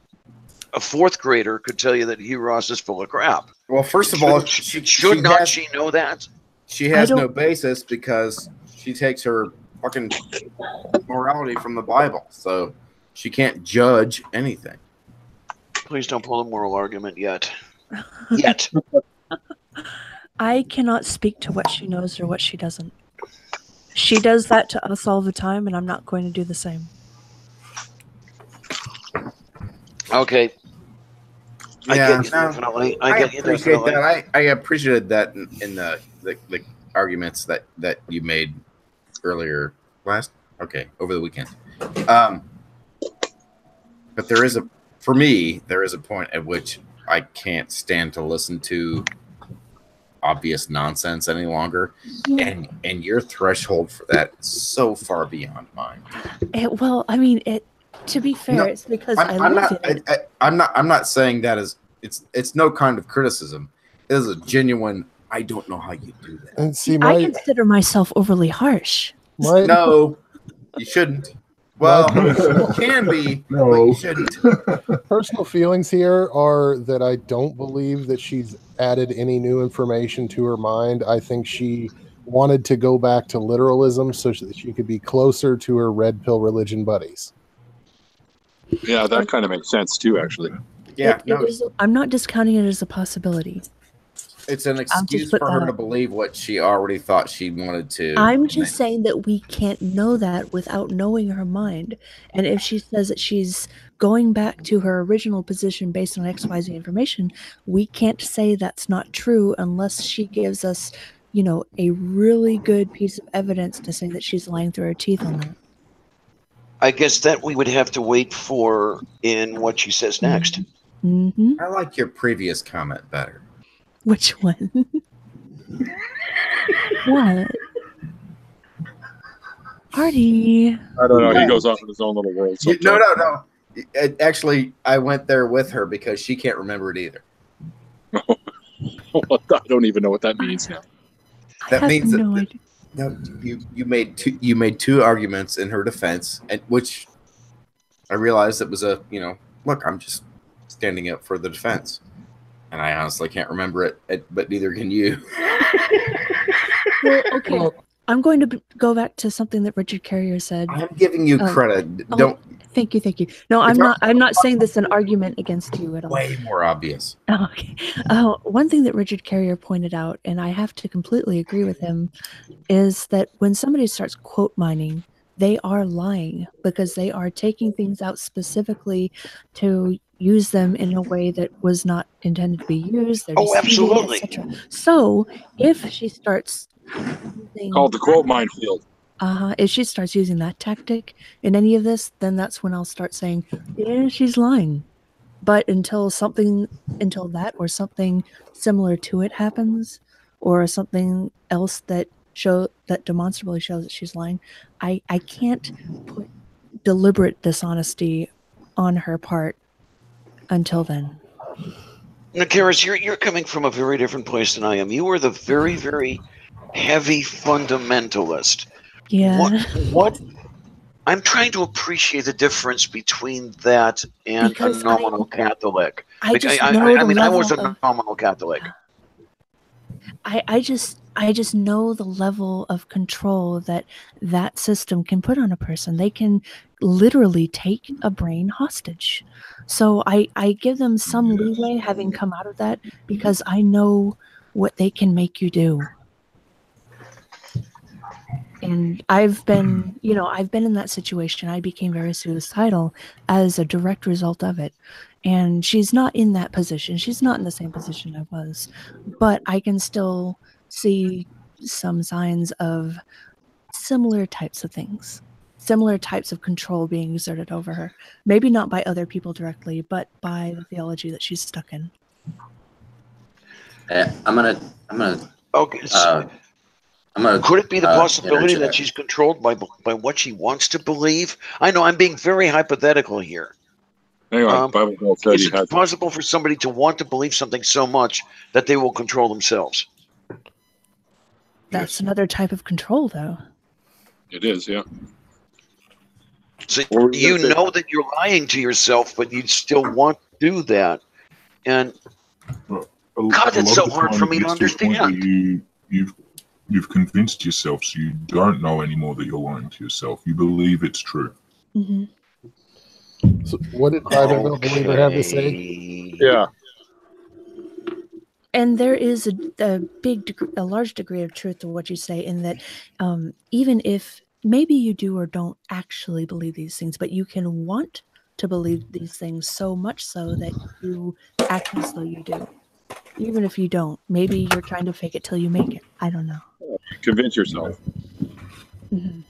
a fourth grader could tell you that Hugh Ross is full of crap. Well, first of all, should not she know that? She has no basis because she takes her fucking morality from the Bible, so she can't judge anything. Please don't pull a moral argument yet. Yet. I cannot speak to what she knows or what she doesn't. She does that to us all the time, and I'm not going to do the same. Okay. Yeah, I appreciate that. I appreciated that in the arguments that you made earlier over the weekend. But there is a point at which I can't stand to listen to obvious nonsense any longer, and your threshold for that is so far beyond mine. To be fair, it's because I'm not saying that as it's no kind of criticism. It is a genuine. I don't know how you do that. And see, I consider myself overly harsh. No, you shouldn't. Well, you can be, but you shouldn't. Personal feelings here are that I don't believe that she's added any new information to her mind. I think she wanted to go back to literalism so that she could be closer to her red pill religion buddies. Yeah, that kind of makes sense too, actually. Yeah, I'm not discounting it as a possibility. It's an excuse for her to believe what she already thought she wanted to. I'm just saying that we can't know that without knowing her mind. And if she says that she's going back to her original position based on XYZ information, we can't say that's not true unless she gives us, a really good piece of evidence to say that she's lying through her teeth on that. I guess that we would have to wait for in what she says next. Mm-hmm. I like your previous comment better. Which one? What? Artie. I don't know. He goes off in his own little world. No. Actually, I went there with her because she can't remember it either. I don't even know what that means now. That means that no idea. no, you made two arguments in her defense, and which I realized it was a look, I'm just standing up for the defense, and I honestly can't remember it, but neither can you. Well, okay. I'm going to go back to something that Richard Carrier said. I'm giving you credit. Don't. Thank you. No, I'm not. I'm not saying this an argument against you at all. Way more obvious. Oh, okay. One thing that Richard Carrier pointed out, and I have to completely agree with him, is that when somebody starts quote mining, they are lying because they are taking things out specifically to use them in a way that was not intended to be used. They're deceiving, absolutely. etc. So if she starts called the quote minefield. If she starts using that tactic in any of this, then that's when I'll start saying, yeah, she's lying. But until that or something similar to it happens, or something else that demonstrably shows that she's lying, I can't put deliberate dishonesty on her part until then. Now, Karis, you're coming from a very different place than I am. You are the very, very heavy fundamentalist. Yeah. What? I'm trying to appreciate the difference between that and Because a nominal Catholic. I was a nominal Catholic. I just know the level of control that system can put on a person. They can literally take a brain hostage. So I give them some leeway having come out of that because I know what they can make you do. And I've been in that situation. I became very suicidal as a direct result of it. And she's not in that position. She's not in the same position I was. But I can still see some signs of similar types of things, similar types of control being exerted over her. Maybe not by other people directly, but by the theology that she's stuck in. I'm gonna. Okay. Could it be the possibility that she's controlled by what she wants to believe? I know I'm being very hypothetical here. Hang on, Bible Belt said is it possible for somebody to want to believe something so much that they will control themselves? That's another type of control, though. It is, yeah. So you know that you're lying to yourself, but you still want to do that. And God, it's so hard for me to understand. You've convinced yourself, so you don't know anymore that you're lying to yourself. You believe it's true. Mm-hmm. So what did Bible believer have to say? Yeah. And there is a large degree of truth to what you say in that even if maybe you do or don't actually believe these things, but you can want to believe these things so much so that you act as though you do. Even if you don't, maybe you're trying to fake it till you make it. I don't know. Convince yourself. Mm-hmm.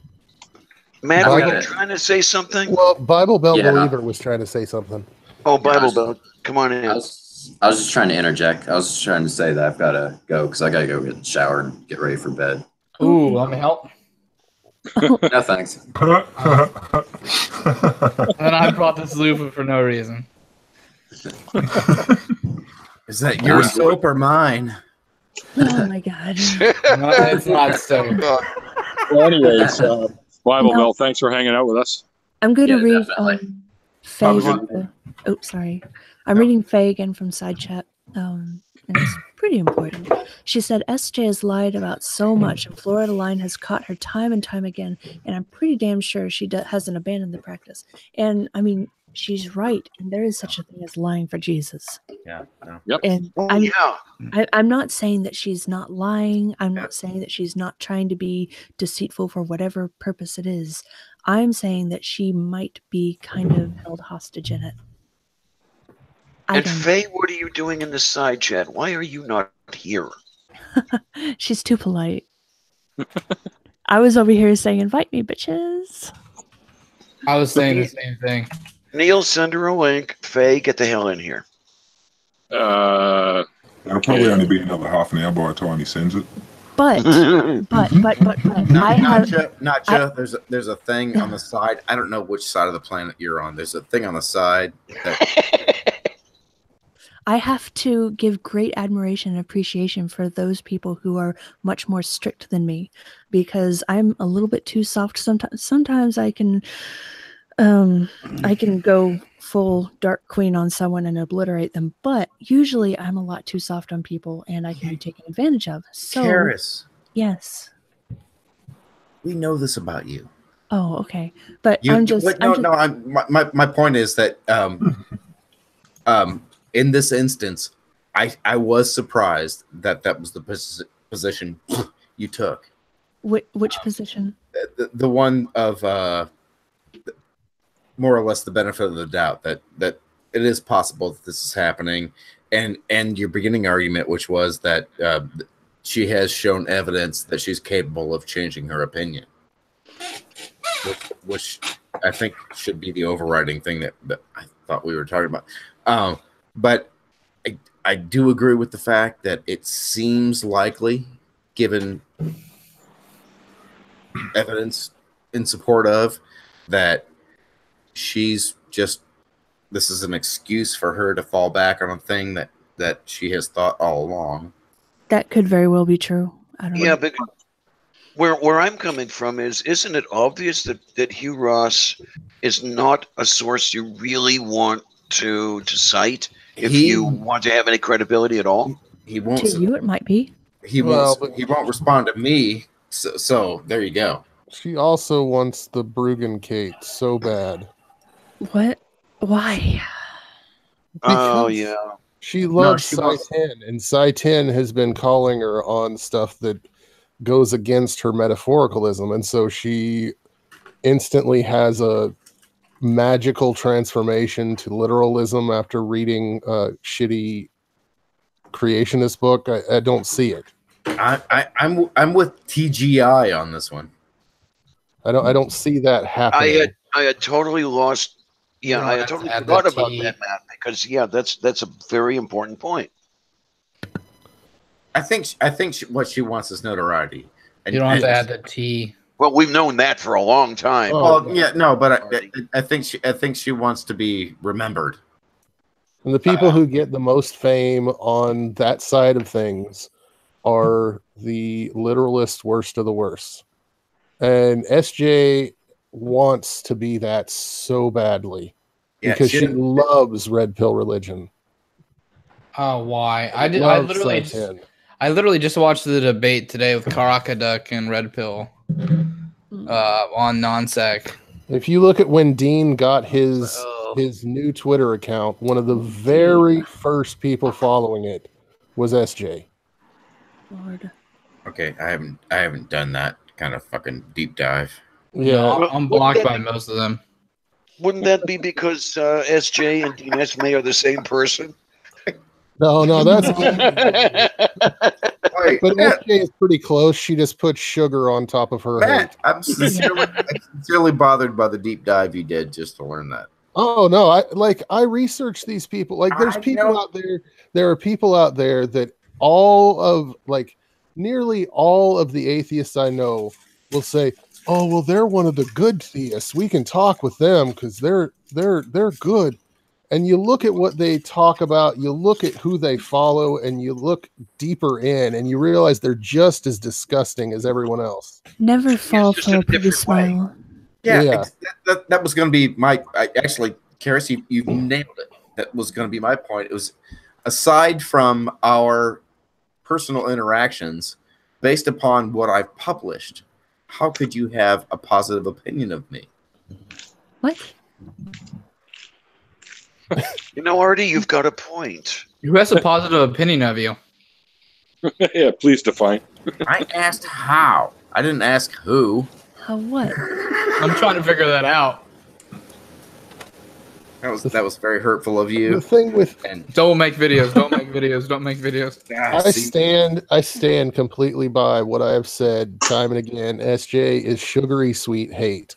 Matt, are you trying to say something? Well, Bible Belt believer was trying to say something. Oh, Bible Belt, come on in. I was just trying to interject. I was just trying to say that I've got to go because I got to go get in the shower and get ready for bed. Ooh, let me help. No, thanks. And I brought this loofah for no reason. Is that your soap or mine? Oh my God. No, it's not soap. Well, anyways, Bible Belt, thanks for hanging out with us. I'm going to read Faye. Sorry. I'm reading Faye again from Side Chat. And it's pretty important. She said, SJ has lied about so much, and Florida Line has caught her time and time again, and I'm pretty damn sure she hasn't abandoned the practice. And, I mean, she's right, and there is such a thing as lying for Jesus. Yeah. Yep. And I'm not saying that she's not lying. I'm not saying that she's not trying to be deceitful for whatever purpose it is. I'm saying that she might be kind of held hostage in it. And Faye, what are you doing in the side chat? Why are you not here? She's too polite. I was over here saying, invite me, bitches. I was saying the same thing. Neil, send her a link. Faye, get the hell in here. It'll probably only be another half an hour by the time he sends it. But I have Nacha, there's a thing on the side. I don't know which side of the planet you're on. There's a thing on the side that I have to give great admiration and appreciation for those people who are much more strict than me, because I'm a little bit too soft sometimes. Sometimes I can go full Dark Queen on someone and obliterate them, but usually I'm a lot too soft on people and I can be taken advantage of. So, Karis, yes. We know this about you. Oh, okay. But my point is that in this instance, I was surprised that was the position you took. Which position? The one of more or less the benefit of the doubt that it is possible that this is happening, and your beginning argument, which was that she has shown evidence that she's capable of changing her opinion, which I think should be the overriding thing that I thought we were talking about. But I do agree with the fact that it seems likely, given evidence in support of, that she's just, this is an excuse for her to fall back on a thing that she has thought all along. That could very well be true. I don't know. Yeah, but where I'm coming from isn't it obvious that Hugh Ross is not a source you really want to cite if you want to have any credibility at all? He won't. To you, it might be. He won't respond to me. So there you go. She also wants the Bruggen Kate so bad. What? Why? Oh, yeah. She loves Sai-10, and Sai-10 has been calling her on stuff that goes against her metaphoricalism, and so she instantly has a magical transformation to literalism after reading a shitty creationist book. I don't see it. I'm with TGI on this one. I don't see that happening. I had totally lost. Yeah, I had totally forgot about that, Matt. Because that's a very important point. I think what she wants is notoriety. And you don't have to add the T. Well, we've known that for a long time. Well, yeah, no, but I think she wants to be remembered. And the people who get the most fame on that side of things are the literalist worst of the worst. And SJ wants to be that so badly because she loves red pill religion. Oh, why? I literally just watched the debate today with Karakaduk and Red Pill on Nonsec. If you look at when Dean got his new Twitter account, one of the very first people following it was SJ. Lord. Okay, I haven't done that kind of fucking deep dive. Yeah, no, I'm blocked by most of them. Wouldn't that be because SJ and Dean Esme are the same person? No, that's but SJ is pretty close. She just put sugar on top of her Matt, I'm sincerely bothered by the deep dive you did just to learn that. Oh no, I researched these people. Like there's people out there. There are people out there that nearly all of the atheists I know will say, "Oh, well, they're one of the good theists. We can talk with them because they're good." And you look at what they talk about, you look at who they follow, and you look deeper in, and you realize they're just as disgusting as everyone else. Never fall for a pretty smile. Yeah. That was going to be actually, Karis, you nailed it. That was going to be my point. It was, aside from our personal interactions, based upon what I've published, how could you have a positive opinion of me? What? You know, Artie, you've got a point. Who has a positive opinion of you? Yeah, please define. I asked how. I didn't ask who. How what? I'm trying to figure that out. That was very hurtful of you. The thing with don't make videos. Don't make videos. Don't make videos. I stand completely by what I have said time and again. SJ is sugary sweet hate.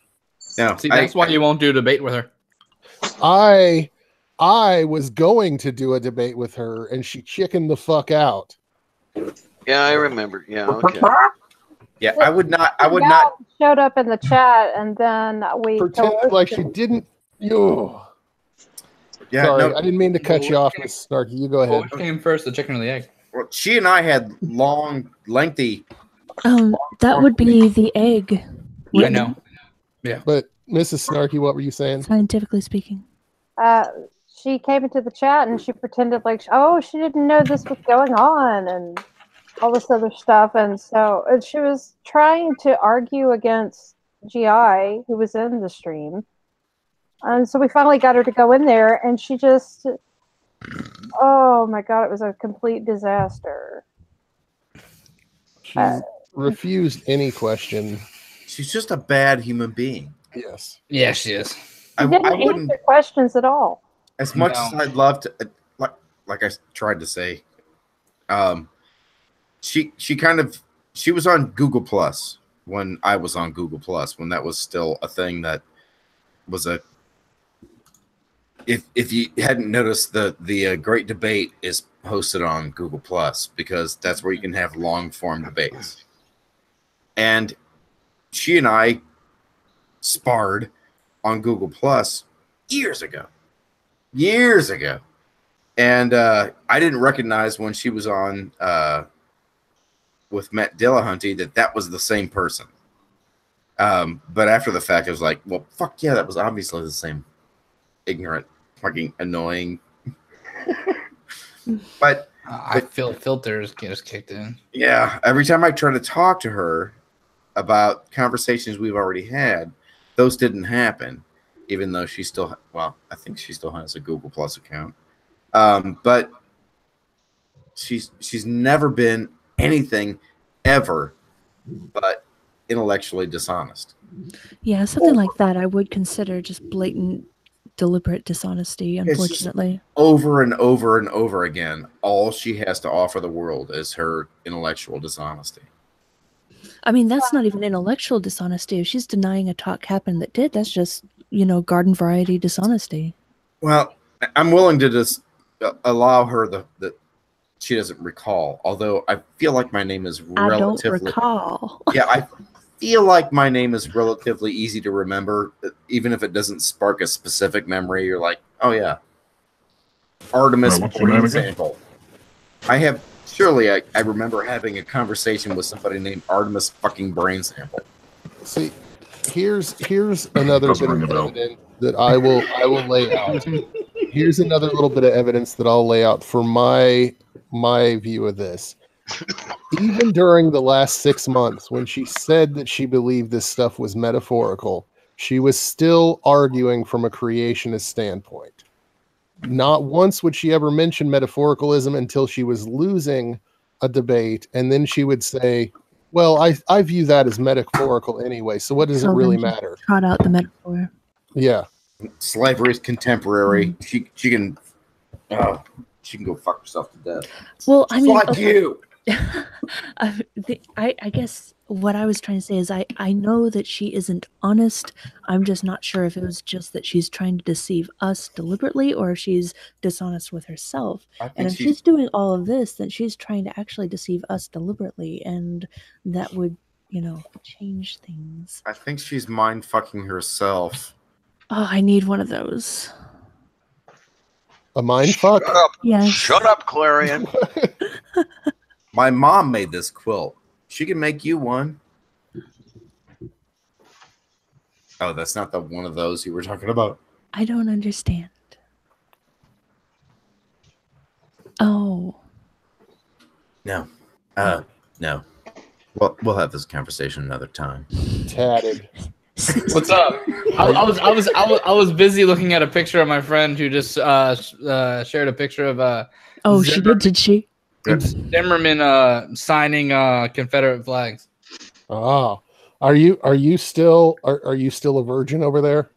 No, See, that's why you won't do a debate with her. I was going to do a debate with her, and she chickened the fuck out. Yeah, I remember. Yeah, okay. Yeah, I would not. Showed up in the chat, and then we Pretended like she didn't. Yo. Yeah, Sorry, no. I didn't mean to cut you off, Miss Snarky. You go ahead. Which came first, the chicken or the egg? Well, she and I had long, lengthy. That would be the egg. I know. Yeah. But Mrs. Snarky, what were you saying? Scientifically speaking. She came into the chat and she pretended like, oh, she didn't know this was going on and all this other stuff. And so she was trying to argue against GI, who was in the stream. And so we finally got her to go in there, and she just, oh my God, it was a complete disaster. She refused any question. She's just a bad human being. Yes. Yeah, she is. She didn't answer questions at all. As much as I'd love to, like I tried to say, she was on Google Plus when I was on Google Plus, when that was still a thing that was a. If you hadn't noticed, the Great Debate is hosted on Google Plus, because that's where you can have long form debates. And she and I sparred on Google Plus years ago. And I didn't recognize when she was on with Matt Dillahunty that was the same person. But after the fact, I was like, well, fuck yeah, that was obviously the same ignorant, fucking annoying. But I feel filters just kicked in. Yeah, every time I try to talk to her about conversations we've already had, those didn't happen, even though she still, well, I think she still has a Google Plus account. But she's never been anything ever but intellectually dishonest. Yeah, something like that I would consider just blatant, deliberate dishonesty, unfortunately. Over and over and over again, all she has to offer the world is her intellectual dishonesty. I mean, that's not even intellectual dishonesty. If she's denying a talk happened that did, that's just, garden variety dishonesty. Well, I'm willing to just allow her that she doesn't recall, although I feel like my name is relatively... I don't recall. Yeah, I feel like my name is relatively easy to remember, even if it doesn't spark a specific memory. You're like, oh yeah, Artemis brain sample. I remember having a conversation with somebody named Artemis fucking brain sample. See, here's another bit of evidence that I will lay out. Here's another little bit of evidence that I'll lay out for my view of this. Even during the last 6 months, when she said that she believed this stuff was metaphorical, she was still arguing from a creationist standpoint. Not once would she ever mention metaphoricalism until she was losing a debate, and then she would say, well, I view that as metaphorical anyway, so what does it really matter? Trot out the metaphor. Yeah. Slavery is contemporary. She can go fuck herself to death. Well, I mean, like you. I guess what I was trying to say is I know that she isn't honest. I'm just not sure if it was just that she's trying to deceive us deliberately, or if she's dishonest with herself. And if she's doing all of this, then she's trying to actually deceive us deliberately, and that would, change things. I think she's mind fucking herself. Oh, I need one of those. A mind fuck? Shut up. Yes. Shut up, Clarion. My mom made this quilt. She can make you one. Oh, that's not the one of those you were talking about. I don't understand. Oh. No. No. Well, we'll have this conversation another time. Tatted. What's up? I was busy looking at a picture of my friend who just shared a picture of Oh, she did she? Zimmerman signing Confederate flags. Oh, are you still a virgin over there?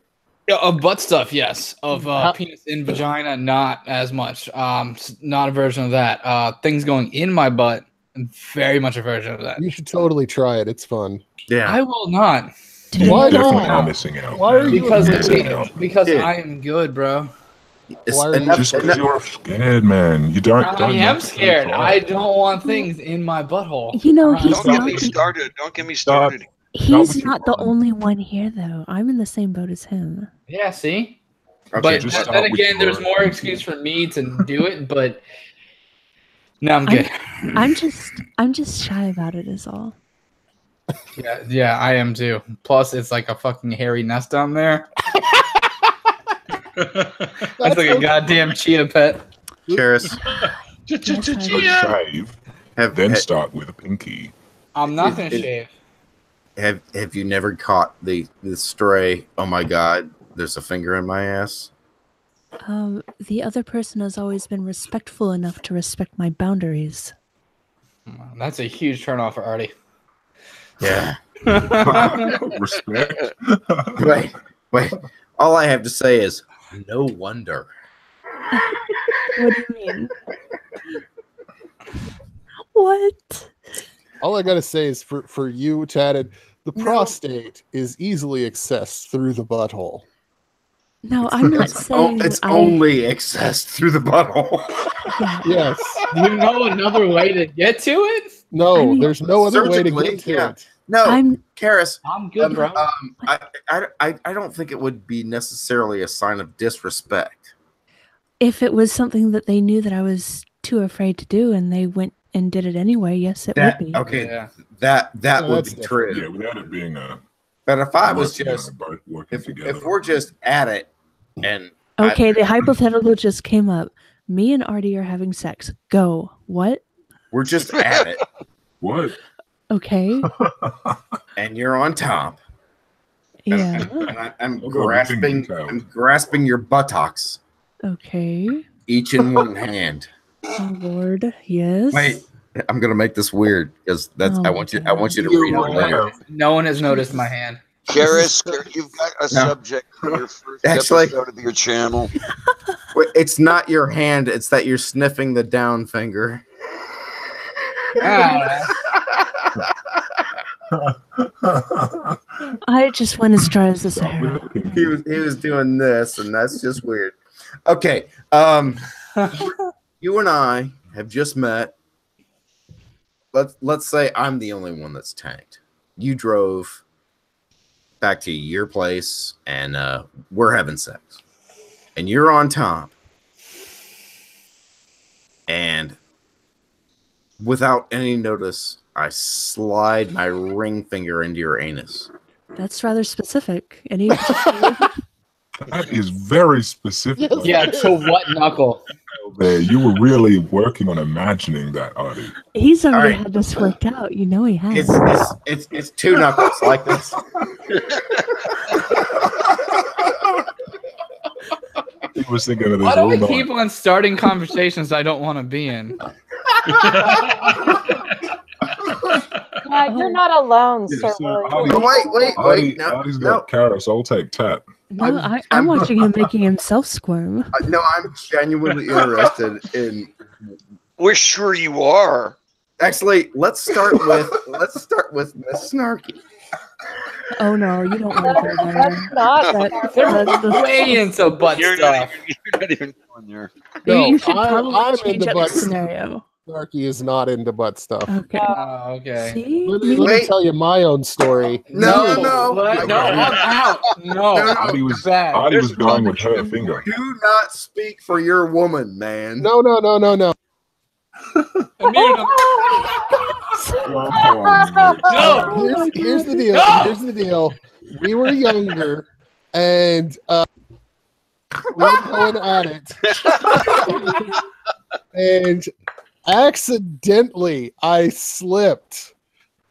Yeah, of butt stuff, yes. Of penis in vagina, not as much. Not a version of that. Things going in my butt, very much a version of that. You should totally try it. It's fun. Yeah, I will not. Why definitely not? are missing out. Why are you Because missing out? because Dude. I am good, bro. Why are you Just because you're scared, man. You don't. I am scared. I don't want things in my butthole. You know, he's Don't get not me the, started. Don't get me started. he's not the only one here, though. I'm in the same boat as him. Yeah, see? Okay, But just then start with again, there's your more thinking. excuse for me to do it, but no, I'm good. I'm just shy about it is all. Yeah, I am too. Plus, it's like a fucking hairy nest down there. That's like a goddamn cheetah pet. Karis, Shave, then start with a pinky. I'm not gonna shave. have you never caught the stray? Oh my God, there's a finger in my ass. The other person has always been respectful enough to respect my boundaries. That's a huge turnoff for Artie. Yeah. Respect. Wait. All I have to say is, no wonder. What do you mean? What? All I gotta say is for you, Tatted, the prostate is easily accessed through the butthole. No, I'm not saying it's only accessed through the butthole. Yes. Do you know another way to get to it? No, I mean, there's no other way to surgically, get to yeah. it. No, Karis, I'm good, bro. I don't think it would be necessarily a sign of disrespect. If it was something that they knew that I was too afraid to do and they went and did it anyway, yes, it would be. Okay, Yeah. that No, would that's be true. Yeah, without it being a. But if I was working on just, it, both working if together. we're just at it, and Okay, the hypothetical just came up. Me and Artie are having sex. Go. What? we're just at it, What? Okay. and you're on top, Yeah. and I'm Oh, grasping, God. I'm grasping your buttocks, Okay. each in one hand. Oh Lord. Yes. Wait, I'm gonna make this weird because that's Oh I my want you. God. I want you to read it later. No one has noticed my hand. Karis, you've got a subject for your first Actually- episode of your channel. Wait, it's not your hand; it's that you're sniffing the down finger. I just went as dry as the Sahara. He was doing this, and that's just weird. Okay, you and I have just met. Let's say I'm the only one that's tanked. You drove back to your place, and we're having sex, and you're on top, and without any notice, I slide my ring finger into your anus. That's rather specific. Any That is very specific. Yeah, to what knuckle? There, you were really working on imagining that, Artie. He's already right. had this worked out. You know he has. It's two knuckles like this. He was thinking of this Why do all I night. keep on starting conversations I don't want to be in? You're not alone, Sir William. Wait. Artie's got Karis. I'll take Tat. No, I'm watching him making himself squirm. No, I'm genuinely interested in. We're sure you are. Actually, let's start with Miss Snarky. Oh no, you don't want to go there. That's not. That's Way into butt You're stuff. not even going there. No, you should I'm probably change into up butt the scenario. Snarky is not into butt stuff. Okay. Oh, okay. See? Let me Wait. tell you my own story. No. What? No, I'm out. No. Artie was Bad. going with her finger. Do not speak for your woman, man. No. Amir, no. No. Here's the deal. No! Here's the deal. We were younger, and we were going at it. And accidentally, I slipped,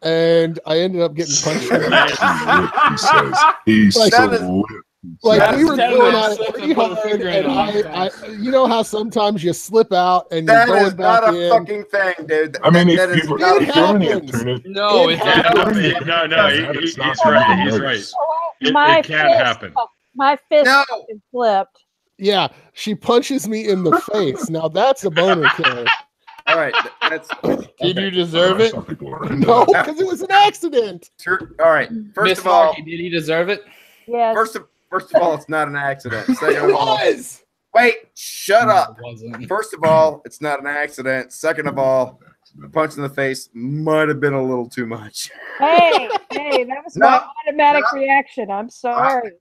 and I ended up getting punched in the face. He says. He Like, slipped. Like we were That's going definitely at it slipped pretty and put a hard, finger in and it. you know how sometimes you slip out and you're That going is back not a in. fucking thing, dude. I mean, that if is you not it a turn it, happens. turn it. No, It it's happens. No, he's right. It can happen. My fist No. is flipped. Yeah, she punches me in the face. Now that's a boner killer. All right, that's Did you deserve it? Some people are No, because it was an accident. Sure. All right. First Miss of all, Markey, did he deserve it? Yes. first of all, it's not an accident. Second of all, was. wait, shut up. It wasn't. First of all, it's not an accident. Second of all, the punch in the face might have been a little too much. Hey, that was my automatic reaction. I'm sorry.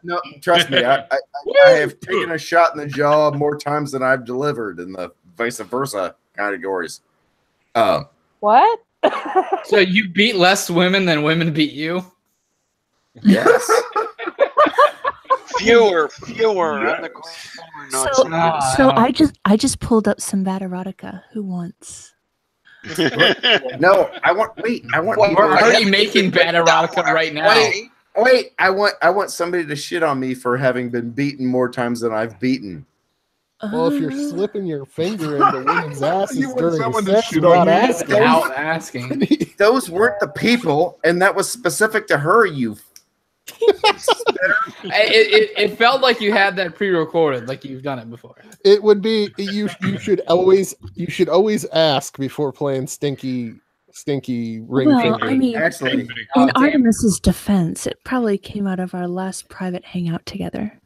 No, trust me. I have taken a shot in the jaw more times than I've delivered in the vice versa categories. What? So you beat less women than women beat you? Yes. Fewer. So I just pulled up some bad erotica. Who wants? No, I want. We're already making bad erotica right now. Wait, I want somebody to shit on me for having been beaten more times than I've beaten. Well, if you're slipping your finger into women's asses You want during someone to sex shit without on you? asking, Without asking. Those weren't the people, and that was specific to her. You. It felt like you had that pre-recorded, like you've done it before. it would be you should always ask before playing stinky ring Well, finger. I mean, Actually, in Artemis's defense, it probably came out of our last private hangout together.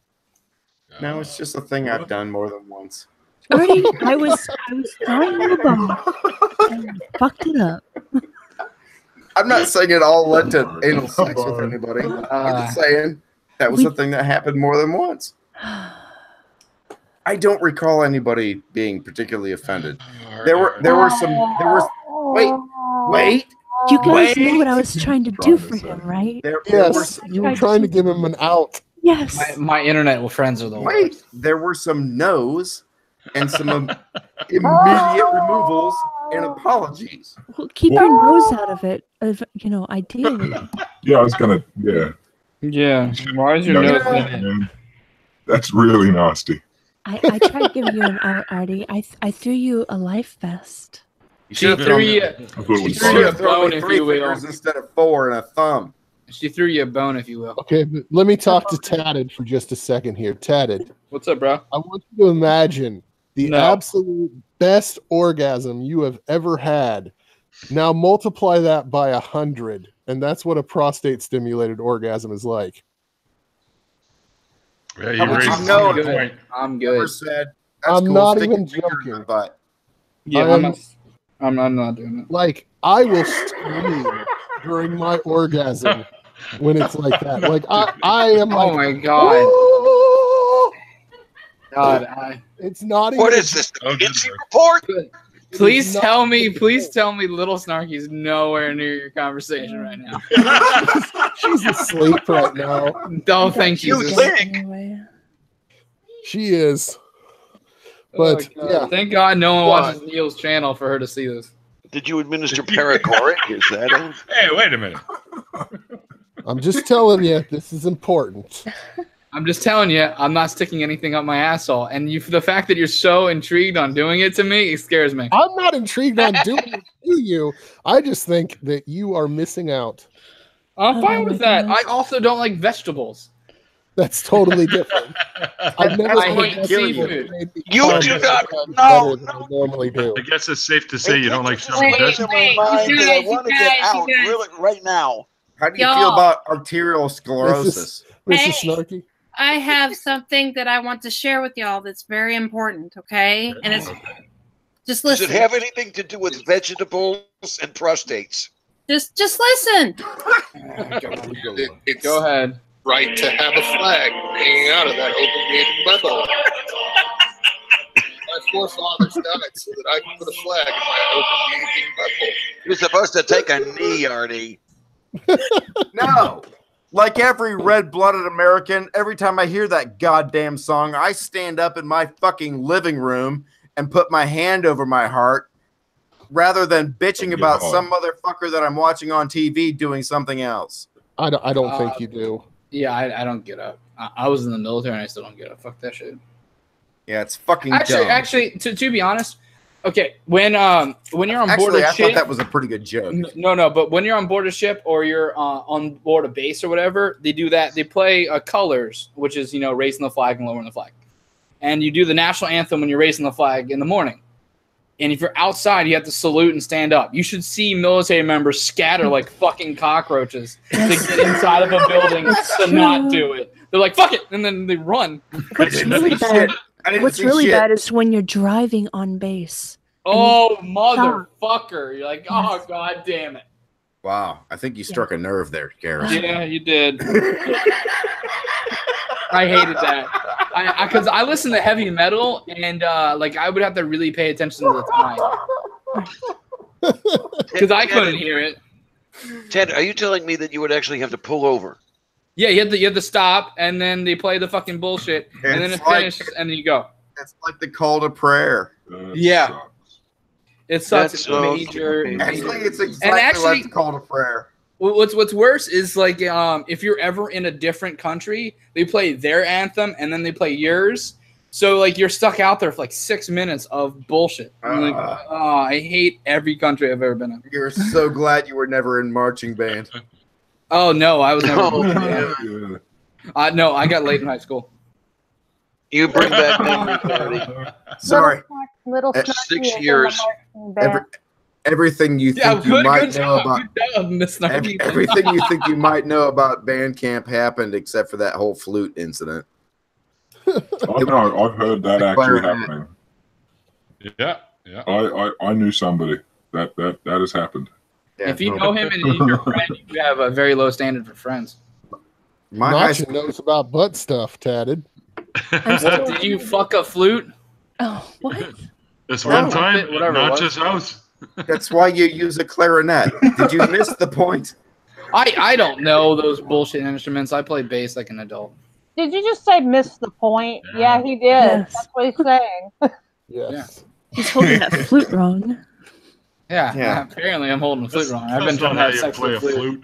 no, it's just a thing I've done more than once. Artie, I was throwing you a bone and fucked it up. I'm not saying it all led to anal sex with anybody. I'm just saying that was a thing that happened more than once. I don't recall anybody being particularly offended. There were wait. You guys know what I was trying to do for him, right? Yes, you were trying to give him an out. Yes. My internet friends are the worst. Wait, there were some no's and some immediate removals and apologies. Well, keep your nose out of it. Ideally. Yeah, I was gonna. Yeah. Yeah. Why is your nose in it? Man. That's really nasty. I tried giving you an out, Artie. I threw you a life vest. She threw you a bone, if you will. Instead of 4 and a thumb. She threw you a bone, if you will. Okay, but let me talk to Tatted for just a second here. Tatted, what's up, bro? I want you to imagine the absolute best orgasm you have ever had. Now multiply that by 100, and that's what a prostate-stimulated orgasm is like. Yeah, you raised a good point. I'm good. I'm not even joking. Yeah, I'm not doing it. Like, I will scream during my orgasm when it's like that. Like, I am like, oh my god. "Ooh!" God, it's not even. What is this? The McKinsey report? Please tell me Little Snarky's nowhere near your conversation right now. She's asleep right now. Don't thank you. She is. But yeah. Thank God no one watches Neil's channel for her to see this. Did you administer paregoric? Is that it? Hey, wait a minute. I'm just telling you, this is important. I'm just telling you, I'm not sticking anything up my asshole. And the fact that you're so intrigued on doing it to me, it scares me. I'm not intrigued on doing it to you. I just think that you are missing out. I'm fine with that. I also don't like vegetables. That's totally different. I've never hate seafood. You do not know. I normally do. I guess it's safe to say you don't like some vegetables. I want to get out really right now. How do you feel about arterial sclerosis? Mrs. Snarky? I have something that I want to share with y'all that's very important, okay? And it's just listen. Does it have anything to do with vegetables and prostates? Just listen. Go ahead. Right to have a flag hanging out of that open-gated butthole. My forefathers done it so that I can put a flag in my open-gated butthole. You're supposed to take a knee, Artie. No. Like every red-blooded American, every time I hear that goddamn song, I stand up in my fucking living room and put my hand over my heart rather than bitching about some motherfucker that I'm watching on TV doing something else. I don't think you do. Yeah, I don't get up. I was in the military and I still don't get up. Fuck that shit. Yeah, it's fucking dumb. Actually, to be honest, okay, when you're on board a ship, I thought that was a pretty good joke. No, but when you're on board a ship or you're on board a base or whatever, they do that. They play colors, which is raising the flag and lowering the flag, and you do the national anthem when you're raising the flag in the morning. And if you're outside, you have to salute and stand up. You should see military members scatter like fucking cockroaches to get inside of a building to not do it. They're like, fuck it, and then they run. What's really bad is when you're driving on base. Oh, motherfucker. You're like, oh, god damn it. Wow, I think you struck a nerve there, Garrett. Yeah, you did. I hated that. Because I listen to heavy metal, and like I would have to really pay attention to the time. Because I couldn't hear it. Ted, are you telling me that you would actually have to pull over? Yeah, you have to stop, and then they play the fucking bullshit, and then it finishes, and then you go. It's like the call to prayer. Yeah. It sucks. It's major. Actually, it's exactly like the call to prayer. What's worse is like if you're ever in a different country, they play their anthem and then they play yours. So like you're stuck out there for like 6 minutes of bullshit. Like, I hate every country I've ever been in. You're so glad you were never in marching band. Oh no, I was never. No, I got late in high school. You bring back memory, Cody. Sorry. Little 6 years. Everything you think you might know about everything you think you might know about band camp happened except for that whole flute incident. I know. I've heard that actually happening. Yeah. I knew somebody that has happened. Yeah, if you know him and he's your friend, you have a very low standard for friends. Nacho knows about butt stuff, Tatted. Did you fuck a flute? Oh, what? This one time, not just house. That's why you use a clarinet. Did you miss the point? I don't know those bullshit instruments. I play bass like an adult. Did you just say miss the point? Yeah, he did. Yes. That's what he's saying. Yes. He's holding that flute wrong. Yeah. Apparently, I'm holding the flute wrong. I've been trying to have sex with flute.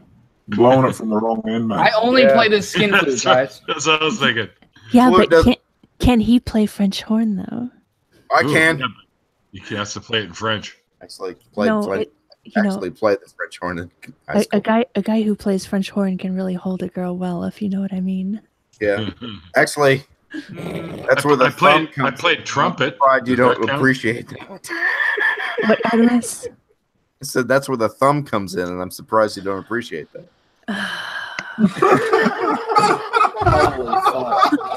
Blowing it from the wrong end, man. I only play the skin flute, guys. That's what I was thinking. Yeah, but can he play French horn though? I can. Yeah, you have to play it in French. Actually, play the French horn. A guy who plays French horn can really hold a girl well, if you know what I mean. Yeah, actually, that's where the thumb comes. I played trumpet. You don't appreciate that. What, Artemis? I said that's where the thumb comes in, and I'm surprised you don't appreciate that.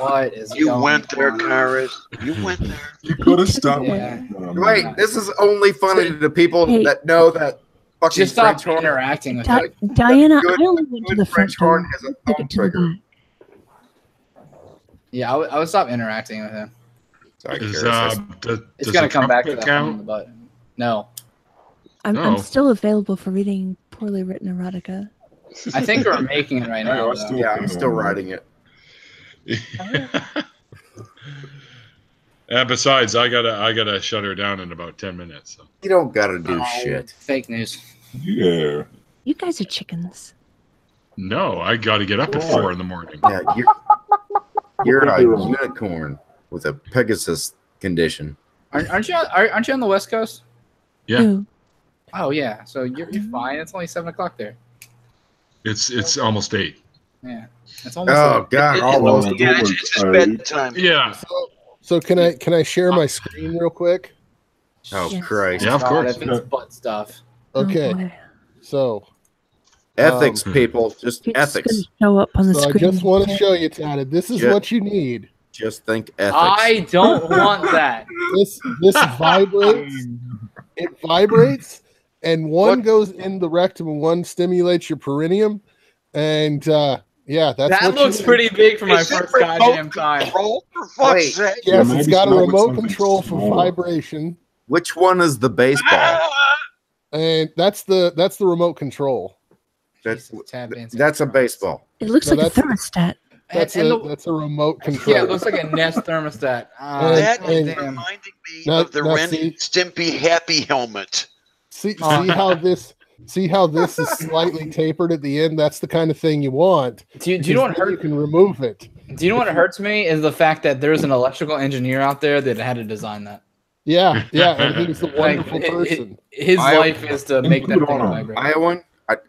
What is you went there, Karis. You went there. You could have stopped. Wait, this is only funny to people that know that fucking just stop French horn. interacting with Diana, I only went to the French horn has a thumb trigger. Yeah, I would stop interacting with him. Sorry, it's gonna come back to that on the button. No. I'm still available for reading poorly written erotica. I think we're making it right now. I'm still writing it. Besides, I gotta shut her down in about 10 minutes. So. You don't gotta do shit. Fake news. Yeah. You guys are chickens. No, I gotta get up at 4 in the morning. Yeah, you're a unicorn with a Pegasus condition. Aren't you on the West Coast? Yeah. Ooh. Oh yeah, so you're fine. It's only 7 o'clock there. It's almost 8. Yeah, it's almost. Oh God, almost. It's bedtime. Yeah. So can I share my screen real quick? Oh Christ! Yeah, of course. If it's butt stuff. Okay. So. Ethics, people, just ethics. Gonna show up on the So screen. I just want to show you, Tatted. This is what you need. Just think ethics. I don't want that. This vibrates. It vibrates, and one goes in the rectum, and one stimulates your perineum. And yeah, that's that what looks pretty big for my first goddamn time. Wait, yes, it's got a remote control for vibration. Which one is the baseball? And that's the remote control. That's a baseball. It looks like a thermostat. That's a remote control. Yeah, it looks like a Nest thermostat. That is reminding me of the Ren and Stimpy Happy Helmet. See how this is slightly tapered at the end? That's the kind of thing you want. Do you know what hurts? You can remove it. Do you know what hurts me is the fact that there's an electrical engineer out there that had to design that. Yeah, and he was a wonderful person. His life is to make that thing vibrate.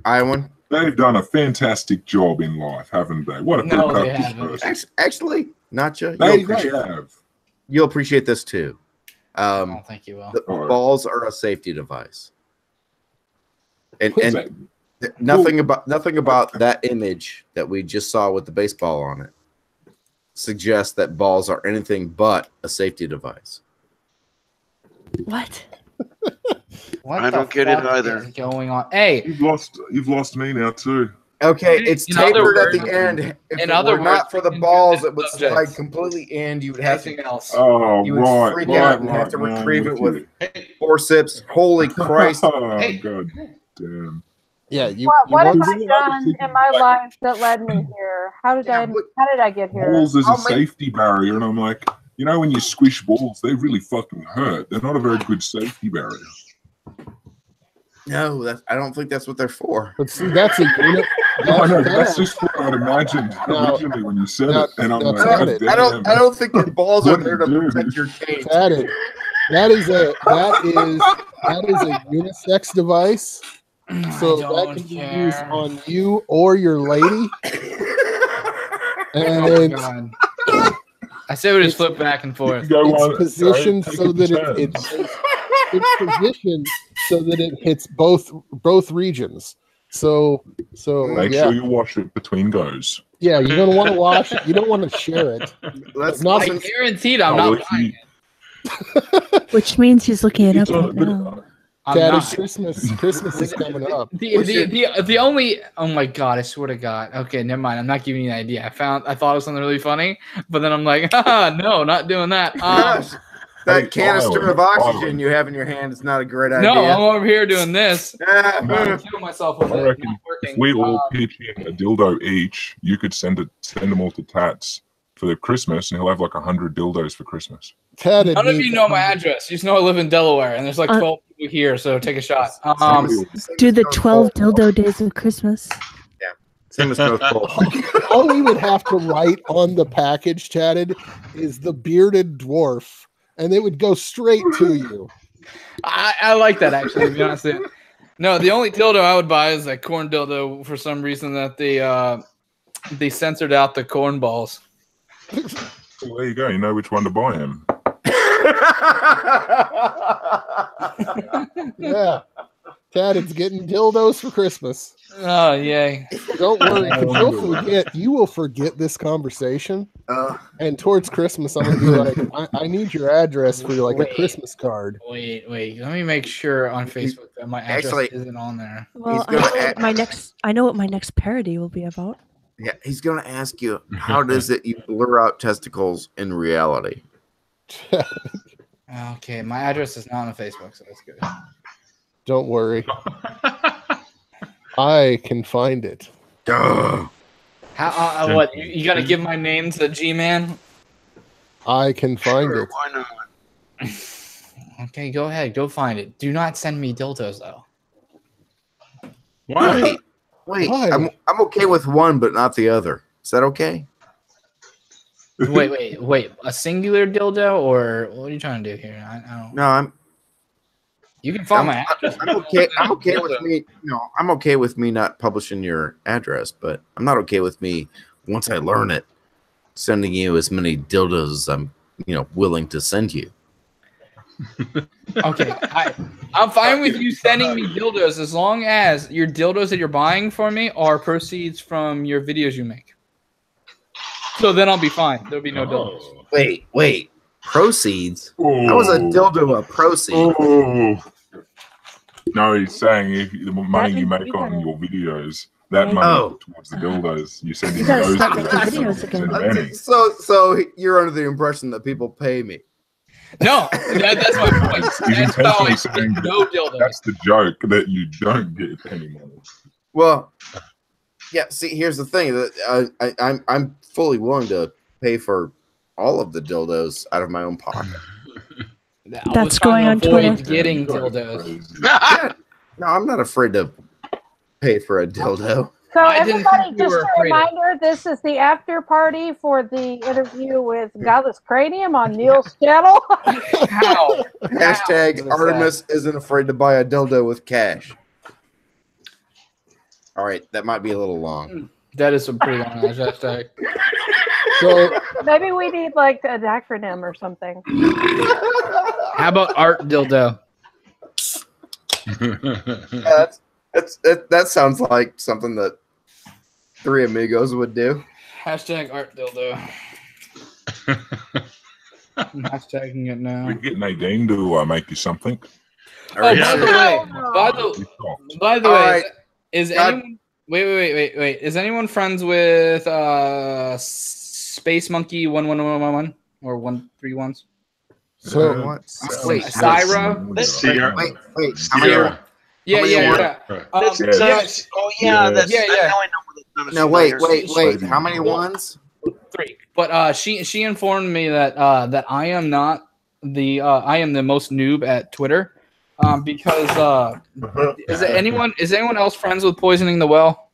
Iowan. They've done a fantastic job in life, haven't they? What a productive person. Actually, Nacho, They have. you'll appreciate this too. I don't think you will. The balls are a safety device, and nothing about that image that we just saw with the baseball on it suggests that balls are anything but a safety device. What? What I don't get it either. is going on? Hey, You've lost me now too. Okay, it's In other tapered at words- the end. If in it other were not words, for the we can balls, do it would this slide subject. completely in. You would have Anything to, else? Oh, you would right, freak right, out and have to right, man, retrieve it with with you. forceps. Holy Christ! Oh, God damn. Yeah, you. What have want I done in my life that led me here? How did I get here? Balls is a safety barrier, and I'm like, you know, when you squish balls, they really fucking hurt. They're not a very good safety barrier. No, I don't think that's what they're for. But see, that's a unit. No, I know, that's just what I'd imagined originally when you said it, and I'm like, I don't think your balls are there to protect your cage. That is a unisex device. So that can be used on you or your lady. And I say we just flip back and forth. It's positioned so that it's positioned so that it hits both regions. So make sure you wash it between goes. Yeah, you're gonna want to wash it. You don't want to share it. I guaranteed I'm not buying it. Which means he's looking it up right now. Christmas is coming up. The only, oh my God, I swear to God. Okay, never mind. I'm not giving you an idea. I thought it was something really funny, but then I'm like, no, not doing that. That canister of oxygen you have in your hand is not a great idea. No, I'm over here doing this. I'm gonna kill myself with I it. reckon if we all pitch in a dildo each, you could send them all to Tats for their Christmas, and he'll have like 100 dildos for Christmas. None of you know my address. You just know I live in Delaware, and there's like 12 people here, so take a shot. Do the 12 dildo days of Christmas. Yeah, same as North Pole. All we would have to write on the package, chatted, is the bearded dwarf, and they would go straight to you. I like that, actually, to be honest with you. No, the only dildo I would buy is that corn dildo for some reason that they censored out the corn balls. Well, there you go. You know which one to buy him. Yeah. Tad's getting dildos for Christmas. Oh, yay. Don't worry. You will forget this conversation. And towards Christmas, I'm going to be like, I need your address for like a Christmas card. Wait. Let me make sure on Facebook that my address isn't on there. Well, I know what my next parody will be about. Yeah, he's going to ask you, how does it you blur out testicles in reality? Okay, my address is not on Facebook, so that's good. Don't worry. I can find it. Duh. How? What? You got to give my name to the G-Man? I can find it. Why not? Okay, go ahead. Go find it. Do not send me dildos, though. Why? Wait, I'm okay with one, but not the other. Is that okay? Wait. A singular dildo, or what are you trying to do here? I don't. No, You can find my address. I'm okay. I'm okay with me. I'm okay with me not publishing your address, but I'm not okay with me once I learn it, sending you as many dildos as I'm, willing to send you. Okay, I'm fine with you sending me dildos as long as your dildos that you're buying for me are proceeds from your videos you make. So then I'll be fine. There'll be no dildos. Wait. Proceeds? How was a dildo a proceed? Oh. No, he's saying if the money you make on your videos, that money towards the dildos, you send him those videos again. So you're under the impression that people pay me. No, that's my point. He's intentionally saying no dildos. That's the joke, that you don't get any money. Well, yeah. See, here's the thing: that I'm fully willing to pay for all of the dildos out of my own pocket. That's going on Twitter. Getting dildos. No, I'm not afraid to pay for a dildo. So everybody, just a reminder, this is the after party for the interview with Godless Cranium on Neil's channel. How? Hashtag Artemis isn't afraid to buy a dildo with cash. All right, that might be a little long. That is a pretty long hashtag. So maybe we need like an acronym or something. How about art dildo? That sounds like something that Three Amigos would do. Hashtag art dildo. I'm hashtagging it now. We get Nadine to make you something. Oh, by the way, is anyone? Wait. Is anyone friends with Space Monkey 1111 or 131s? So wait, Syra. Wait. Sierra. Yeah. That's yes. Oh yeah, that's yeah. now I know what it's gonna No, wait. How many ones? 3. But she informed me that that I am not the I am the most noob at Twitter. Because is anyone else friends with Poisoning the Well?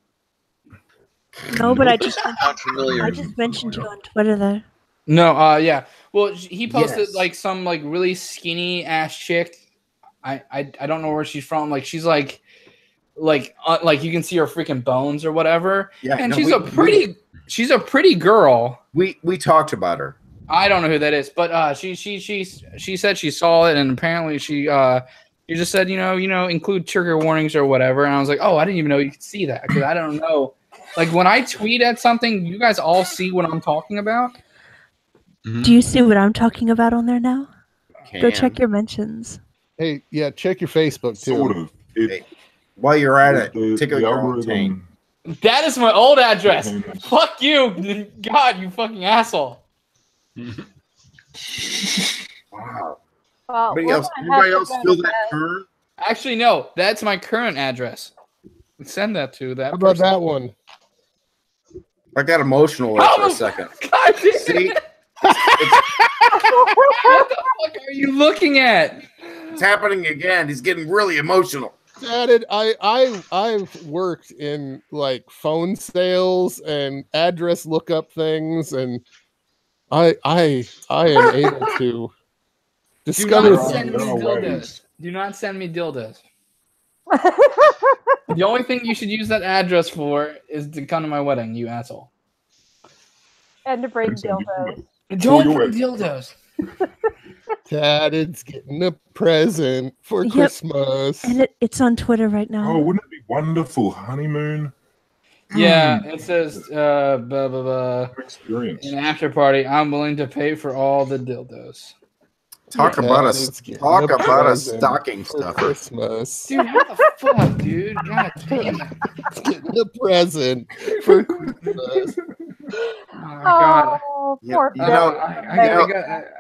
No, but I just familiar. I just mentioned you on Twitter though. No, yeah. Well, he posted like some like really skinny ass chick. I don't know where she's from. Like she's like you can see her freaking bones or whatever. Yeah, and she's a pretty girl. We talked about her. I don't know who that is, but she said she saw it, and apparently she just said include trigger warnings or whatever. And I was like, oh, I didn't even know you could see that because I don't know. Like when I tweet at something, you guys all see what I'm talking about. Do you see what I'm talking about on there now? Go check your mentions. Hey, yeah, check your Facebook too. Sort of. While you're at it, take out your own tank. That is my old address. Fuck you, God, you fucking asshole. Wow. Well, anybody else feel that turn? Actually, no, that's my current address. Send that to that. How about that one? I got emotional there for a second. God, see? What the fuck are you looking at? It's happening again. He's getting really emotional. I've worked in like phone sales and address lookup things, and I am able to discover. Do not send me dildos. The only thing you should use that address for is to come to my wedding, you asshole. And to bring dildos. Don't bring dildos. Tad's getting a present for Christmas. And it's on Twitter right now. Oh, wouldn't it be wonderful? Honeymoon. Yeah, it says blah, blah, blah. Experience. An after party. I'm willing to pay for all the dildos. Talk about a stocking stuffer. Christmas. Dude, how the fuck, dude? God damn it. It's getting a present for Christmas. Oh my god. Poor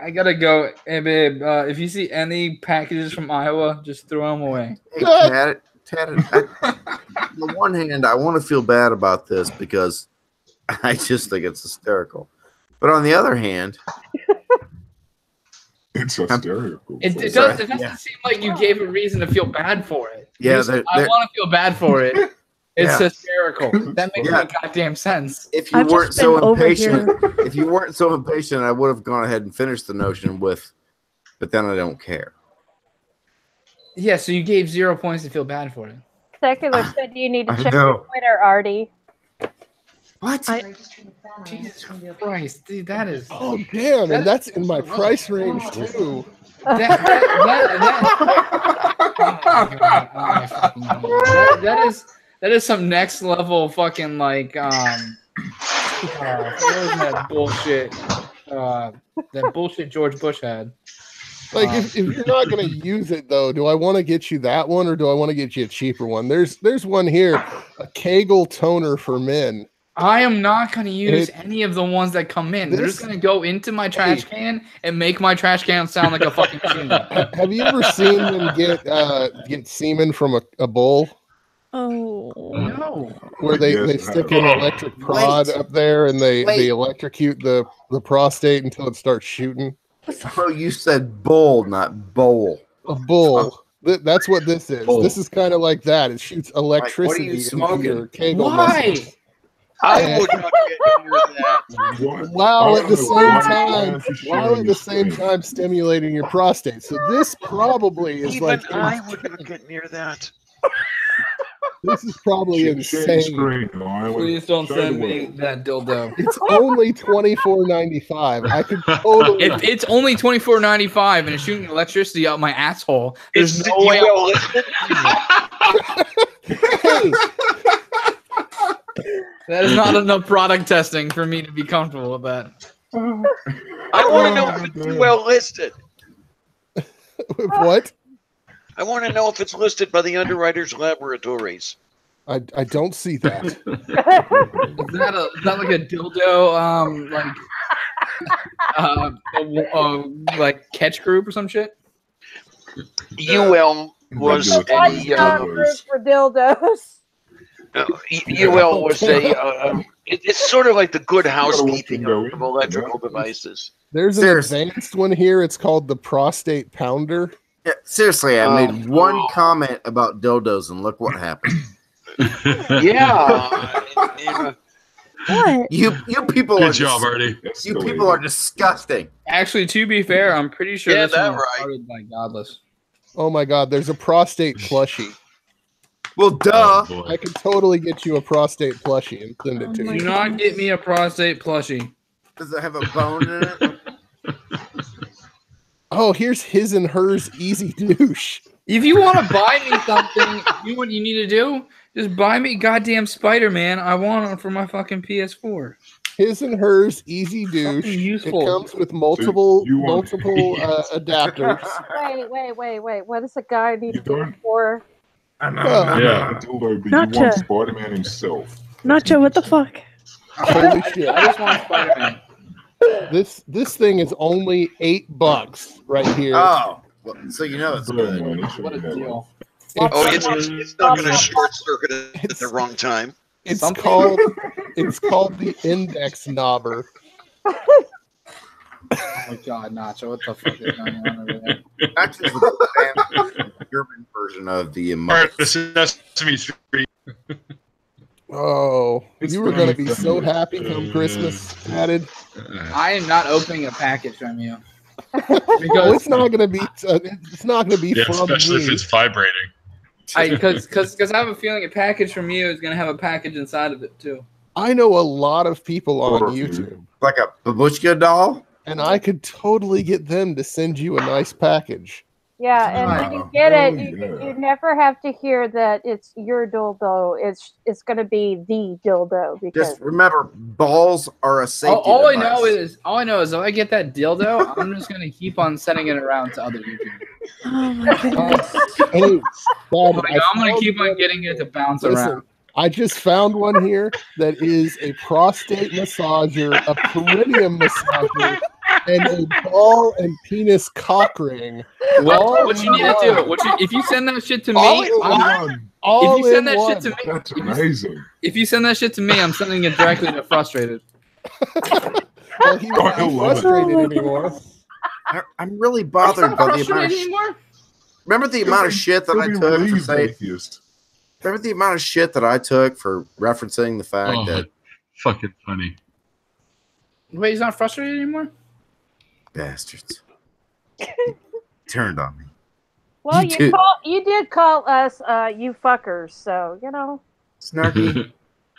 I gotta go. Hey babe, if you see any packages from Iowa, just throw them away. Hey, Tad, on the one hand, I want to feel bad about this because I just think it's hysterical. But on the other hand, it's hysterical. It doesn't seem like you gave a reason to feel bad for it. Yeah, I want to feel bad for it. It's hysterical. That makes no goddamn sense. If you weren't so impatient, I would have gone ahead and finished the notion with, but then I don't care. Yeah, so you gave 0 points to feel bad for it. Secular said you need to check your Twitter, Artie. What? Jesus Christ, dude, that is. Oh damn, and that's in my price range too. That is some next level fucking like what was that bullshit? That bullshit George Bush had. Like if you're not gonna use it though, do I want to get you that one or do I want to get you a cheaper one? There's one here, a Kegel toner for men. I am not going to use any of the ones that come in. They're just going to go into my trash can and make my trash can sound like a fucking machine gun. Have you ever seen them get semen from a bowl? Oh no! Where they stick an electric prod up there and they electrocute the prostate until it starts shooting. Bro, you said bowl, not bowl. A bowl. That's what this is. This is kind of like that. It shoots electricity into your Kegel muscles. I would not get near that. While at the same time stimulating your prostate. So this probably is Even like I would not get near that. This is probably insane. Please don't send me that dildo. It's only $24.95. I could totally. If it's only $24.95 and it's shooting electricity out my asshole, there's It's no the way. Hey, That is not enough product testing for me to be comfortable with that. I want to know if it's UL listed. what? I want to know if it's listed by the Underwriters Laboratories. I don't see that. Is that like a dildo, like catch group or some shit? UL was One stop group for dildos. UL was it's sort of like the good housekeeping of electrical devices. There's an advanced one here. It's called the prostate pounder. Yeah, seriously, I made one comment about dildos, and look what happened. Yeah. What? You people Good are job, Artie. You people are disgusting. Actually, to be fair, I'm pretty sure Yeah, this one that was right. started by Godless. Oh my God! There's a prostate plushie. Well, duh. Oh, I could totally get you a prostate plushie and send it to Do you. not get me a prostate plushie. Does it have a bone in it? Oh, here's his and hers easy douche. If you want to buy me something, what you need to do, just buy me goddamn Spider-Man. I want it for my fucking PS4. His and hers easy douche. Something useful. It comes with multiple you want- adapters. Wait. What does a guy need to do for? Yeah. Dildo, but Not you want to- Spider-Man himself. Nacho, what the fuck? Holy shit! I just want Spider-Man. This thing is only $8 right here. Oh, well, so you know it's good. What a deal. Oh, it's not going to short circuit at the wrong time. It's Something- called the index knobber. Oh my God, Nacho, what the fuck is going on over there? Actually, the German version of the Sesame Street. Oh, you were going to be so happy come Christmas, added. I am not opening a package from you. Oh, it's not going to be. It's not going to be Yeah, from especially me. if it's vibrating. Because I have a feeling a package from you is going to have a package inside of it too. I know a lot of people on YouTube, like a babushka doll, and I could totally get them to send you a nice package. Yeah, and when you get it, you never have to hear that it's your dildo. It's going to be the dildo because just remember, balls are a safety All I device. know is if I get that dildo, I'm just going to keep on sending it around to other YouTubers. Oh my goodness. Hey, Dad, I'm going to keep on getting it to bounce around. I just found one here that is a prostate massager, a perineum massager, and a ball and penis cock ring. What you need to do? If you send that shit to me, All if you send in that one. shit to me, That's amazing. if you send that shit to me, I'm sending it directly to Frustrated. Well, he's not frustrated anymore. I'm really bothered by the amount of Frustrated anymore? Remember the amount of shit that I took for saying. Remember the amount of shit that I took for referencing the fact that fucking funny. Wait, he's not frustrated anymore? bastards turned on me. Well, you did call us you fuckers, so you know. Snarky.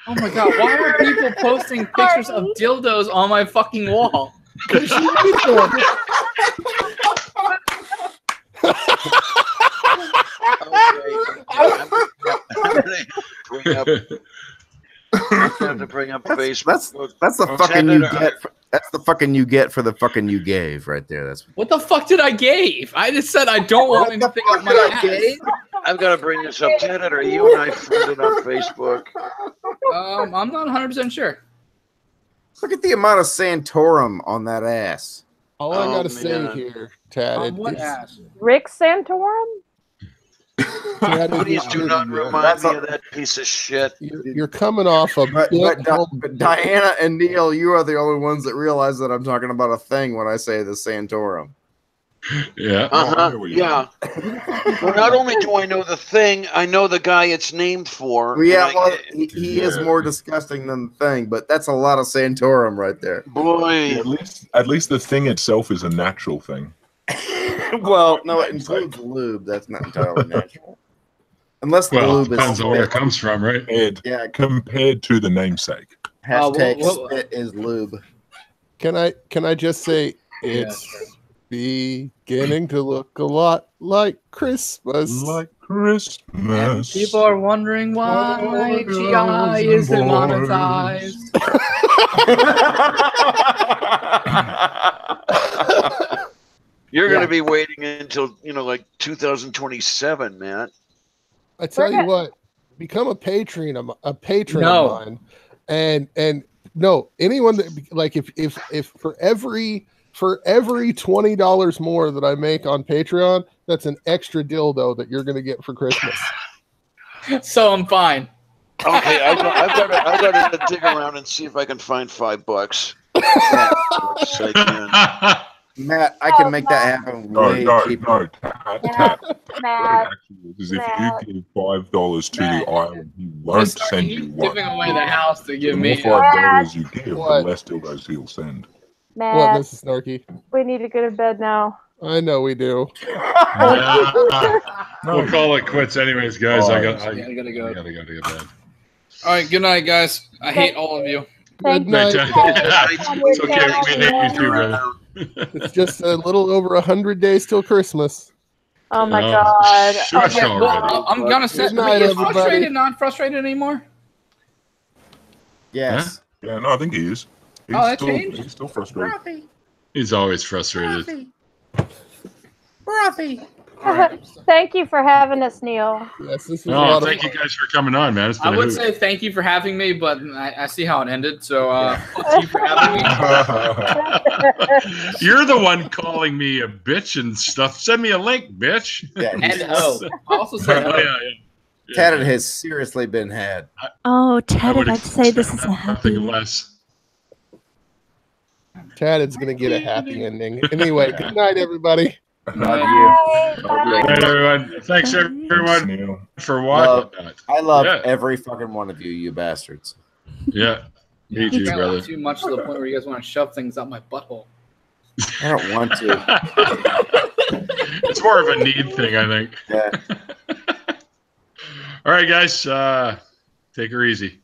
Oh my god, why are people posting pictures of dildos on my fucking wall? I'm going to bring up Facebook. That's the fucking you get. That's the fucking you get for the fucking you gave right there. That's what the fuck did I gave? I just said I don't want anything on my ass. I've got to bring this up. Janet, are you and I friended on Facebook? I'm not 100% sure. Look at the amount of Santorum on that ass. All I gotta say here, Tad, what ass? Rick Santorum? Please do not remind me of that piece of shit. You're coming off a but Diana and Neil, you are the only ones that realize that I'm talking about a thing when I say the Santorum. Yeah. Yeah. Well, not only do I know the thing, I know the guy it's named for. Yeah, well, he is more disgusting than the thing, but that's a lot of Santorum right there. Boy. Yeah, at least the thing itself is a natural thing. Well, no, it includes lube. That's not entirely natural. Unless the Well, lube depends is on where it spit. comes from, right? Yeah. Compared to the namesake. Hashtag spit is lube. Can I just say it's beginning to look a lot like Christmas. Like Christmas. And people are wondering why GI is demonetized. You're going to be waiting until, like 2027, man. I tell you what, become a patron of mine, and no, anyone that like if for every $20 more that I make on Patreon, that's an extra dildo that you're going to get for Christmas. So I'm fine. Okay, I've got to dig around and see if I can find $5. Matt, I can make that happen way cheaper. Matt. Is if you give $5 to the island, he won't send you one. Giving away the house to give The me more $5 you give, the less dildos he'll send. Matt, What, Mrs. Snarky? we need to go to bed now. I know we do. We'll call it quits anyways, guys. I gotta go. go to bed. All right, good night, guys. I hate all of you. Good night. It's okay. We hate you too, brother. It's just a little over 100 days till Christmas. Oh my God. Shush Okay. already. I'm gonna say, Good night, is everybody. frustrated not frustrated anymore? Yes. Yeah, no, I think he is. He's Oh, that still, changed? he's still frustrated. He's always frustrated. Ruffy. Thank you for having us, Neil. Yes, this was a Oh, lot of thank you fun. guys for coming on, man. It's been I a would hoot. say thank you for having me, but I see how it ended. So fuck you for having me. You're the one calling me a bitch and stuff. Send me a link, bitch. Yeah, And I also said Oh, yeah. Ted has seriously been had. Oh, Ted, would I'd say this is a Nothing happy. less. Chad is going to get a happy ending. Anyway, good night, everybody. Love you. Good night, everyone. Thanks, everyone, for watching. I love Yeah. every fucking one of you, you bastards. Yeah, me too, Yeah, brother. too much to the point where you guys want to shove things up my butthole. I don't want to. It's more of a need thing, I think. Yeah. All right, guys. Take her easy.